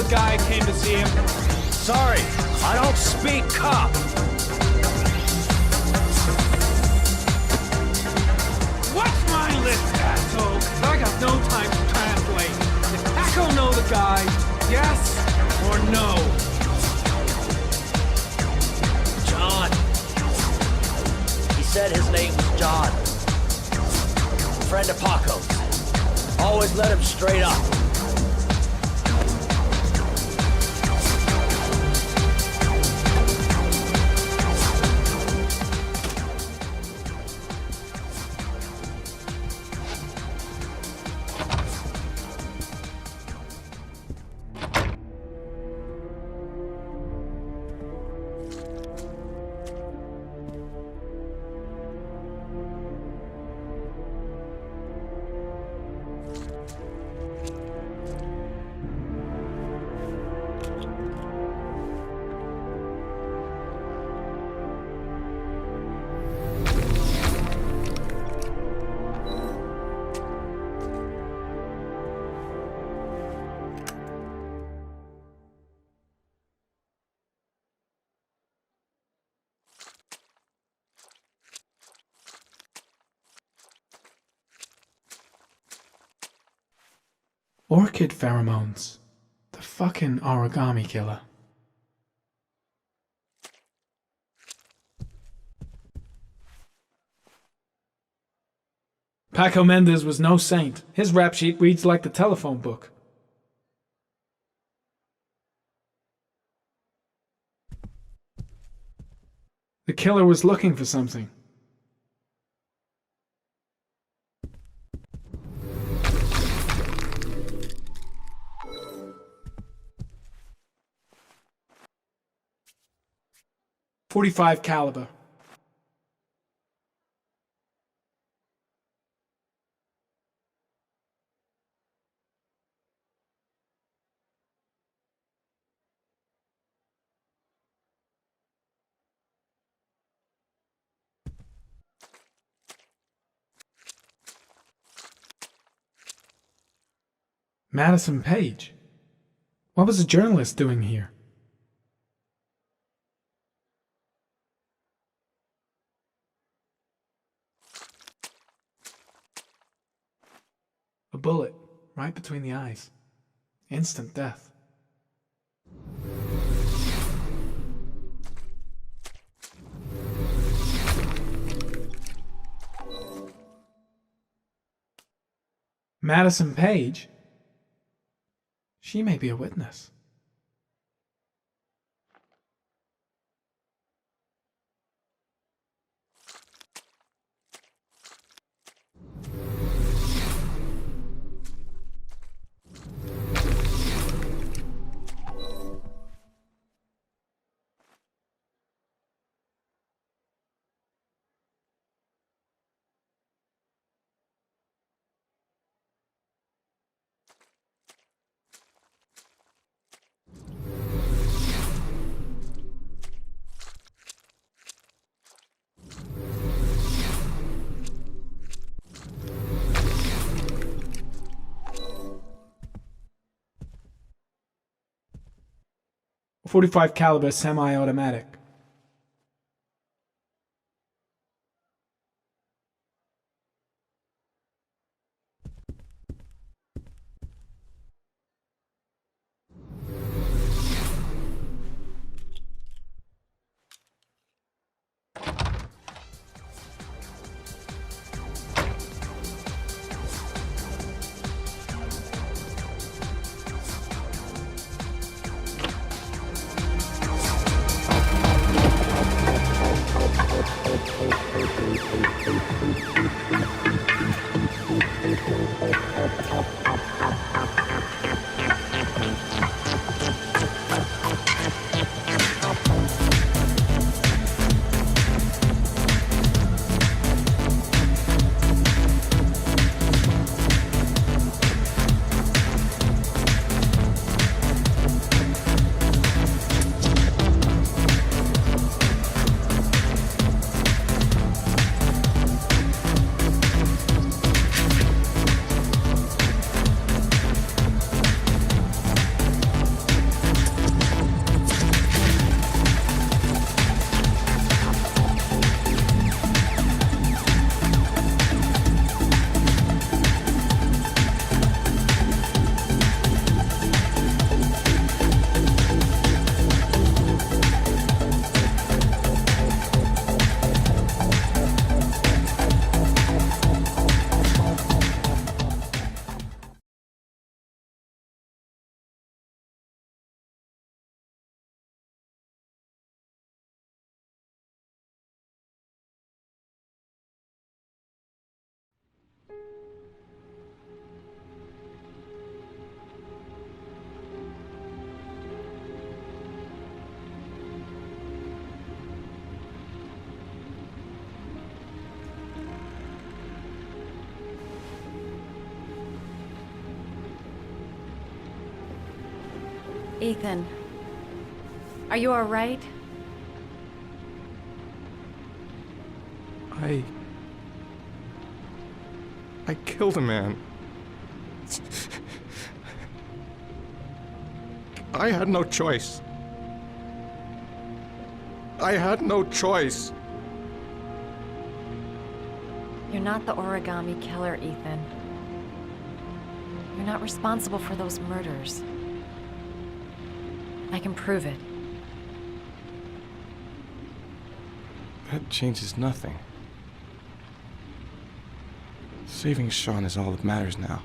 Guy came to see him. Sorry, I don't speak cop. What's my list, asshole? 'Cause I got no time to translate. Did Paco know the guy? Yes or no? John. He said his name was John. Friend of Paco's. Always let him straight up. Orchid pheromones. The fucking origami killer. Paco Mendez was no saint. His rap sheet reads like the telephone book. The killer was looking for something. .45 caliber. Madison Page? What was a journalist doing here? A bullet, right between the eyes. Instant death. Madison Page? She may be a witness. .45 caliber semi-automatic. Ethan, are you all right? I killed a man. I had no choice. I had no choice. You're not the origami killer, Ethan. You're not responsible for those murders. I can prove it. That changes nothing. Saving Sean is all that matters now.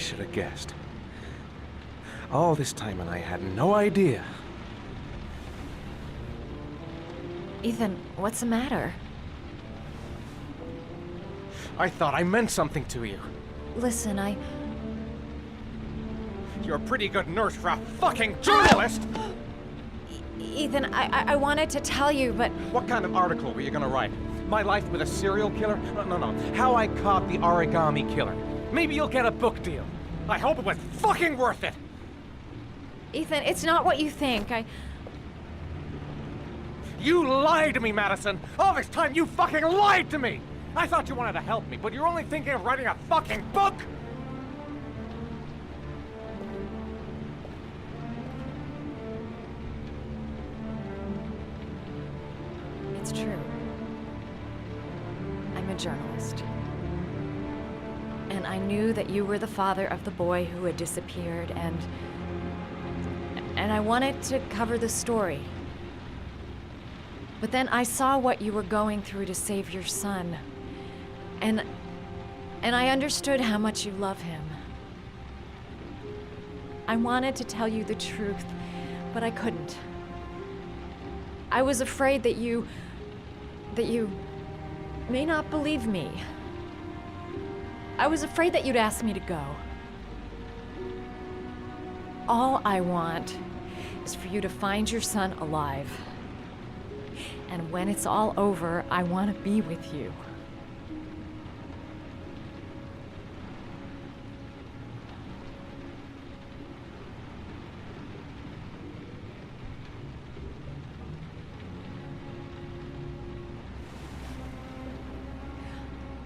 should have guessed. All this time and I had no idea. Ethan, what's the matter? I thought I meant something to you. Listen, You're a pretty good nurse for a fucking journalist! Ethan, I wanted to tell you, but... What kind of article were you gonna write? My life with a serial killer? No. How I caught the origami killer. Maybe you'll get a book deal. I hope it was fucking worth it! Ethan, it's not what you think. You lied to me, Madison! All this time you fucking lied to me! I thought you wanted to help me, but you're only thinking of writing a fucking book? It's true. I'm a journalist. And I knew that you were the father of the boy who had disappeared, and I wanted to cover the story. But then I saw what you were going through to save your son. And I understood how much you love him. I wanted to tell you the truth, but I couldn't. I was afraid that you may not believe me. I was afraid that you'd ask me to go. All I want is for you to find your son alive. And when it's all over, I want to be with you.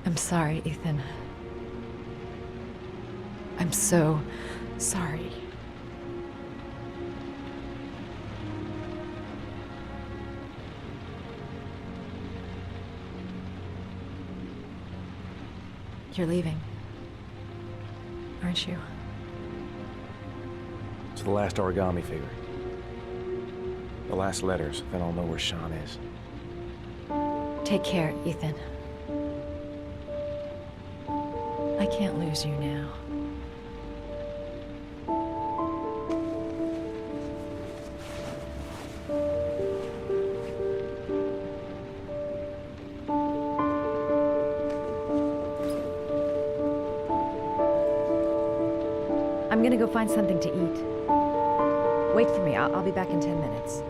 I'm sorry, Ethan. I'm so sorry. You're leaving, aren't you? To the last origami figure. The last letters, then I'll know where Sean is. Take care, Ethan. I can't lose you now. I'm gonna go find something to eat. Wait for me. I'll be back in 10 minutes.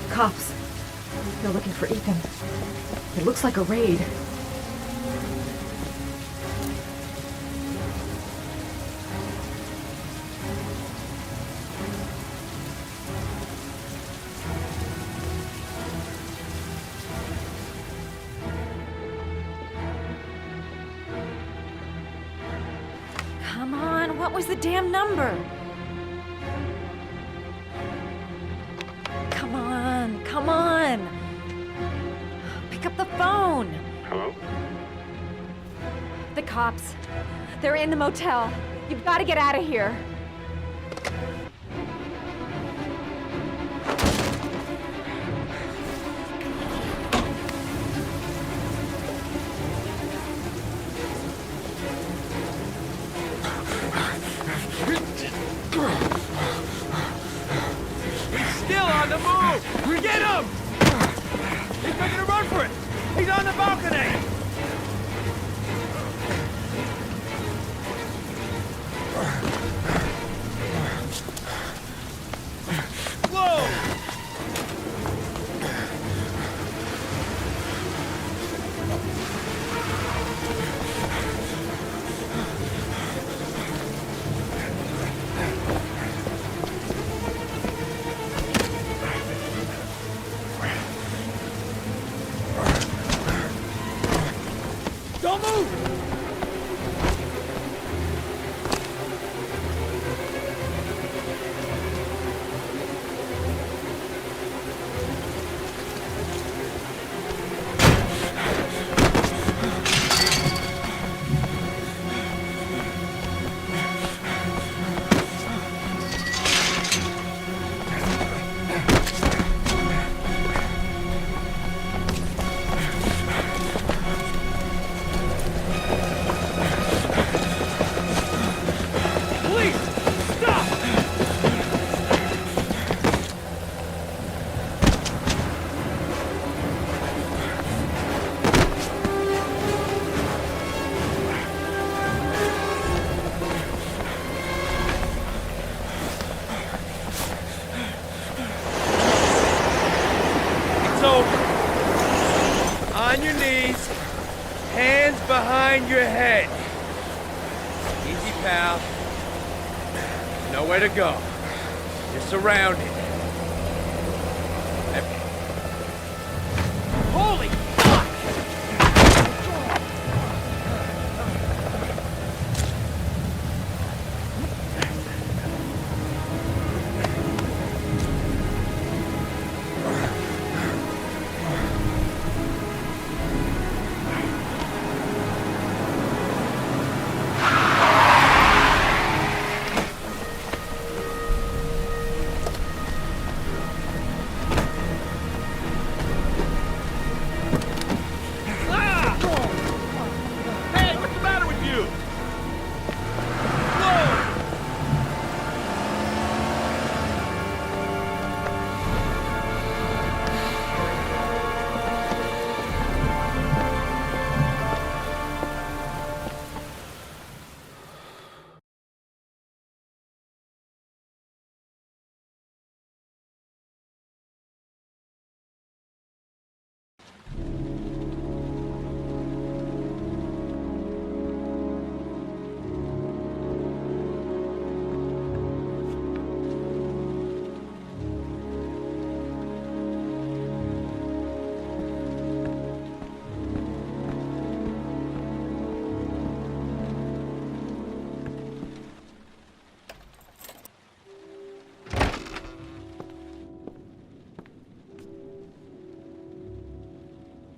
Cops. They're looking for Ethan. It looks like a raid. Come on, what was the damn number? Come on! Pick up the phone! Hello? The cops. They're in the motel. You've got to get out of here. on the move! Get him! He's making a run for it! He's on the balcony! Whoa! Don't move! On your knees, hands behind your head. Easy, pal. Nowhere to go. You're surrounded. Holy fuck!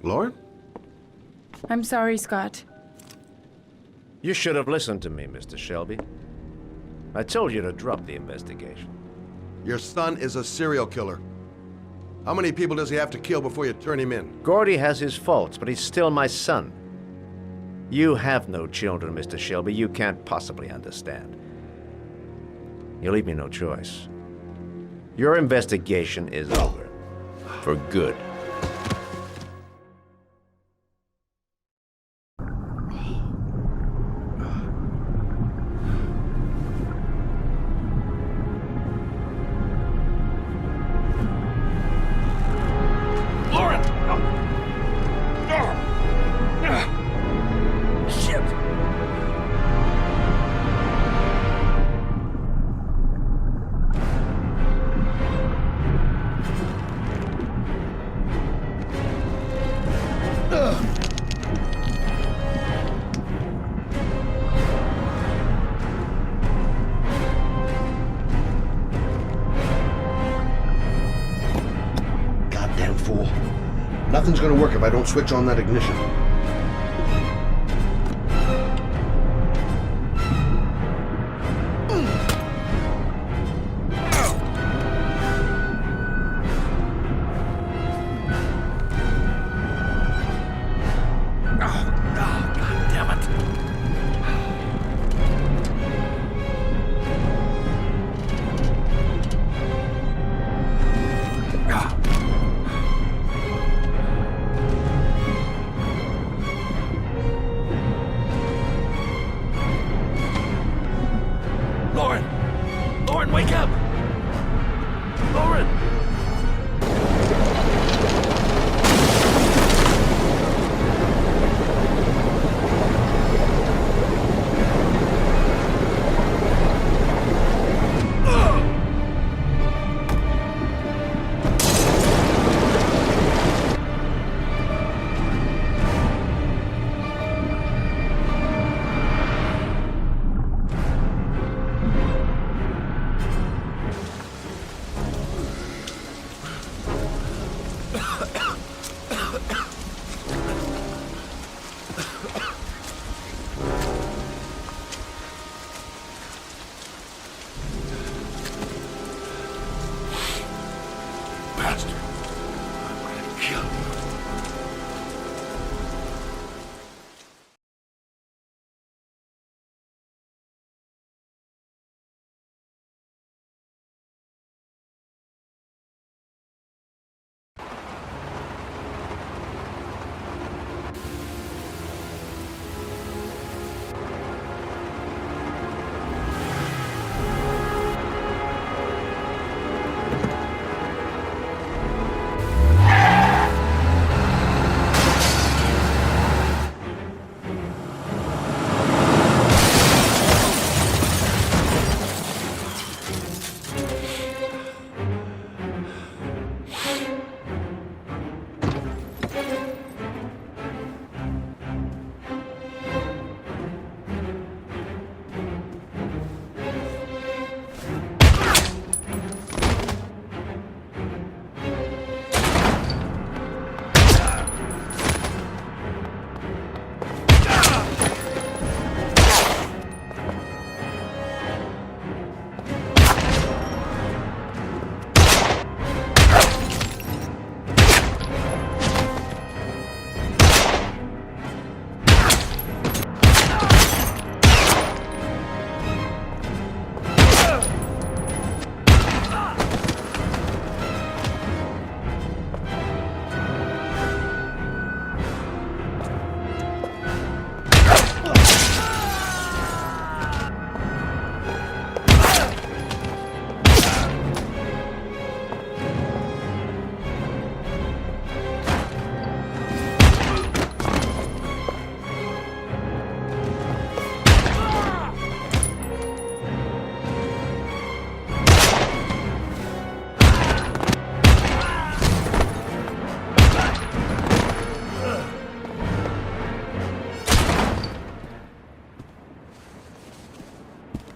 Lauren? I'm sorry, Scott. You should have listened to me, Mr. Shelby. I told you to drop the investigation. Your son is a serial killer. How many people does he have to kill before you turn him in? Gordy has his faults, but he's still my son. You have no children, Mr. Shelby. You can't possibly understand. You leave me no choice. Your investigation is over. For good. Nothing's gonna work if I don't switch on that ignition. run! Bastard. I'm gonna kill you.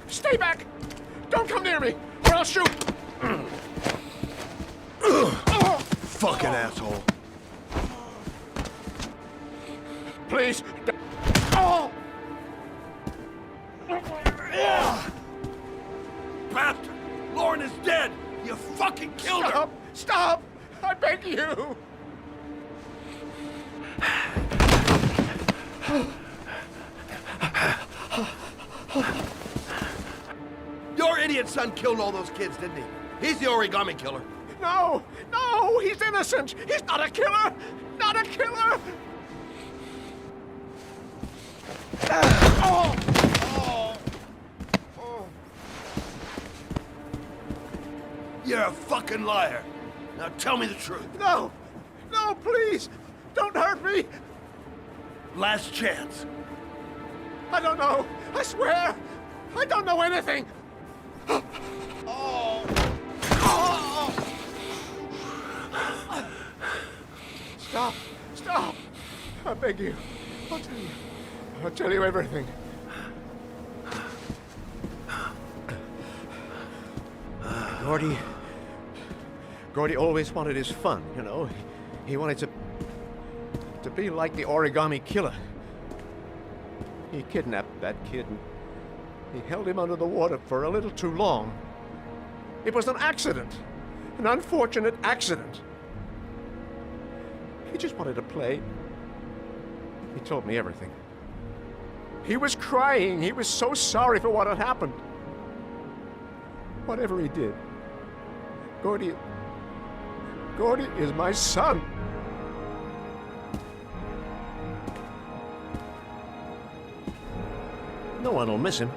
Stay back! Don't come near me, or I'll shoot! Fucking asshole. Please. Oh! Bastard! Lauren is dead! You fucking killed her! Stop! I beg you! Your idiot son killed all those kids, didn't he? He's the origami killer. No! No! He's innocent! He's not a killer! Not a killer! Oh! Oh! Oh! You're a fucking liar. Now tell me the truth. No! No, please! Don't hurt me! Last chance. I don't know! I swear! I don't know anything! Oh! Oh! Stop! Stop! I beg you. I'll tell you. I'll tell you everything. Gordy always wanted his fun, you know. He wanted to be like the origami killer. He kidnapped that kid and he held him under the water for a little too long. It was an accident. An unfortunate accident. He just wanted to play. He told me everything. He was crying. He was so sorry for what had happened. Whatever he did, Gordy is my son. No one will miss him.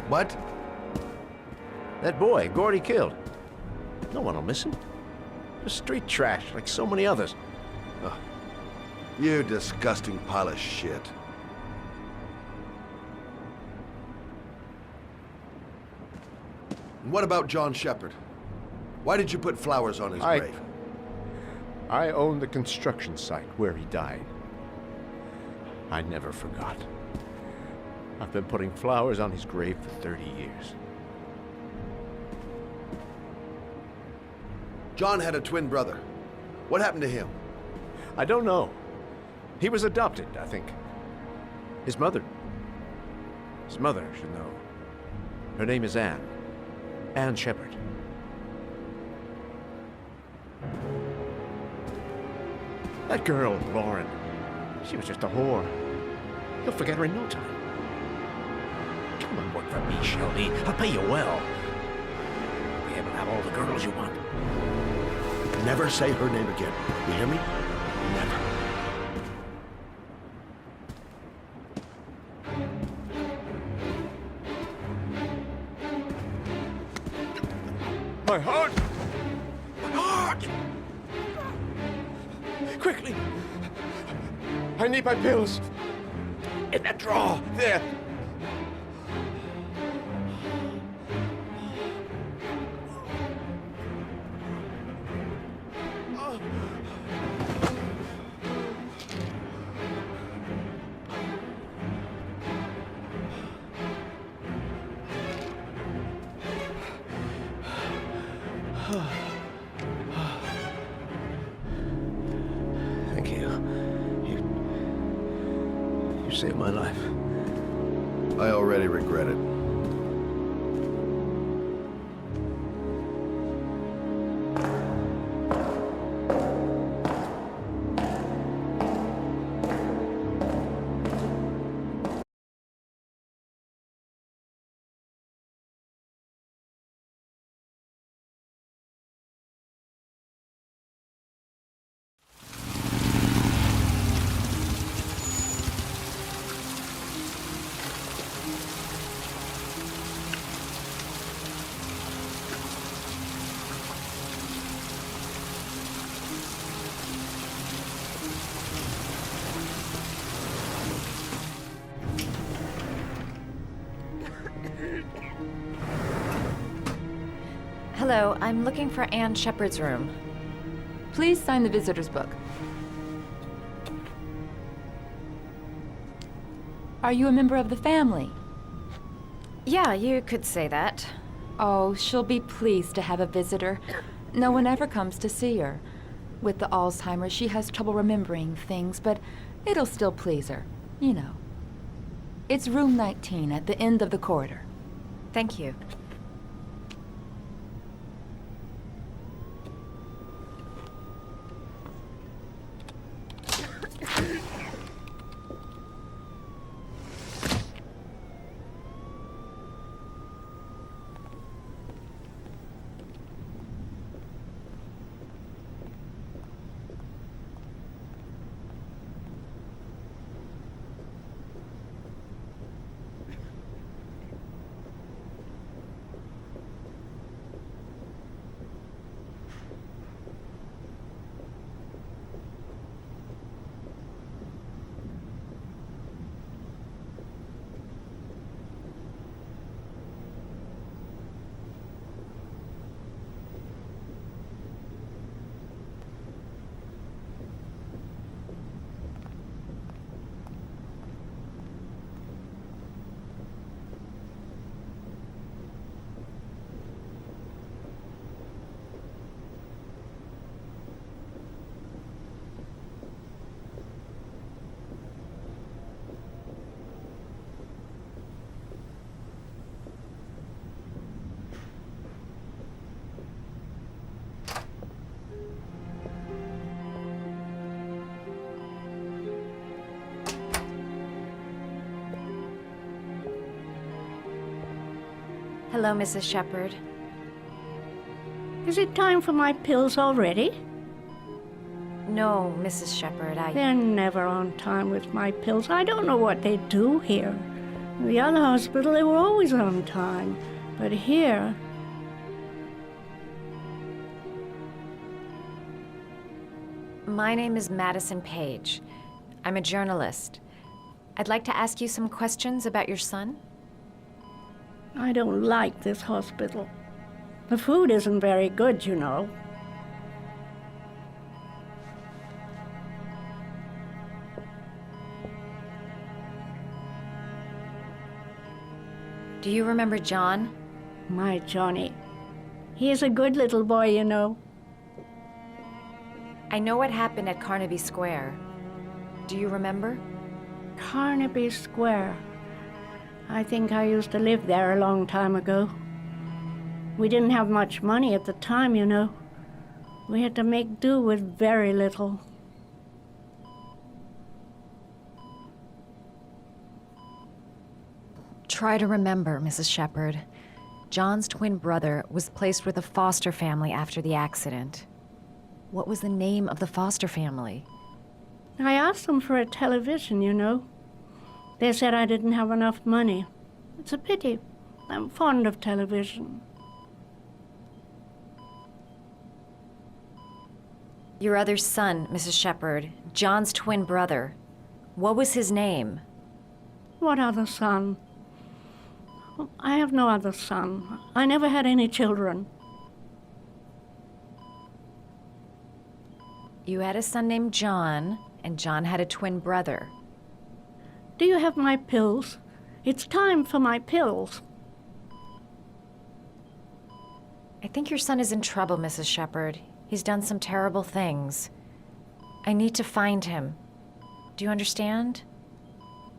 What? That boy, Gordy killed. No one will miss him. Just street trash, like so many others. Ugh. You disgusting pile of shit. And what about John Shepard? Why did you put flowers on his grave? I own the construction site where he died. I never forgot. I've been putting flowers on his grave for 30 years. John had a twin brother. What happened to him? I don't know. He was adopted, I think. His mother should know. Her name is Anne. Anne Shepard. That girl, Lauren, she was just a whore. You'll forget her in no time. Come and work for me, Shelby. I'll pay you well. You'll be able to have all the girls you want. Never say her name again. You hear me? Never. My heart! My heart! Quickly! I need my pills. In that drawer, there. Thank you. You saved my life. I already regret it. Hello, I'm looking for Anne Shepard's room. Please sign the visitor's book. Are you a member of the family? Yeah, you could say that. Oh, she'll be pleased to have a visitor. No one ever comes to see her. With the Alzheimer's, she has trouble remembering things, but it'll still please her. You know. It's room 19 at the end of the corridor. Thank you. Hello, Mrs. Shepard. Is it time for my pills already? No, Mrs. Shepard, They're never on time with my pills. I don't know what they do here. In the other hospital, they were always on time. But here... My name is Madison Page. I'm a journalist. I'd like to ask you some questions about your son. I don't like this hospital. The food isn't very good, you know. Do you remember John? My Johnny. He is a good little boy, you know. I know what happened at Carnaby Square. Do you remember? Carnaby Square. I think I used to live there a long time ago. We didn't have much money at the time, you know. We had to make do with very little. Try to remember, Mrs. Shepherd. John's twin brother was placed with a foster family after the accident. What was the name of the foster family? I asked them for a television, you know. They said I didn't have enough money. It's a pity. I'm fond of television. Your other son, Mrs. Shepherd, John's twin brother. What was his name? What other son? I have no other son. I never had any children. You had a son named John, and John had a twin brother. Do you have my pills? It's time for my pills. I think your son is in trouble, Mrs. Shepherd. He's done some terrible things. I need to find him. Do you understand?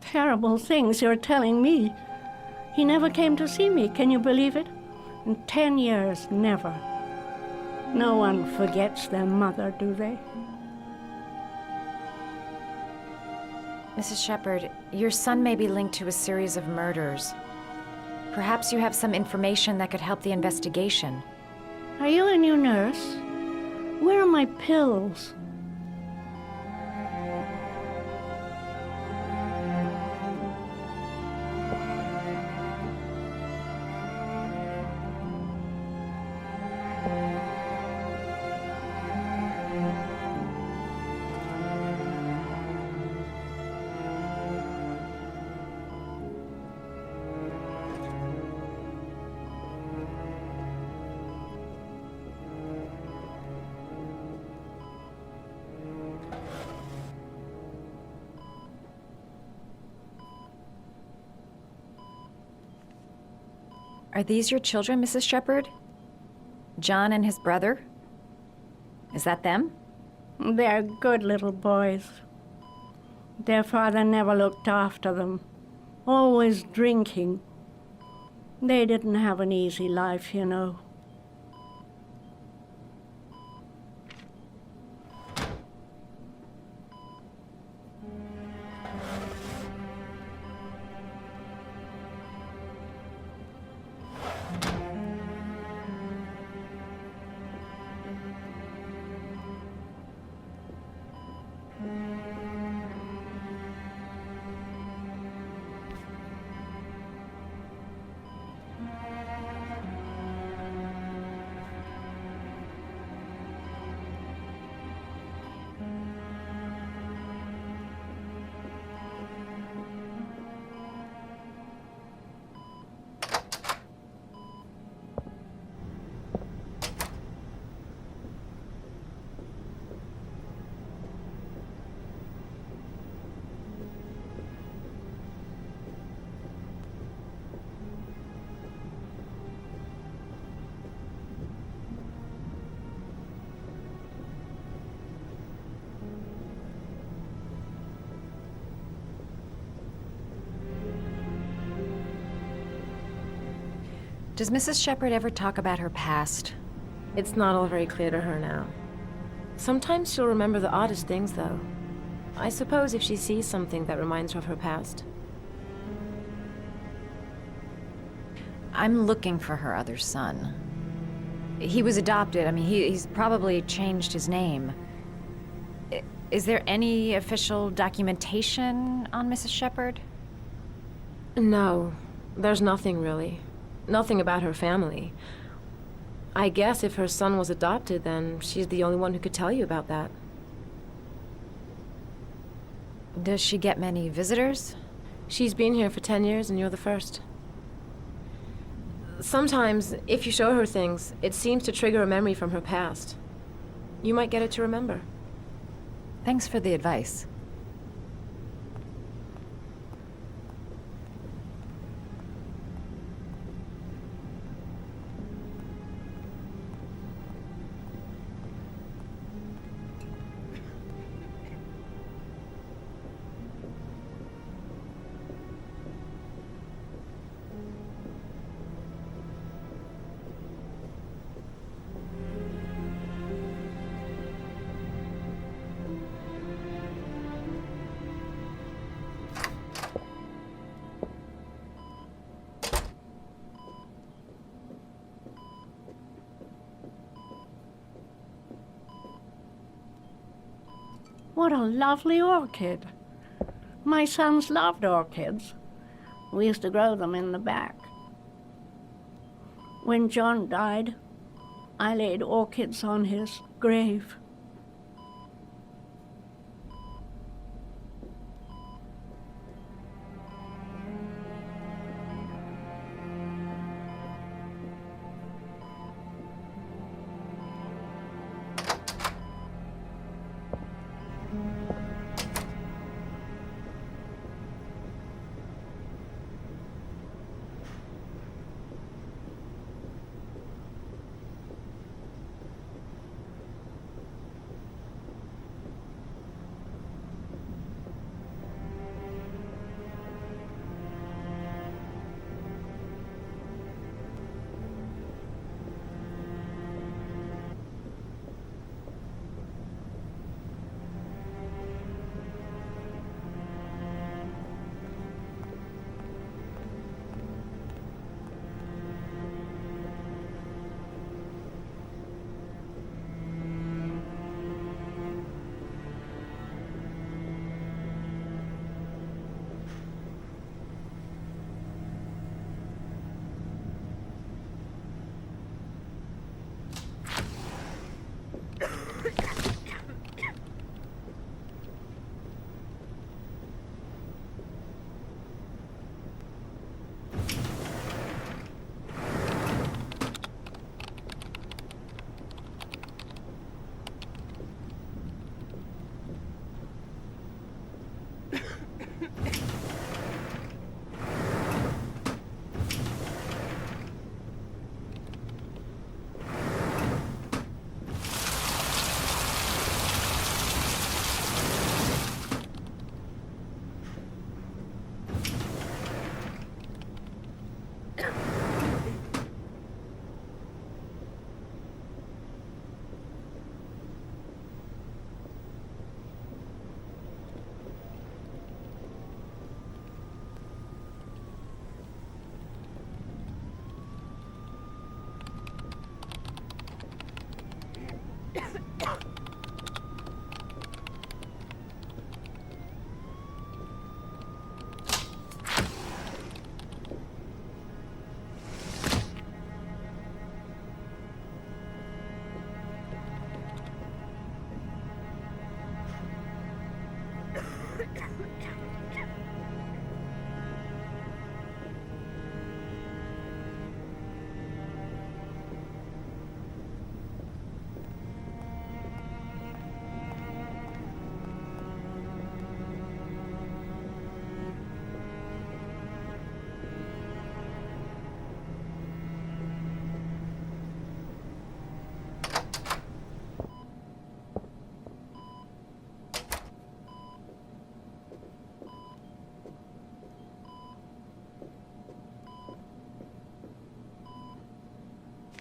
Terrible things you're telling me. He never came to see me, can you believe it? In 10 years, never. No one forgets their mother, do they? Mrs. Shepherd, your son may be linked to a series of murders. Perhaps you have some information that could help the investigation. Are you a new nurse? Where are my pills? Are these your children, Mrs. Shepherd? John and his brother? Is that them? They're good little boys. Their father never looked after them. Always drinking. They didn't have an easy life, you know. Does Mrs. Shepherd ever talk about her past? It's not all very clear to her now. Sometimes she'll remember the oddest things, though. I suppose if she sees something that reminds her of her past. I'm looking for her other son. He was adopted. I mean, he's probably changed his name. Is there any official documentation on Mrs. Shepherd? No, there's nothing really. Nothing about her family. I guess if her son was adopted, then she's the only one who could tell you about that. Does she get many visitors? She's been here for 10 years and you're the first. Sometimes, if you show her things, it seems to trigger a memory from her past. You might get her to remember. Thanks for the advice. What a lovely orchid. My sons loved orchids. We used to grow them in the back. When John died, I laid orchids on his grave.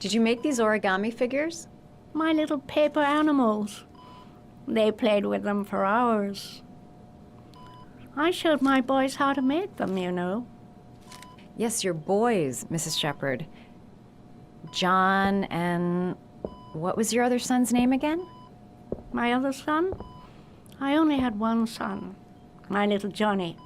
Did you make these origami figures? My little paper animals. They played with them for hours. I showed my boys how to make them, you know. Yes, your boys, Mrs. Shepherd. John and... what was your other son's name again? My other son? I only had one son, my little Johnny.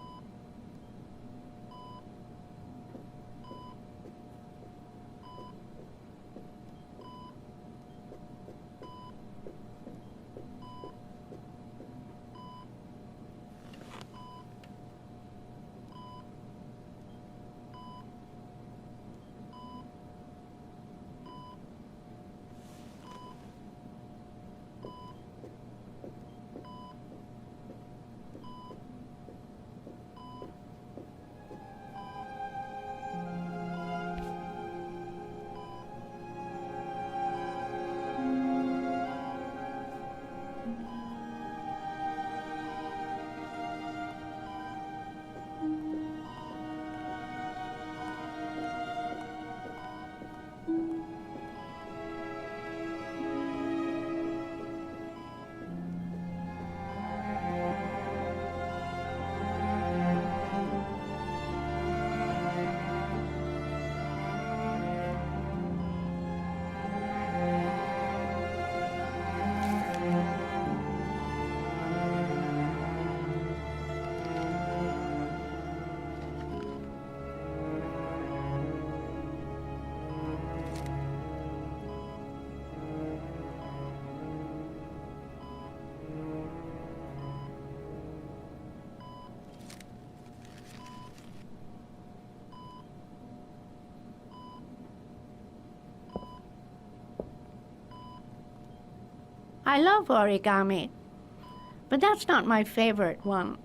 I love origami, but that's not my favorite one.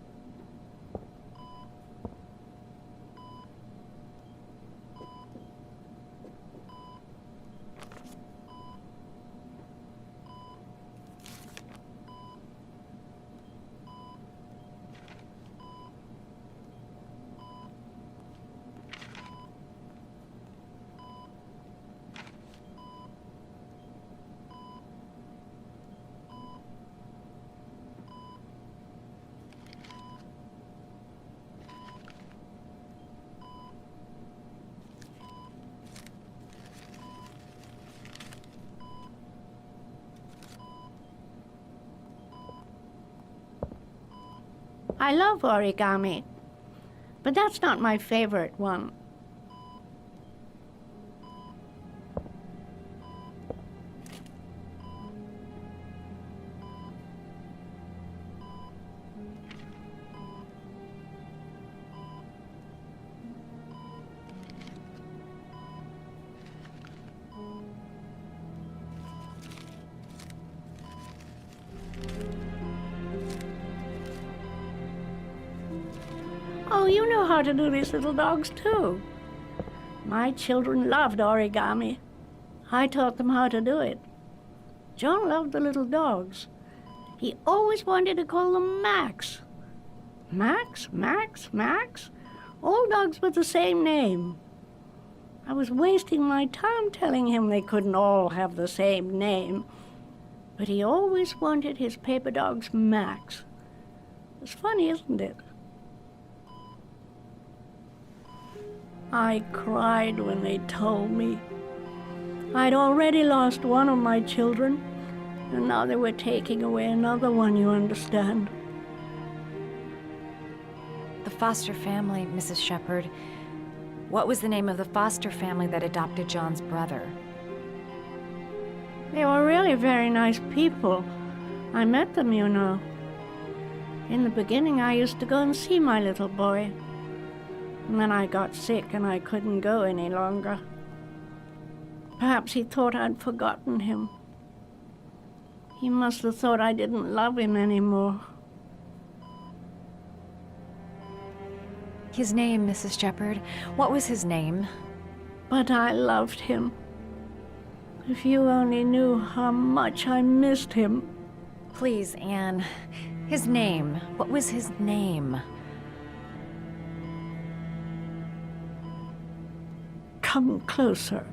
I love origami, but that's not my favorite one. Oh, you know how to do these little dogs, too. My children loved origami. I taught them how to do it. John loved the little dogs. He always wanted to call them Max. Max, Max, Max. All dogs with the same name. I was wasting my time telling him they couldn't all have the same name. But he always wanted his paper dogs Max. It's funny, isn't it? I cried when they told me. I'd already lost one of my children, and now they were taking away another one, you understand. The foster family, Mrs. Shepherd. What was the name of the foster family that adopted John's brother? They were really very nice people. I met them, you know. In the beginning, I used to go and see my little boy. And then I got sick and I couldn't go any longer. Perhaps he thought I'd forgotten him. He must have thought I didn't love him anymore. His name, Mrs. Shepherd. What was his name? But I loved him. If you only knew how much I missed him. Please, Anne. His name. What was his name? Come closer.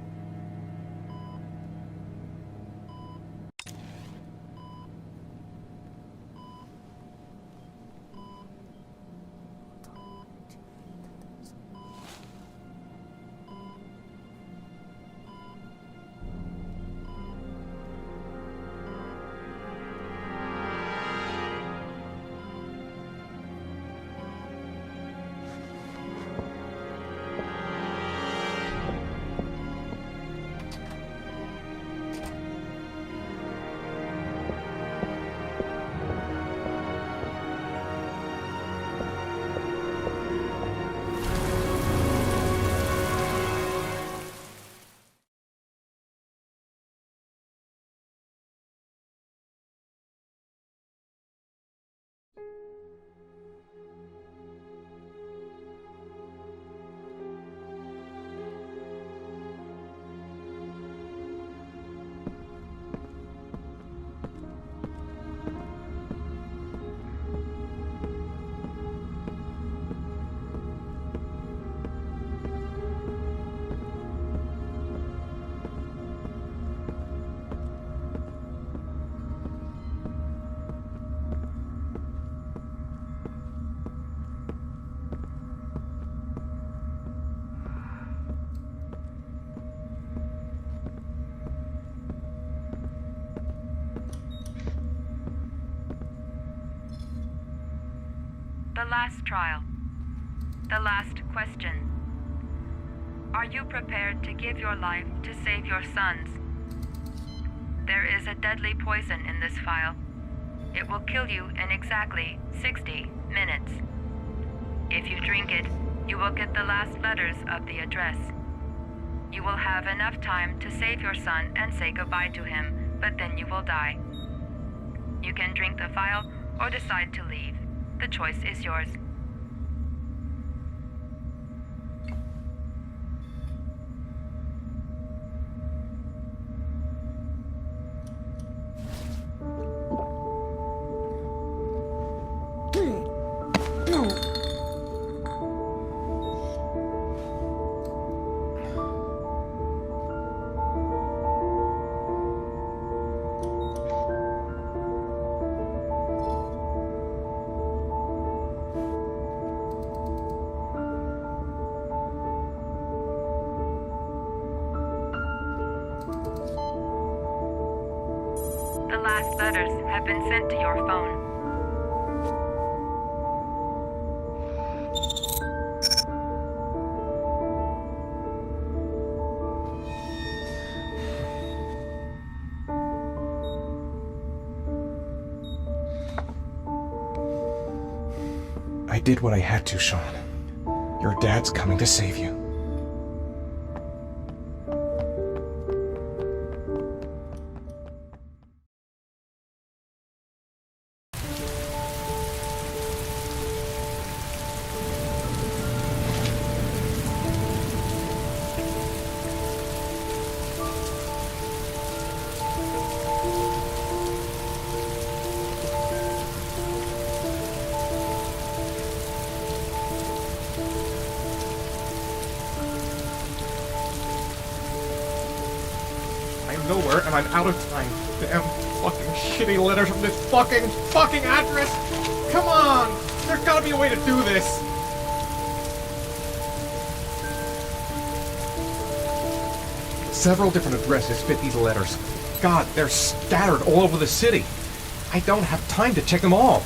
The last trial. The last question. Are you prepared to give your life to save your sons? There is a deadly poison in this file. It will kill you in exactly 60 minutes. If you drink it, you will get the last letters of the address. You will have enough time to save your son and say goodbye to him, but then you will die. You can drink the file or decide to leave. The choice is yours. The last letters have been sent to your phone. I did what I had to, Sean. Your dad's coming to save you. I'm nowhere and I'm out of time. Damn fucking shitty letters from this fucking address! Come on! There's gotta be a way to do this! Several different addresses fit these letters. God, they're scattered all over the city. I don't have time to check them all.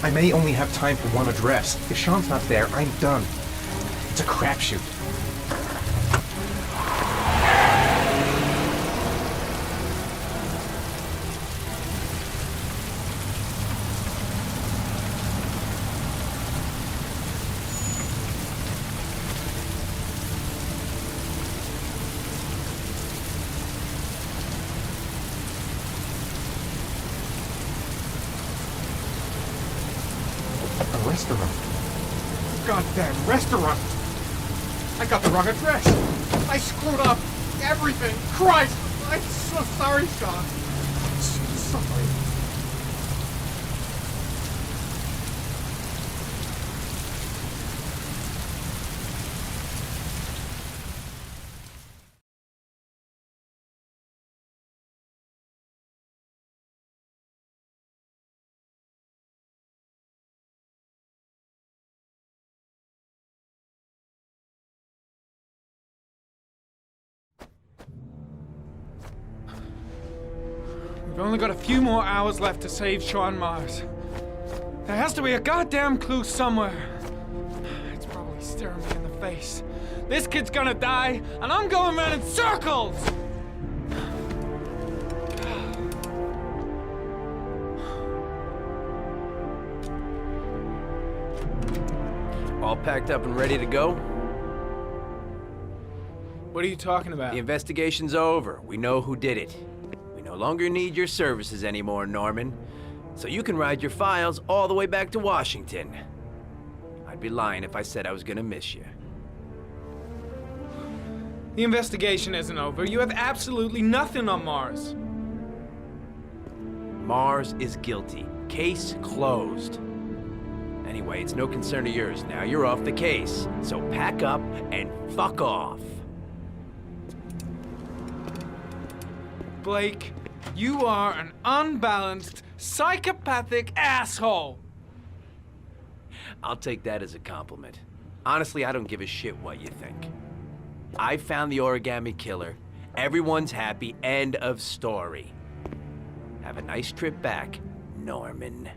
I may only have time for one address. If Sean's not there, I'm done. It's a crapshoot. Restaurant. Goddamn restaurant! I got the wrong address! I screwed up everything! Christ! I'm so sorry, Sean! So sorry. We've only got a few more hours left to save Sean Mars. There has to be a goddamn clue somewhere. It's probably staring me in the face. This kid's gonna die, and I'm going around in circles! All packed up and ready to go? What are you talking about? The investigation's over. We know who did it. We no longer need your services anymore, Norman. So you can ride your files all the way back to Washington. I'd be lying if I said I was gonna miss you. The investigation isn't over. You have absolutely nothing on Mars. Mars is guilty. Case closed. Anyway, it's no concern of yours now. You're off the case. So pack up and fuck off. Blake, you are an unbalanced, psychopathic asshole! I'll take that as a compliment. Honestly, I don't give a shit what you think. I found the origami killer. Everyone's happy. End of story. Have a nice trip back, Norman.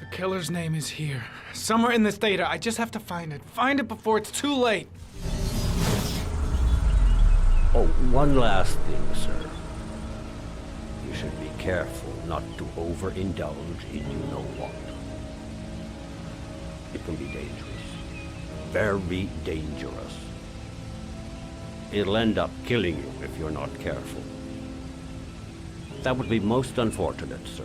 The killer's name is here. Somewhere in this data. I just have to find it. Find it before it's too late. Oh, one last thing, sir. You should be careful not to overindulge in you know what. It can be dangerous. Very dangerous. It'll end up killing you if you're not careful. That would be most unfortunate, sir.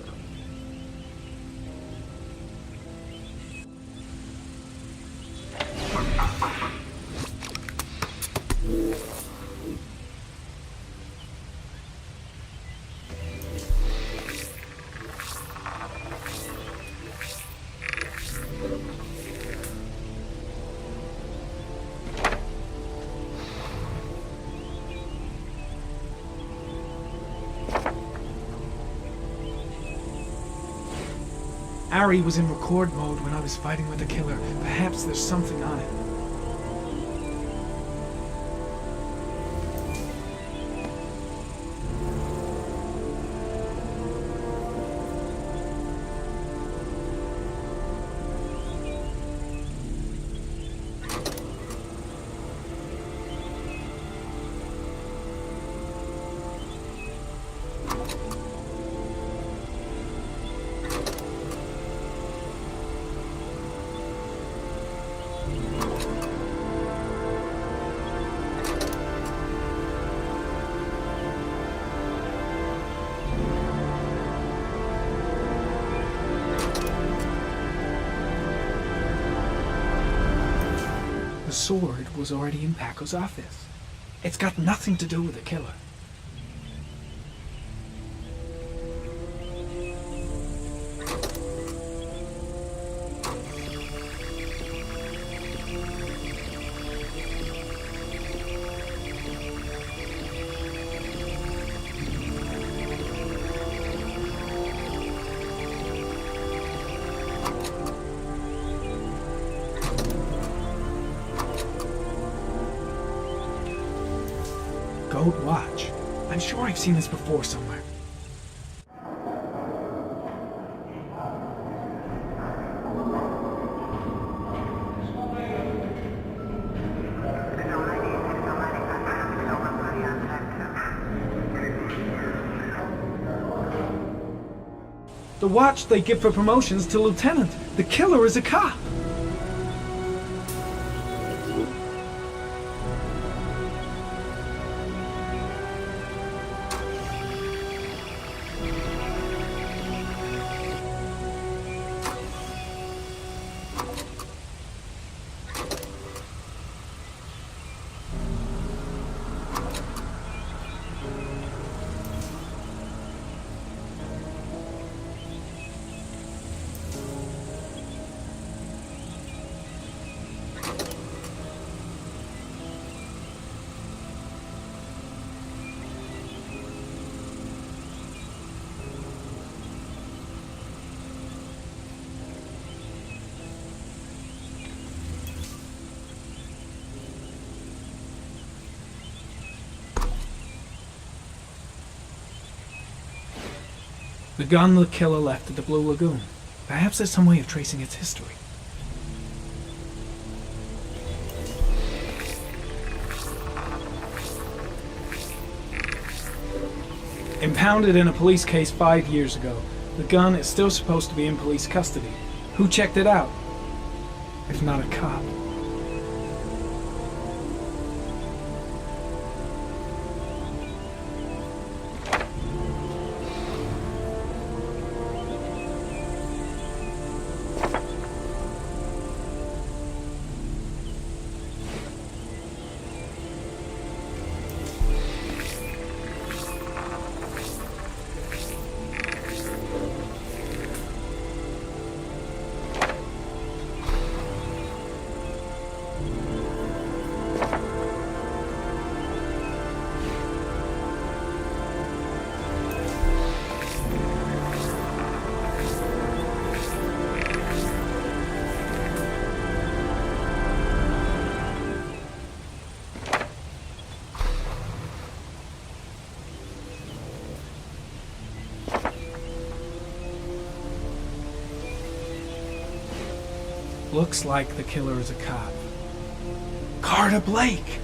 Ari was in record mode when I was fighting with the killer. Perhaps there's something on it. The sword was already in Paco's office. It's got nothing to do with the killer. old watch. I'm sure I've seen this before somewhere. The watch they give for promotions to lieutenant. The killer is a cop. The gun the killer left at the Blue Lagoon. Perhaps there's some way of tracing its history. Impounded in a police case 5 years ago, the gun is still supposed to be in police custody. Who checked it out? If not a cop. Looks like the killer is a cop. Carter Blake!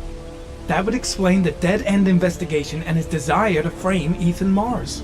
That would explain the dead-end investigation and his desire to frame Ethan Mars.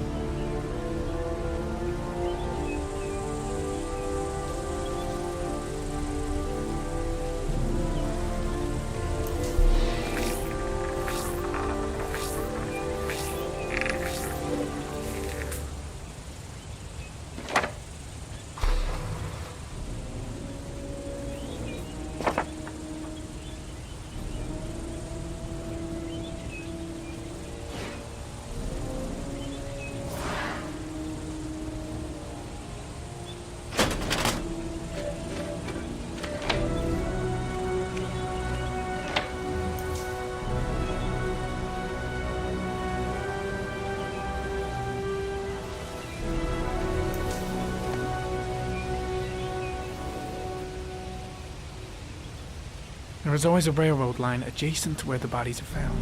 There is always a railroad line adjacent to where the bodies are found.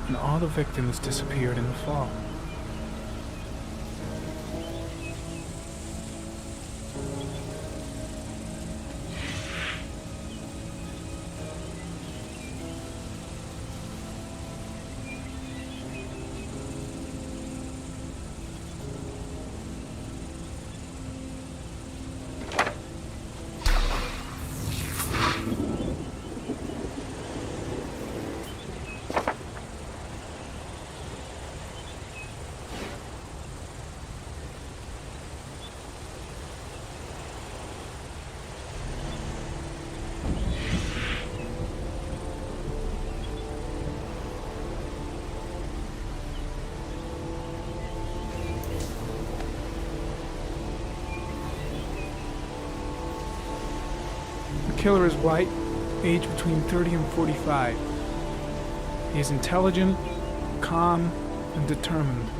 And all the victims disappeared in the fall. The killer is white, aged between 30 and 45. He is intelligent, calm, and determined.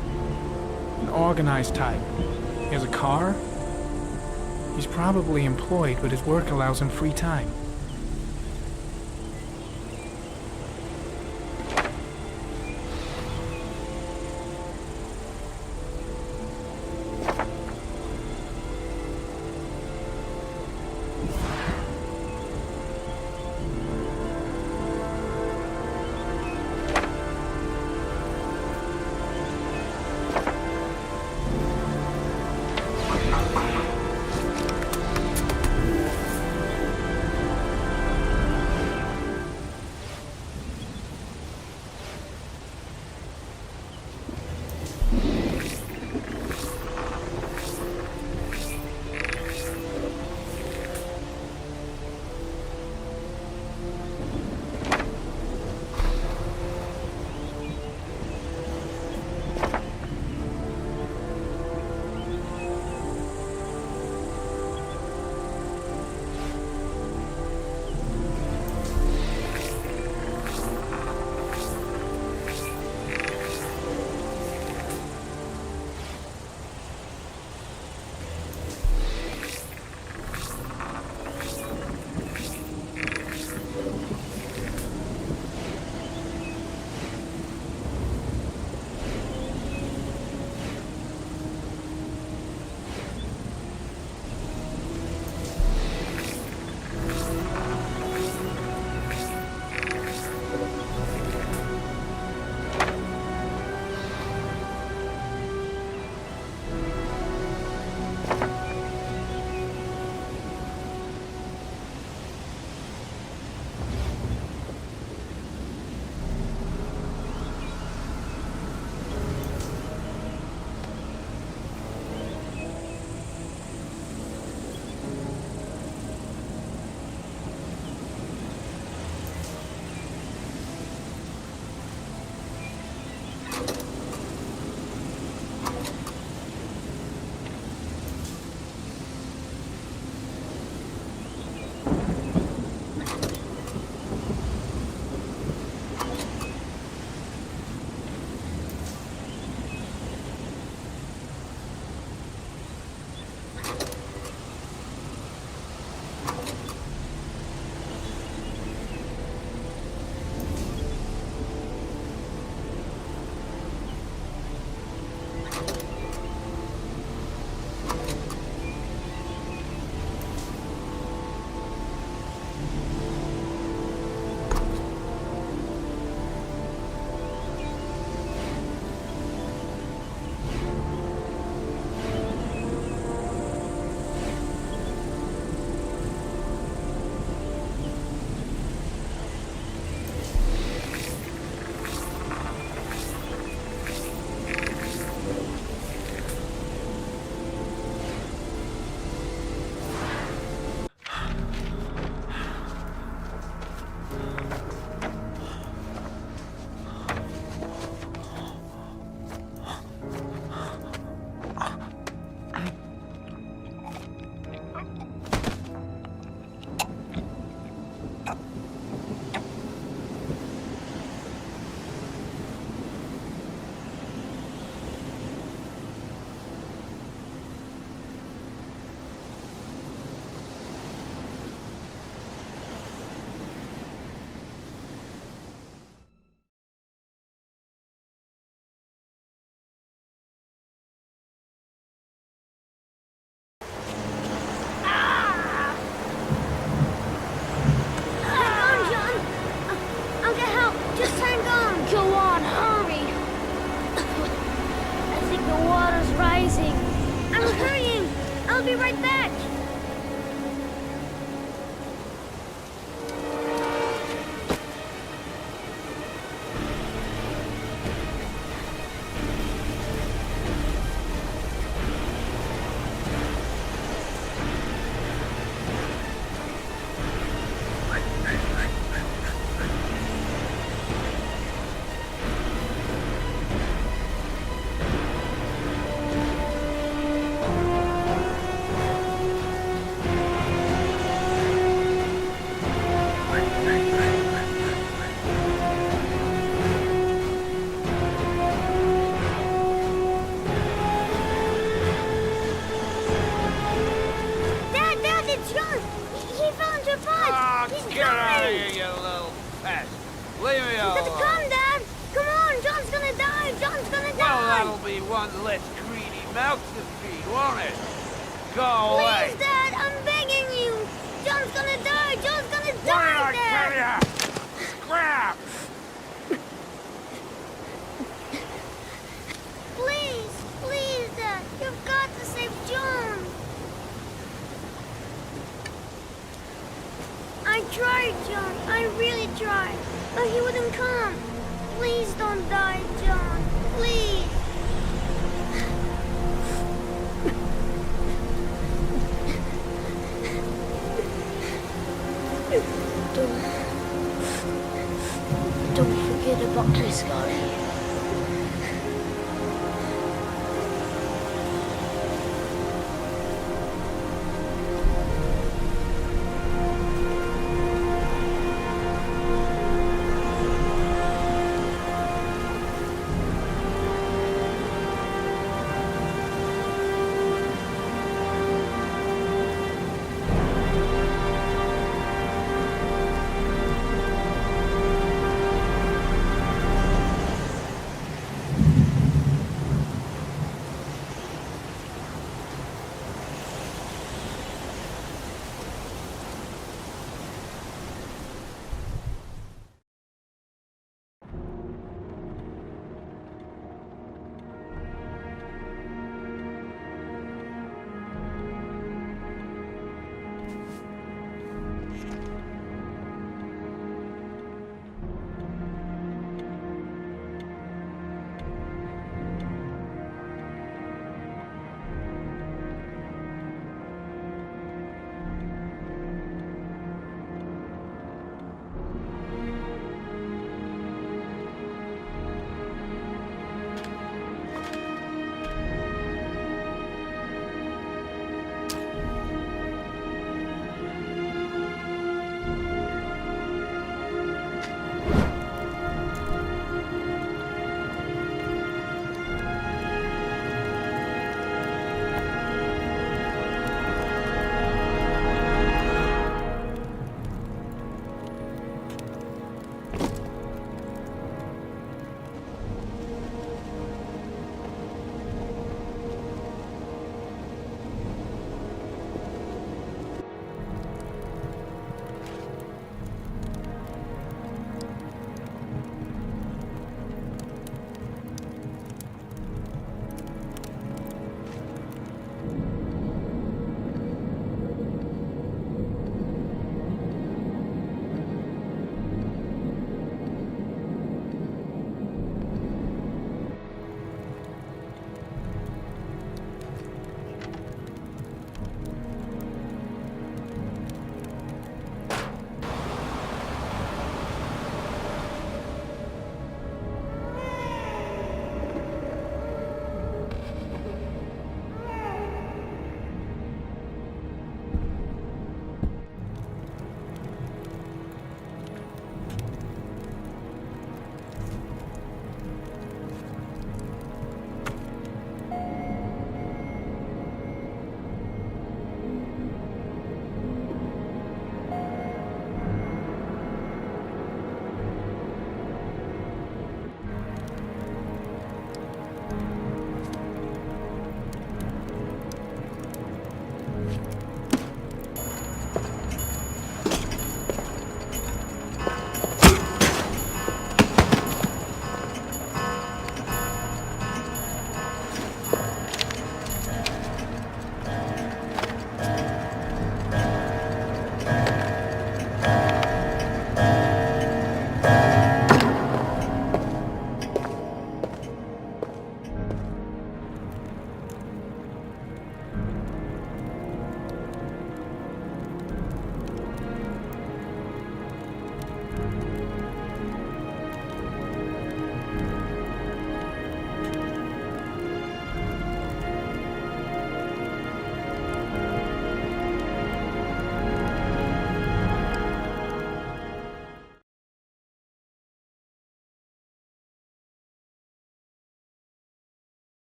An organized type. He has a car. He's probably employed, but his work allows him free time. right back!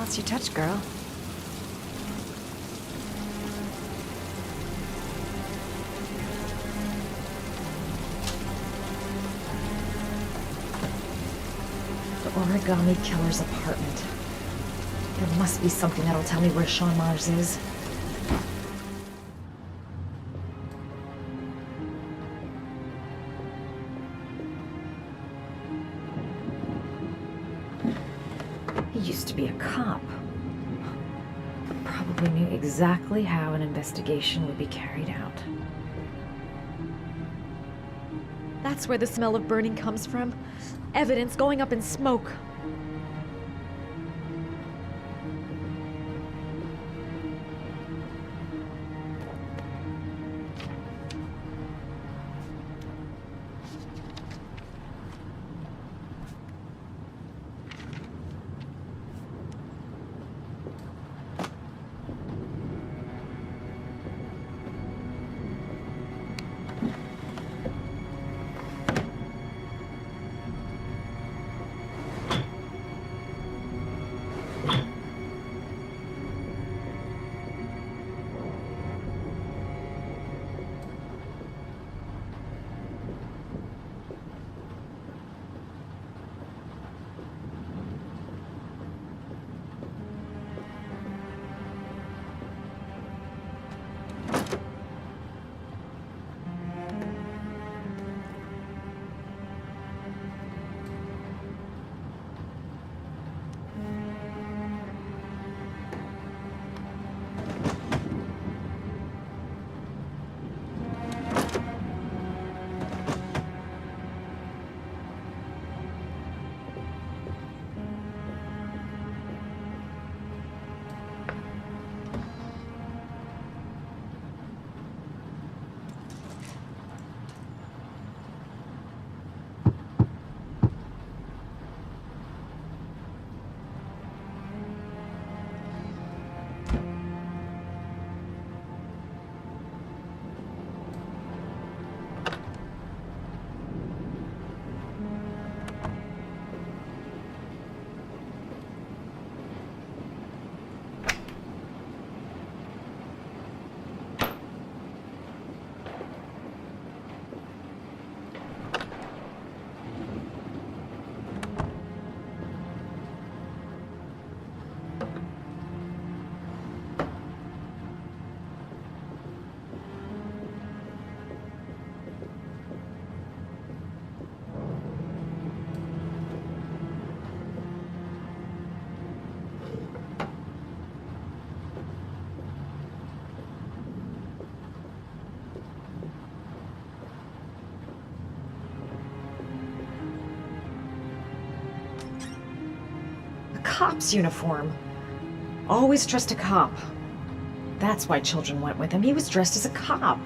spots you touch, girl. The Origami Killer's apartment. There must be something that'll tell me where Sean Mars is. He used to be a cop. Probably knew exactly how an investigation would be carried out. That's where the smell of burning comes from. Evidence going up in smoke. Cop's uniform. Always trust a cop. That's why children went with him. He was dressed as a cop.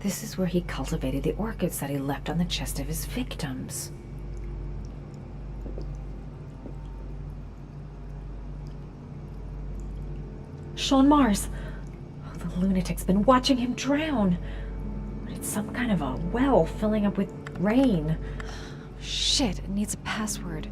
This is where he cultivated the orchids that he left on the chest of his victims. Sean Mars! Oh, the lunatic's been watching him drown. But it's some kind of a well filling up with rain. Shit, it needs a password.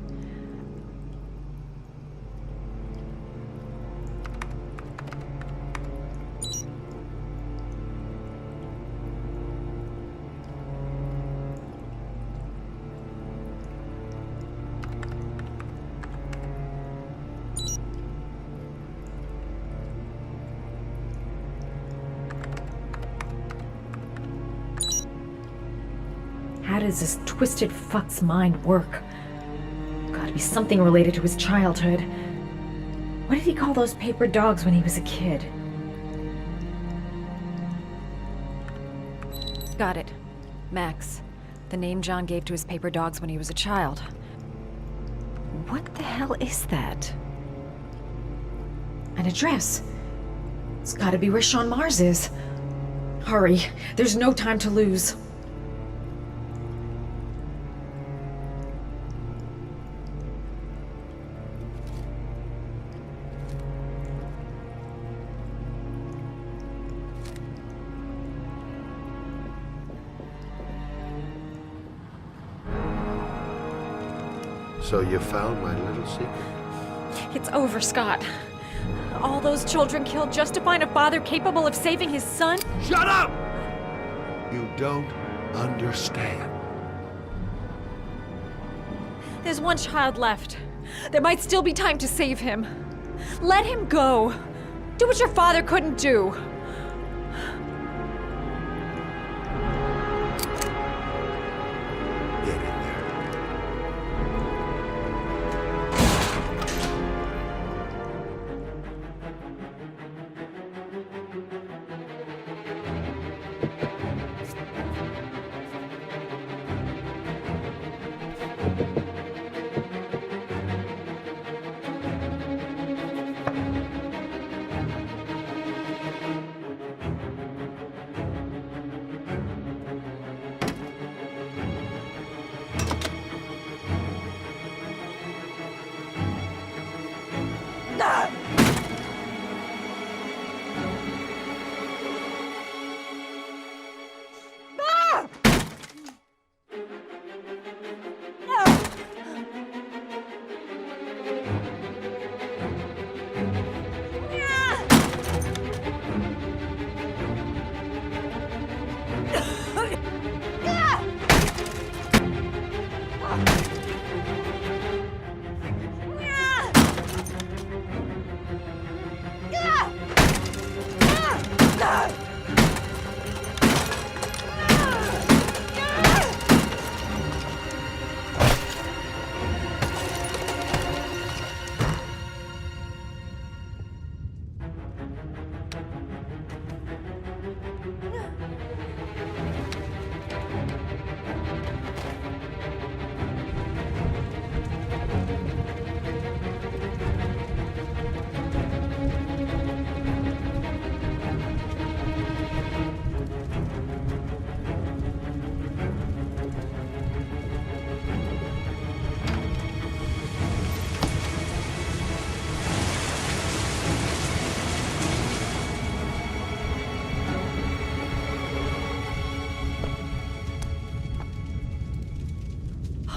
How does this twisted fuck's mind work? Gotta be something related to his childhood. What did he call those paper dogs when he was a kid? Got it. Max. The name John gave to his paper dogs when he was a child. What the hell is that? An address. It's gotta be where Sean Mars is. Hurry, there's no time to lose. So you found my little secret? It's over, Scott. All those children killed just to find a father capable of saving his son? Shut up! You don't understand. There's one child left. There might still be time to save him. Let him go. Do what your father couldn't do.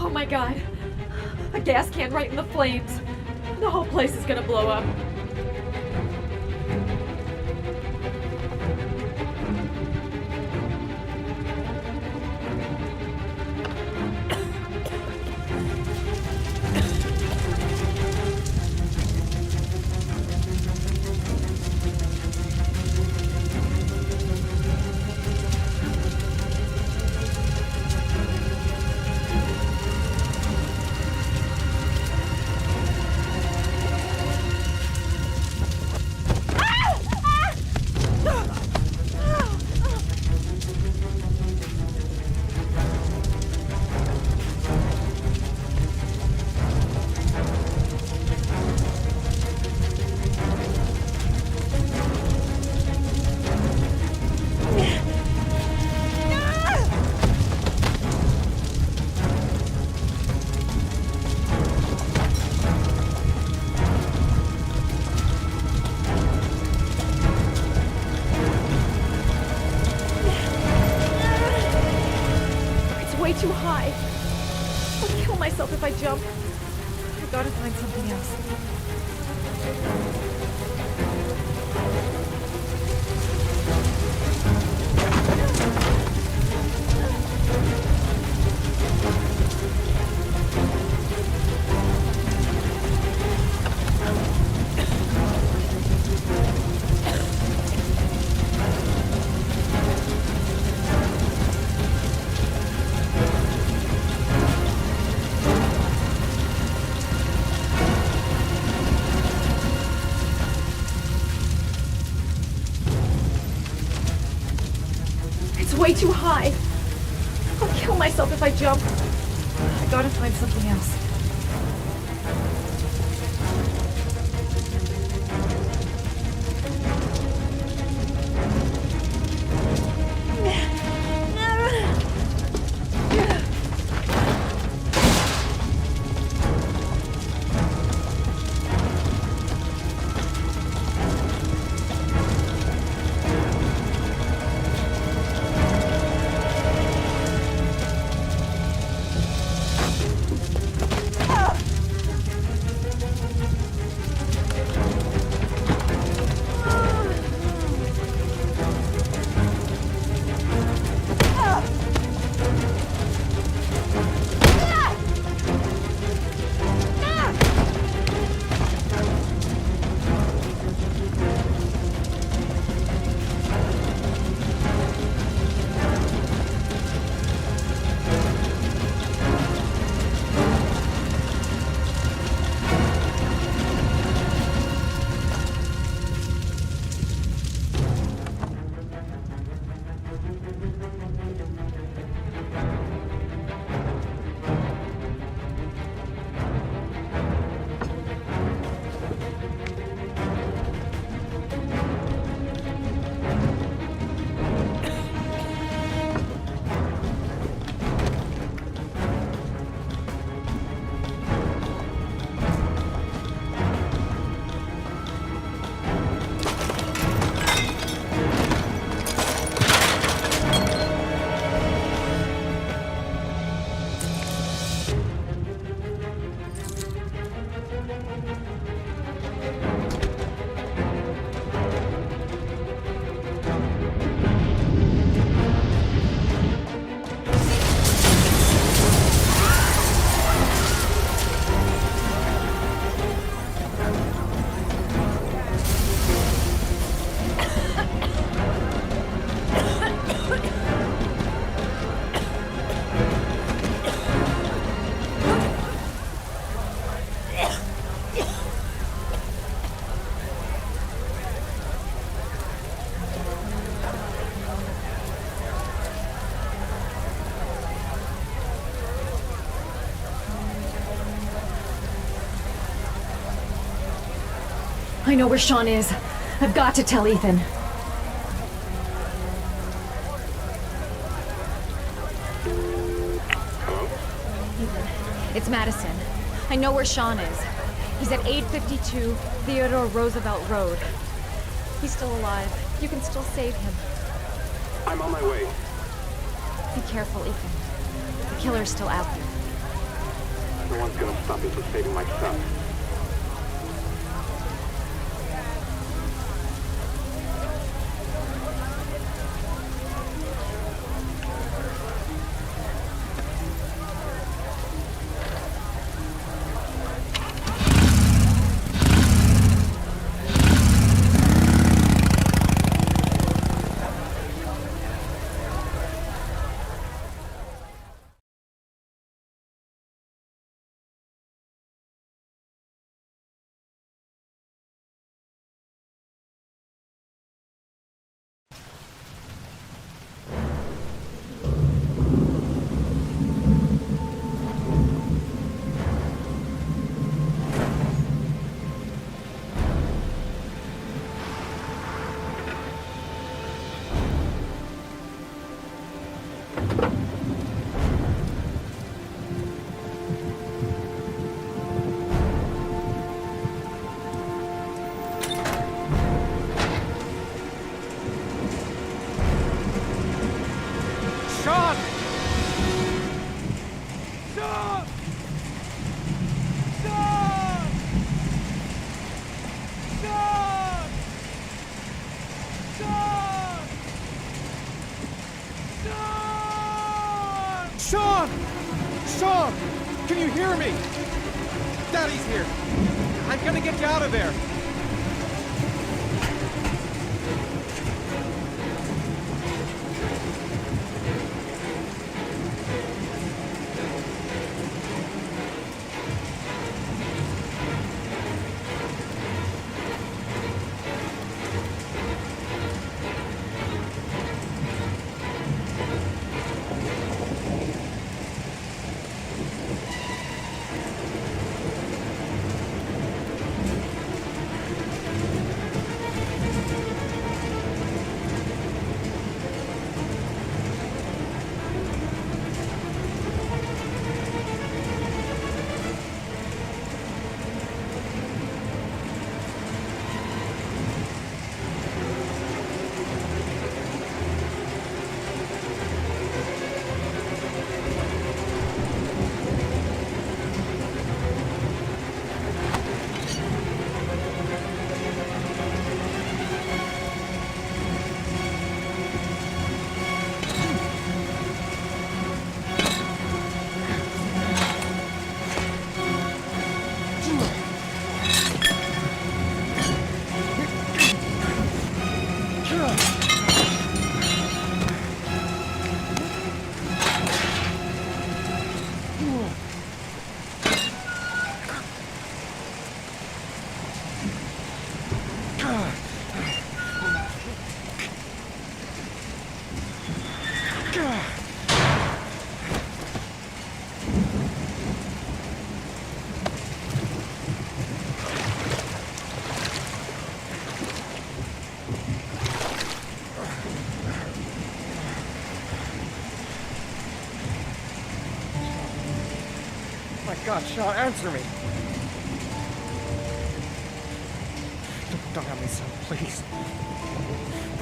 Oh my god. A gas can right in the flames. The whole place is gonna blow up. Too high. I'll kill myself if I jump. I gotta find something else. Way too high. I'll kill myself if I jump. I gotta find something else. I know where Sean is. I've got to tell Ethan. It's Madison. I know where Sean is. He's at 852 Theodore Roosevelt Road. He's still alive. You can still save him. I'm on my way. Be careful, Ethan. The killer's still out there. No one's gonna stop me from saving my son. Sean! Sean! Can you hear me? Daddy's here. I'm gonna get you out of there. God, Sean, answer me. Don't have me, son, please.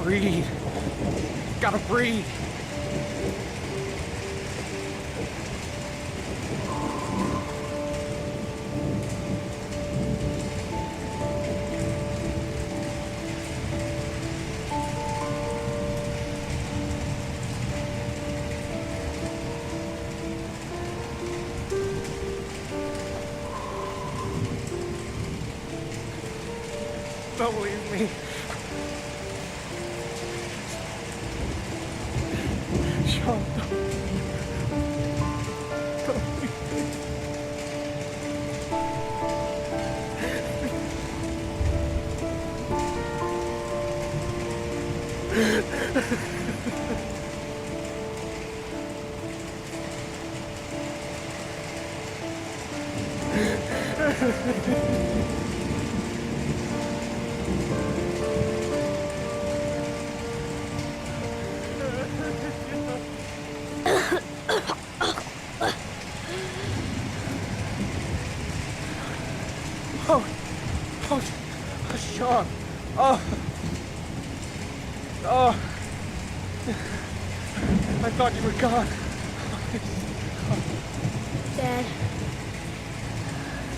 Breathe. Gotta breathe. Don't leave me. Sean, don't leave me. Oh. I thought you were gone. Dad,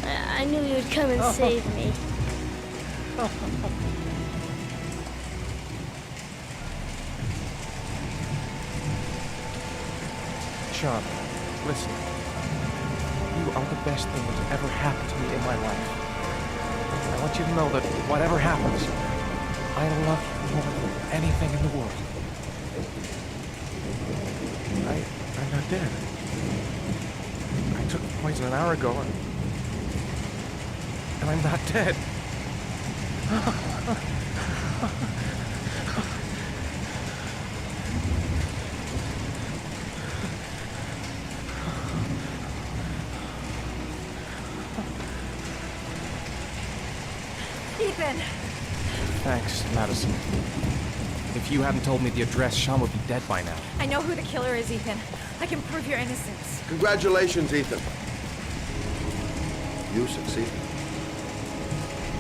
I knew you would come and save me. Sean, listen. You are the best thing that's ever happened to me in my life. I want you to know that whatever happens, I love you more than anything in the world. I'm not dead. I took the poison an hour ago, and I'm not dead. Ethan! Thanks, Madison. If you hadn't told me the address, Sean would be dead by now. I know who the killer is, Ethan. I can prove your innocence. Congratulations, Ethan. You succeeded.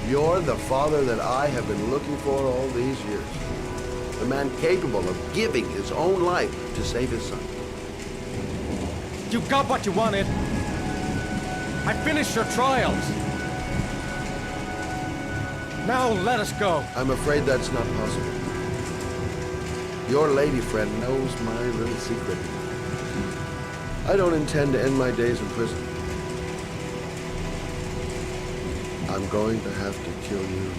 You're the father that I have been looking for all these years. The man capable of giving his own life to save his son. You got what you wanted. I finished your trials. Now let us go. I'm afraid that's not possible. Your lady friend knows my little secret. I don't intend to end my days in prison. I'm going to have to kill you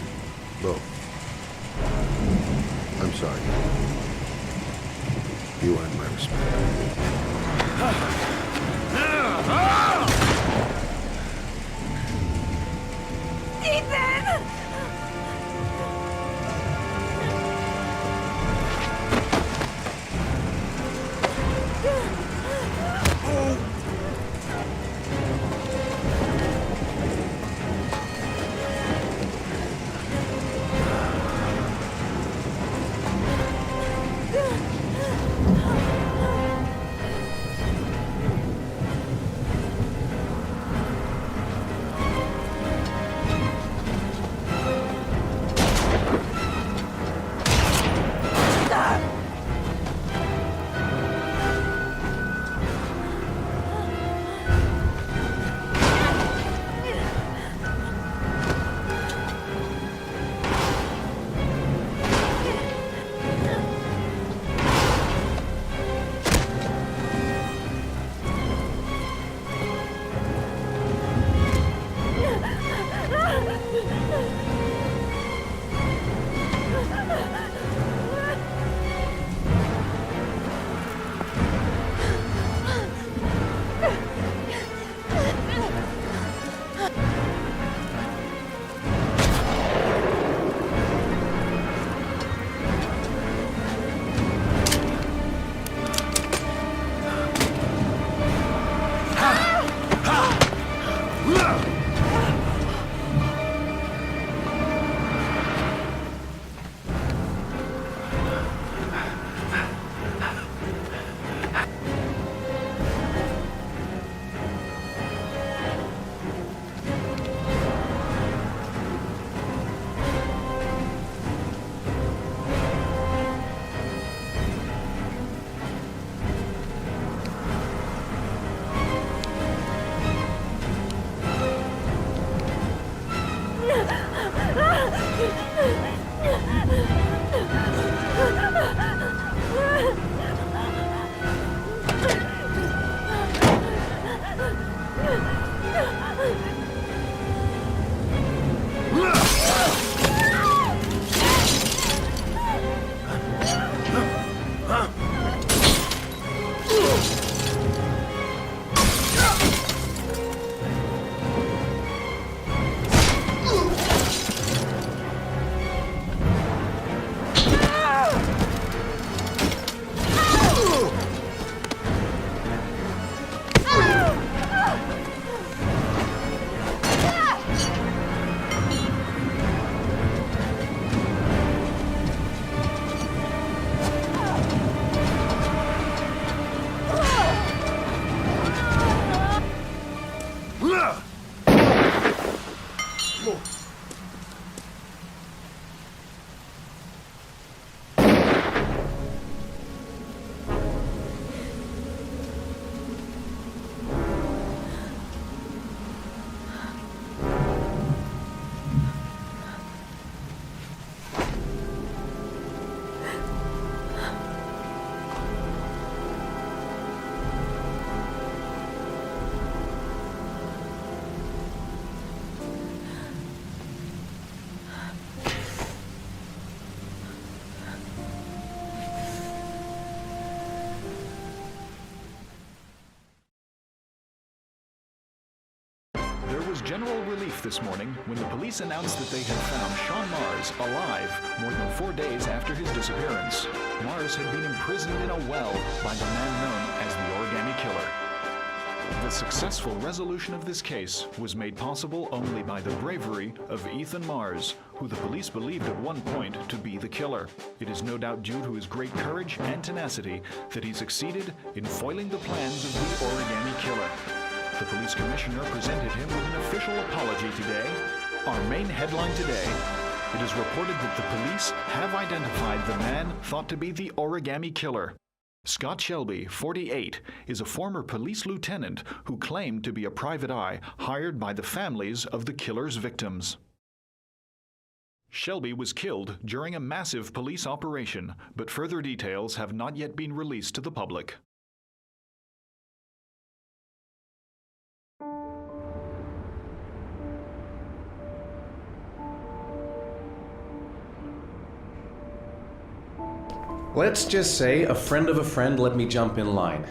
both. I'm sorry. You earned my respect. Ethan! relief this morning when the police announced that they had found Sean Mars alive more than 4 days after his disappearance. Mars had been imprisoned in a well by the man known as the Origami Killer. The successful resolution of this case was made possible only by the bravery of Ethan Mars, who the police believed at one point to be the killer. It is no doubt due to his great courage and tenacity that he succeeded in foiling the plans of the Origami Killer. The police commissioner presented him with an official apology today. Our main headline today: it is reported that the police have identified the man thought to be the Origami Killer. Scott Shelby, 48, is a former police lieutenant who claimed to be a private eye hired by the families of the killer's victims. Shelby was killed during a massive police operation, but further details have not yet been released to the public. Let's just say a friend of a friend let me jump in line.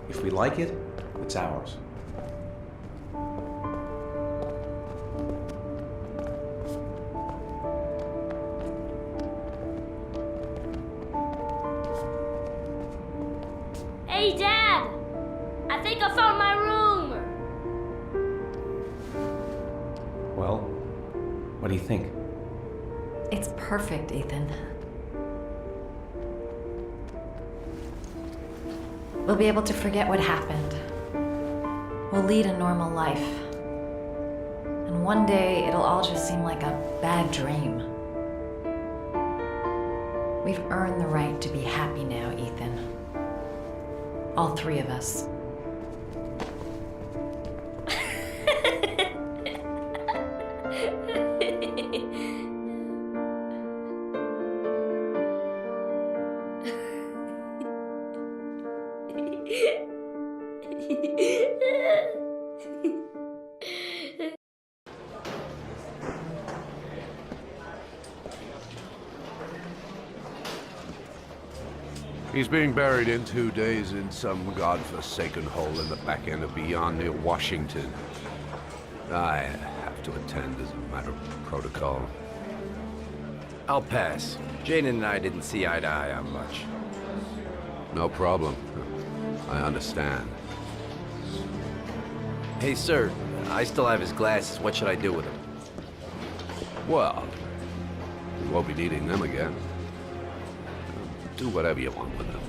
If we like it, it's ours. Hey, Dad! I think I found my room! Well, what do you think? It's perfect, Ethan. We'll be able to forget what happened. We'll lead a normal life. And one day, it'll all just seem like a bad dream. We've earned the right to be happy now, Ethan. All three of us. He's being buried in 2 days in some godforsaken hole in the back end of beyond near Washington. I have to attend as a matter of protocol. I'll pass. Jaden and I didn't see eye to eye on much. No problem. I understand. Hey, sir. I still have his glasses. What should I do with them? Well, you won't be needing them again. Do whatever you want with them.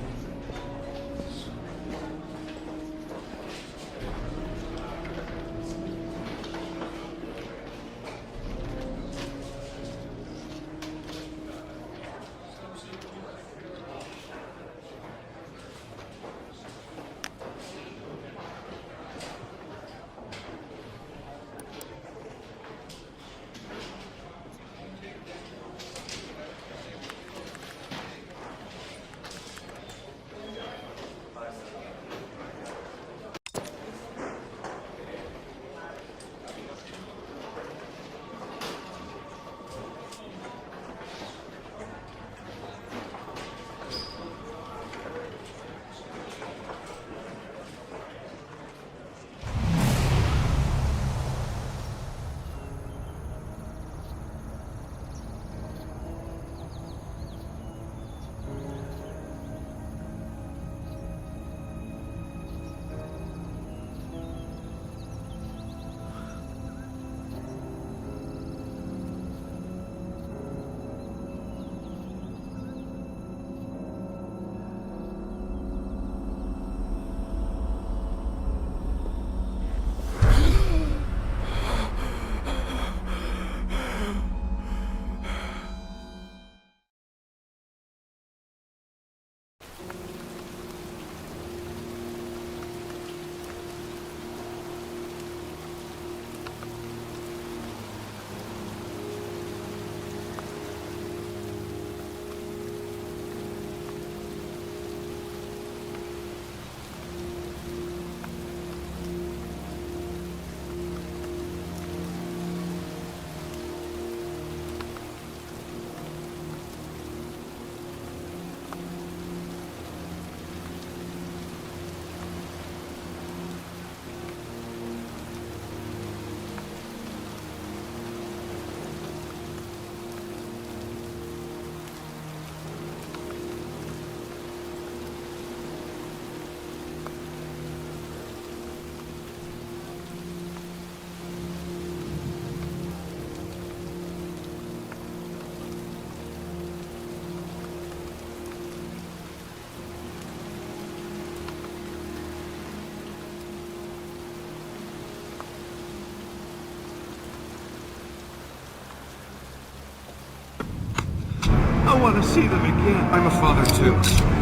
don't want to see them again. I'm a father too.